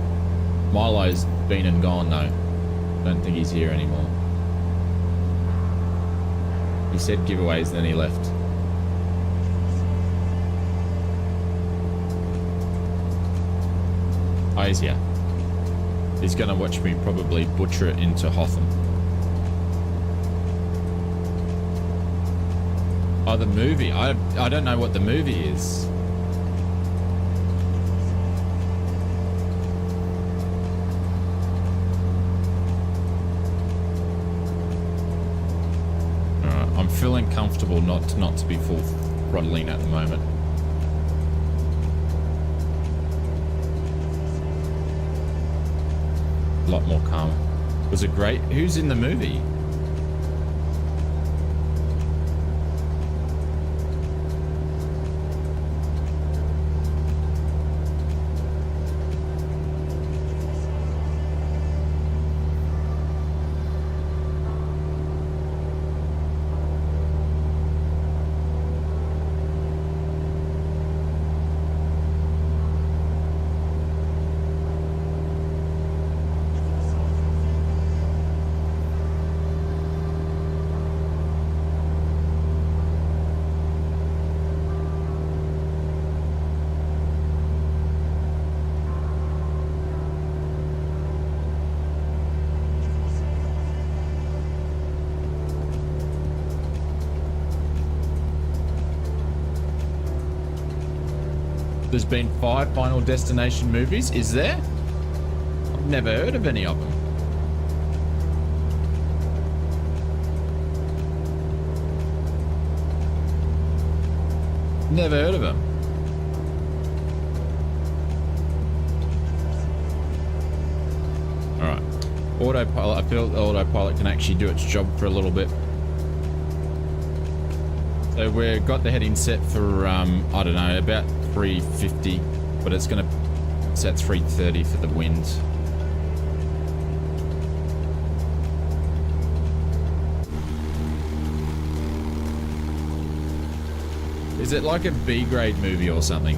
Milo's been and gone though. Don't think he's here anymore. He said giveaways, then he left. Oh, he's here. He's gonna watch me probably butcher it into Hotham. Oh, the movie. I don't know what the movie is. Alright, I'm feeling comfortable not to be full throttling at the moment. A lot more calm. Was it great? Who's in the movie? There's been 5 Final Destination movies. Is there? I've never heard of any of them. Never heard of them. All right. Autopilot. I feel the autopilot can actually do its job for a little bit. So we've got the heading set for, I don't know, about 350, but it's going to set 330 for the wind. Is it like a B-grade movie or something?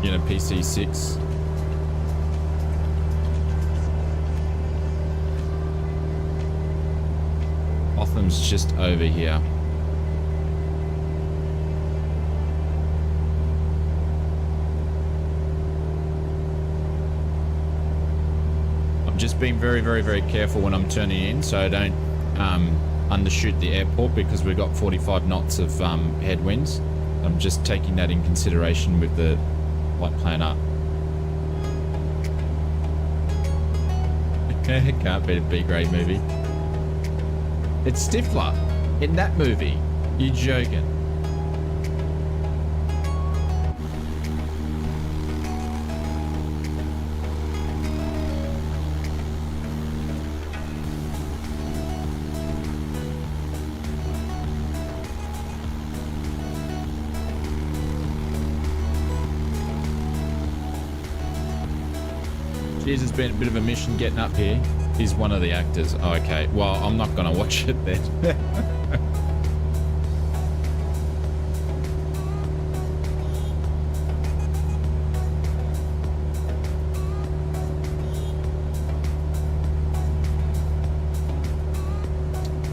You know, PC6. Botham's just over here. I'm just being very, very, very careful when I'm turning in so I don't undershoot the airport because we've got 45 knots of headwinds. I'm just taking that in consideration with the flight planner. It can't be a B-grade movie. It's Stifler in that movie. You joking? Jeez, it's been a bit of a mission getting up here. He's one of the actors. Oh, okay. Well, I'm not going to watch it then.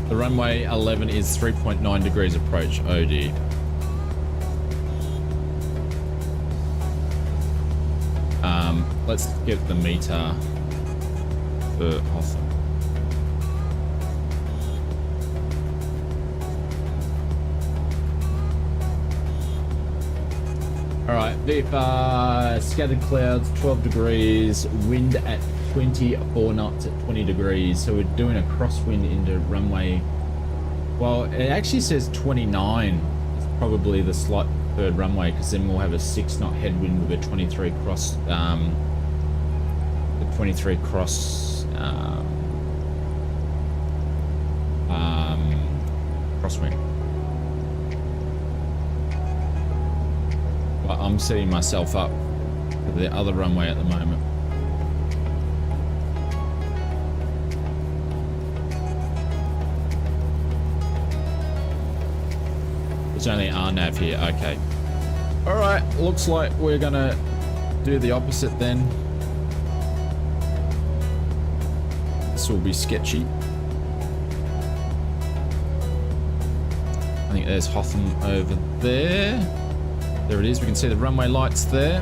The runway 11 is 3.9 degrees approach. Oh dear. Let's get the meter for Hotham. Alright, VFR, scattered clouds, 12 degrees, wind at 24 knots at 20 degrees. So we're doing a crosswind into runway. Well, it actually says 29. It's probably the slight third runway because then we'll have a 6 knot headwind with a 23 cross, crosswind. But I'm setting myself up for the other runway at the moment. There's only RNAV here. Okay. All right. Looks like we're gonna do the opposite then. This will be sketchy. I think there's Hotham over there. There it is. We can see the runway lights there.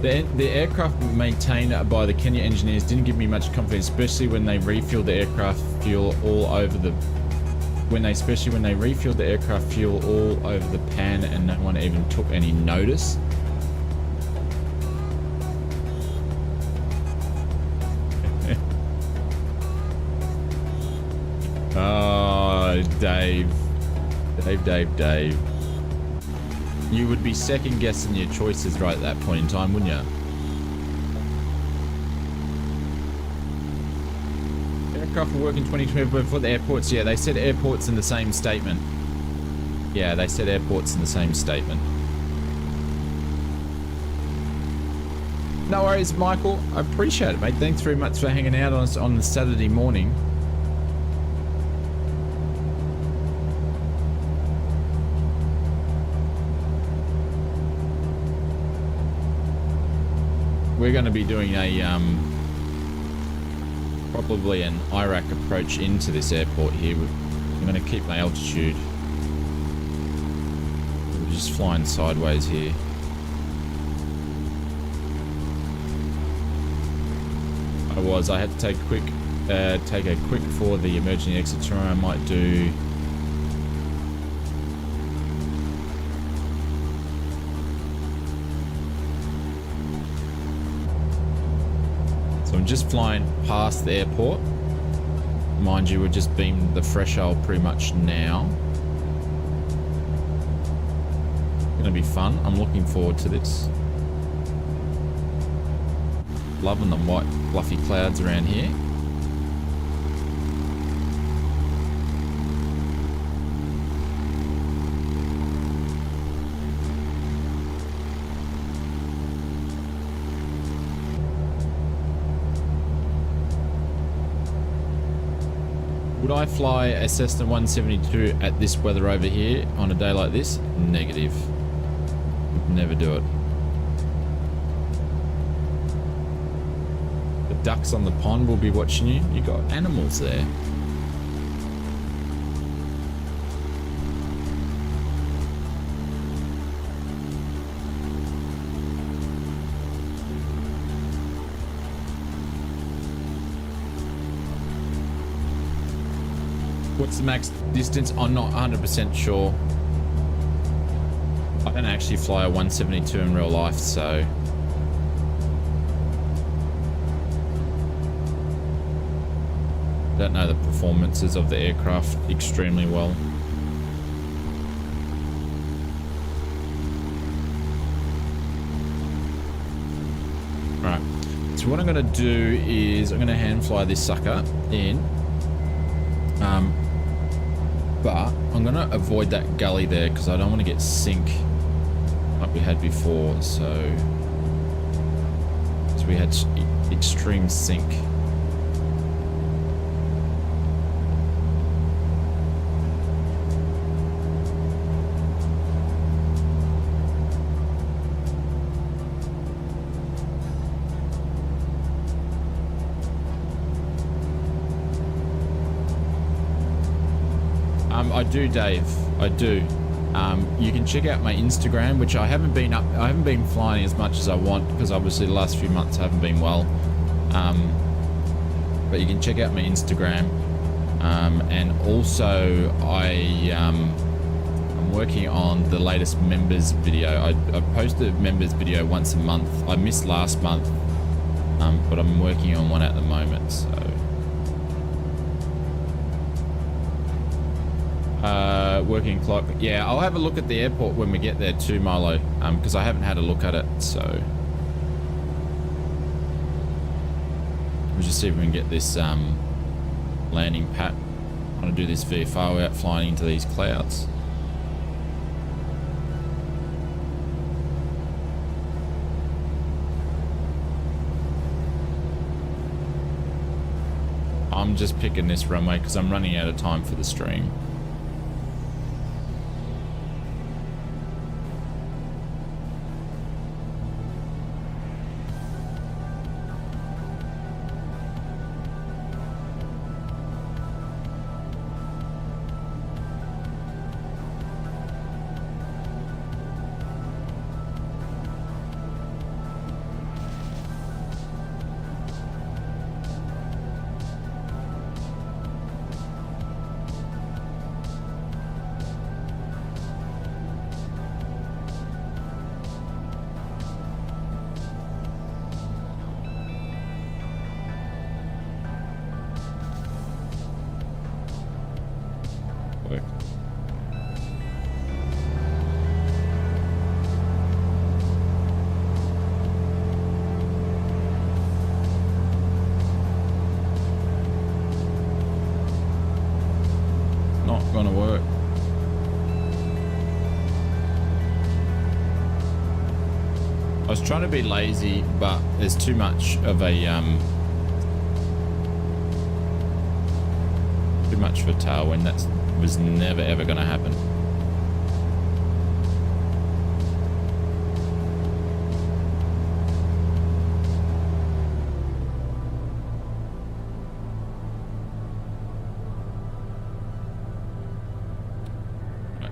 The aircraft maintained by the Kenya engineers didn't give me much confidence, especially when they refueled the aircraft fuel all over the pan and no one even took any notice. Oh, Dave. You would be second guessing your choices right at that point in time, wouldn't you? Aircraft will work in 2020 before the airports. Yeah, they said airports in the same statement. Yeah, they said airports in the same statement. No worries, Michael. I appreciate it, mate. Thanks very much for hanging out on us on the Saturday morning. We're going to be doing a probably an Iraq approach into this airport here. I'm going to keep my altitude. We're just flying sideways here. I was. I had to take a quick for the emergency exit tour. I might do. So I'm just flying past the airport. Mind you, we're just beamed the threshold pretty much now. Gonna be fun. I'm looking forward to this. Loving the white fluffy clouds around here. Would I fly a Cessna 172 at this weather over here on a day like this? Negative. Would never do it. The ducks on the pond will be watching you. You got animals there. What's the max distance? I'm not 100% sure. I don't actually fly a 172 in real life, so I don't know the performances of the aircraft extremely well. Right, so what I'm going to do is I'm going to hand fly this sucker in. But I'm going to avoid that gully there because I don't want to get sink like we had before. So we had extreme sink. I do, Dave. I do. You can check out my Instagram, which I haven't been flying as much as I want because obviously the last few months I haven't been well. But you can check out my Instagram. And also I'm working on the latest members video. I post a members video once a month. I missed last month, but I'm working on one at the moment. So. Working clock. Yeah, I'll have a look at the airport when we get there too, Milo, because I haven't had a look at it, so we'll just see if we can get this landing pat. I want to do this VFR without flying into these clouds. I'm just picking this runway because I'm running out of time for the stream. Gonna work. I was trying to be lazy, but there's too much of a tailwind. That was never ever gonna happen.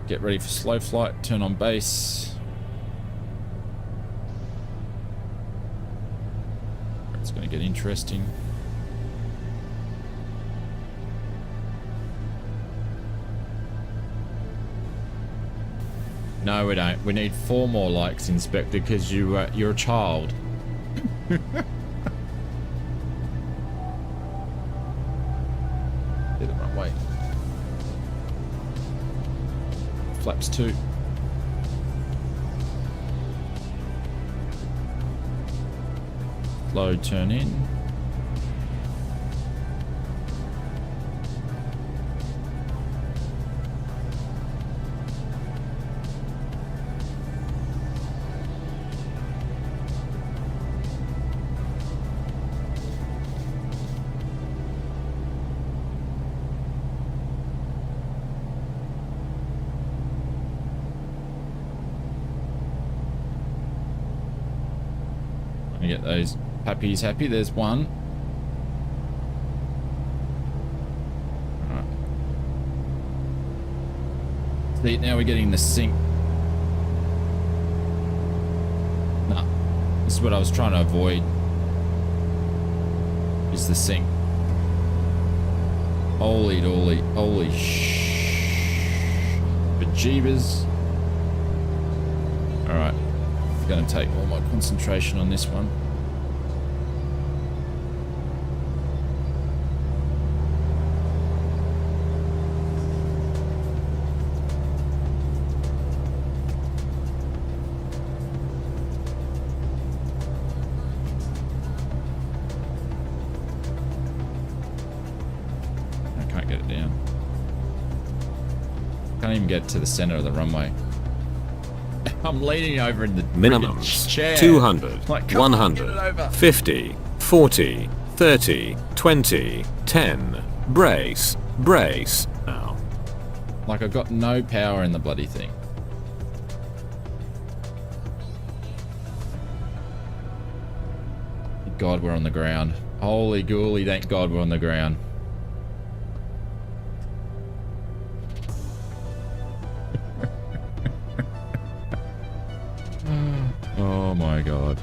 Get ready for slow flight, turn on base. It's going to get interesting. No, we don't. We need 4 more likes, Inspector, because you're a child. Do the runway. Flaps 2. Low turn in. Get those puppies happy. There's one. All right. See, now we're getting the sink. No, this is what I was trying to avoid. Is the sink. Holy dolly, holy bejeebers. All right. Going to take all my concentration on this one. I can't get it down. Can't even get to the center of the runway. I'm leaning over in the minimums chair. 200, like, 100, 50, 40, 30, 20, 10. Brace, brace. Now. Like I've got no power in the bloody thing. Thank God we're on the ground. Holy gooly, thank God we're on the ground. Oh my God.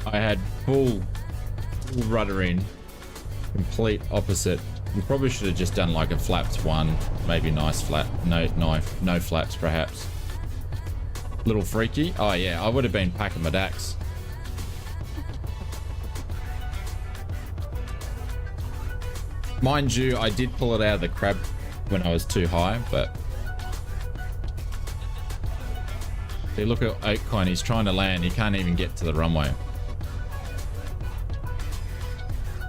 I had full rudder in, complete opposite. We probably should have just done like a flaps 1, maybe nice flap, no flaps perhaps. Little freaky. Oh yeah, I would have been packing my dacks. Mind you, I did pull it out of the crab when I was too high, but see, look at Oakcoin, he's trying to land, he can't even get to the runway.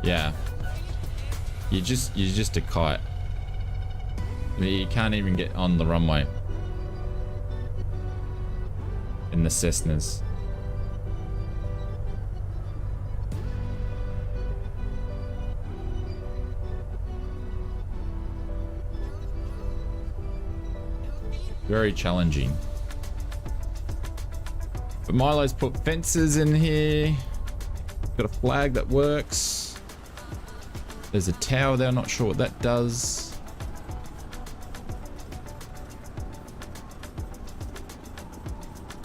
Yeah. You're just a kite. You can't even get on the runway. In the Cessnas. Very challenging. But Milo's put fences in here. Got a flag that works. There's a tower there, I'm not sure what that does.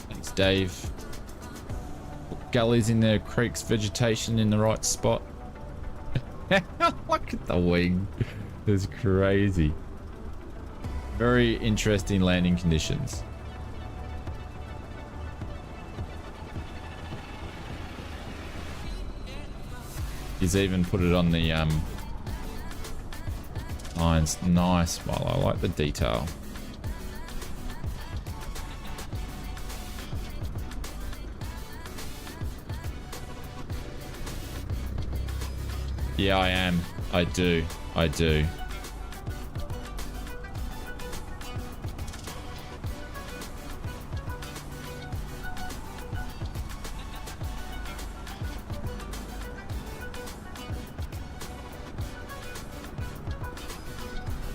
Thanks, Dave. Put gullies in there, creeks, vegetation in the right spot. Look at the wing. It's crazy. Very interesting landing conditions. He's even put it on the lines. Nice, Milo. I like the detail. Yeah, I am. I do. I do.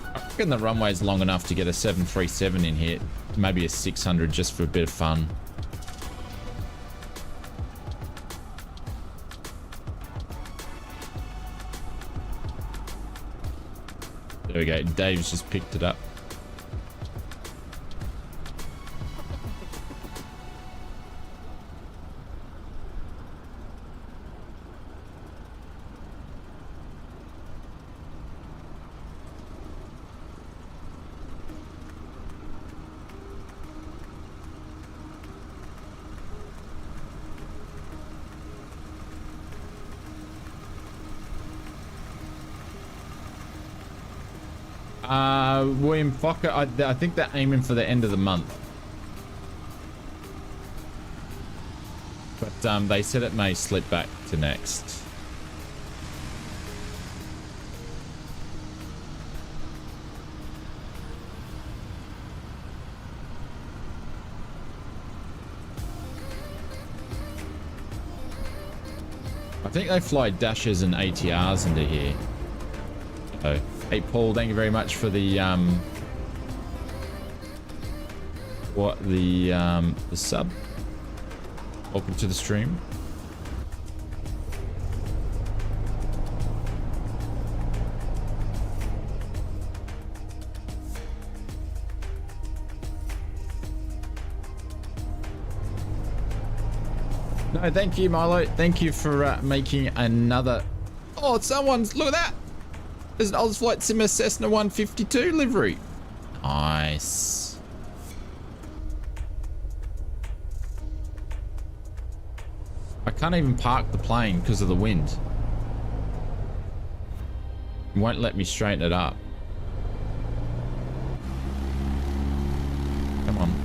I reckon the runway's long enough to get a 737 in here. Maybe a 600 just for a bit of fun. There we go. Dave's just picked it up. William Fokker, I think they're aiming for the end of the month. But they said it may slip back to next. I think they fly dashes and ATRs into here. So, hey Paul, thank you very much for the the sub. Welcome to the stream. No, thank you, Milo. Thank you for making another. Oh, someone's look at that. There's an AUSSIE Cessna 152 livery. Nice. I can't even park the plane because of the wind. It won't let me straighten it up. Come on.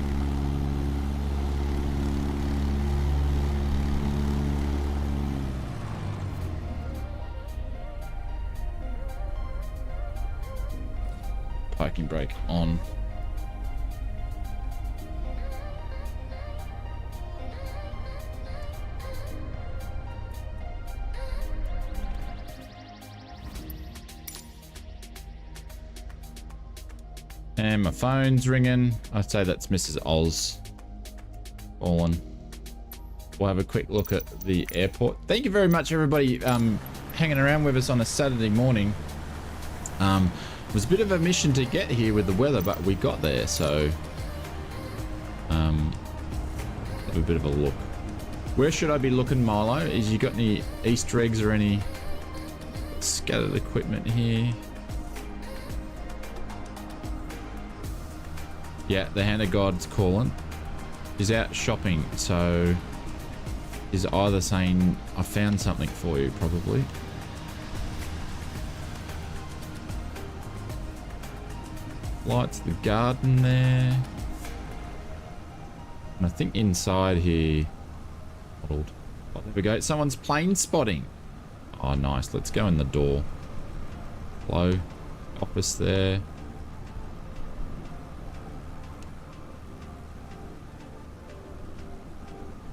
Parking brake on. And my phone's ringing. I'd say that's Mrs. Oz calling. We'll have a quick look at the airport. Thank you very much, everybody, hanging around with us on a Saturday morning. It was a bit of a mission to get here with the weather, but we got there, so have a bit of a look. Where should I be looking, Milo? Is you got any Easter eggs or any scattered equipment here? Yeah, the hand of God's calling. He's out shopping, so he's either saying, I found something for you, probably. Lights the garden there. And I think inside here. Oh, there we go. Someone's plane spotting. Oh, nice. Let's go in the door. Hello. Office there.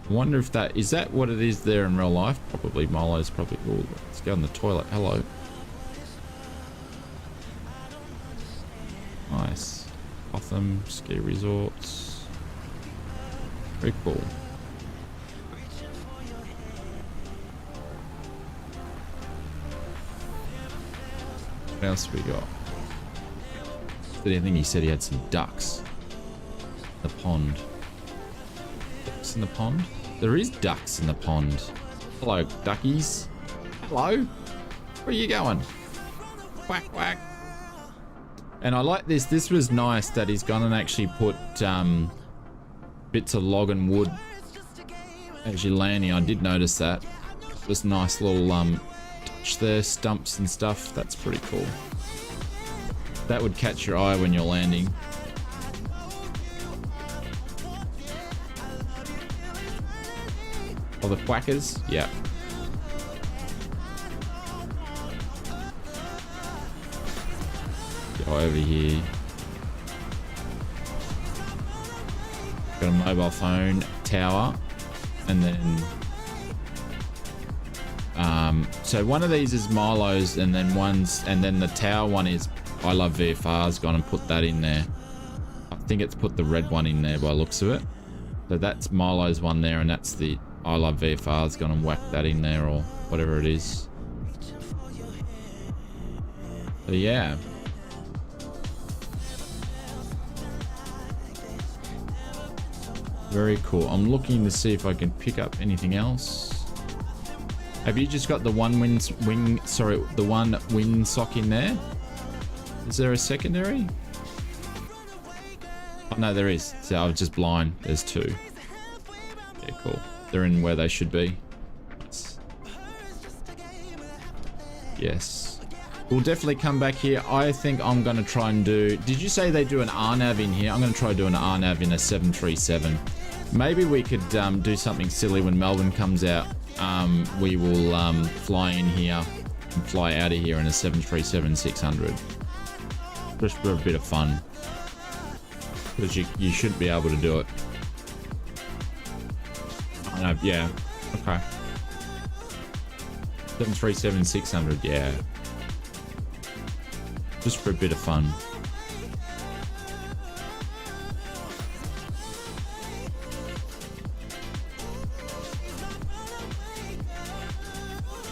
I wonder if that is that what it is there in real life. Probably. Milo's probably. Oh, let's go in the toilet. Hello. Nice. Gotham ski resorts. Very cool. What else we got? I think he said he had some ducks. The pond. Ducks in the pond? There is ducks in the pond. Hello, duckies. Hello. Where are you going? Quack, quack. And I like this. This was nice that he's gone and actually put bits of log and wood as you're landing. I did notice that. It was nice little touch there, stumps and stuff. That's pretty cool. That would catch your eye when you're landing. Oh, the quackers? Yeah. Go over here. Got a mobile phone tower, and then so one of these is Milo's, and then the tower one is I Love VFR's gone and put that in there. I think it's put the red one in there by the looks of it. So that's Milo's one there, and that's the I Love VFR's gone and whacked that in there, or whatever it is. So yeah. Very cool. I'm looking to see if I can pick up anything else. Have you just got the one wing sock in there? Is there a secondary? Oh no, there is. So I was just blind. There's two. Yeah, cool. They're in where they should be. Nice. Yes. we'll definitely come back here. I think I'm going to try and do... Did you say they do an RNAV in here? I'm going to try doing an RNAV in a 737. Maybe we could do something silly when Melbourne comes out. We will fly in here and fly out of here in a 737-600. Just for a bit of fun. Because you shouldn't be able to do it. Yeah. Okay. 737-600, yeah. Just for a bit of fun.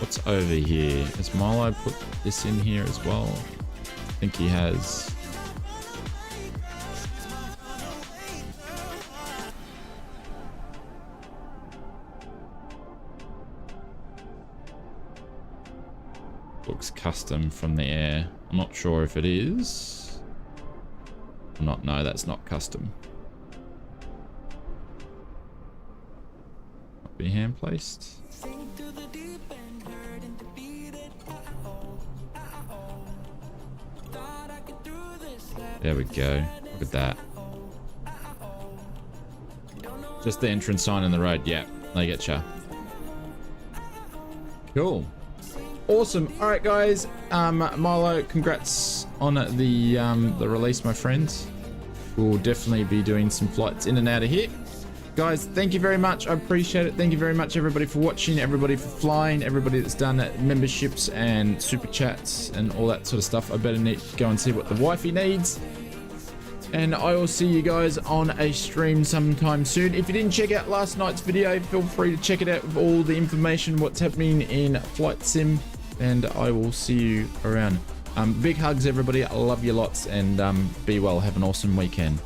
What's over here? Has Milo put this in here as well? I think he has. Looks custom from the air. I'm not sure if it is. No, that's not custom. Might be hand placed. There we go. Look at that. Just the entrance sign in the road. Yeah, they get ya. Cool. Awesome. All right, guys. Milo, congrats on the release, my friends. We'll definitely be doing some flights in and out of here. Guys, thank you very much. I appreciate it. Thank you very much, everybody, for watching, everybody for flying, everybody that's done memberships and super chats and all that sort of stuff. I better go and see what the wifey needs. And I will see you guys on a stream sometime soon. If you didn't check out last night's video, feel free to check it out with all the information, what's happening in Flight Sim. And I will see you around. Big hugs, everybody. I love you lots, and be well. Have an awesome weekend.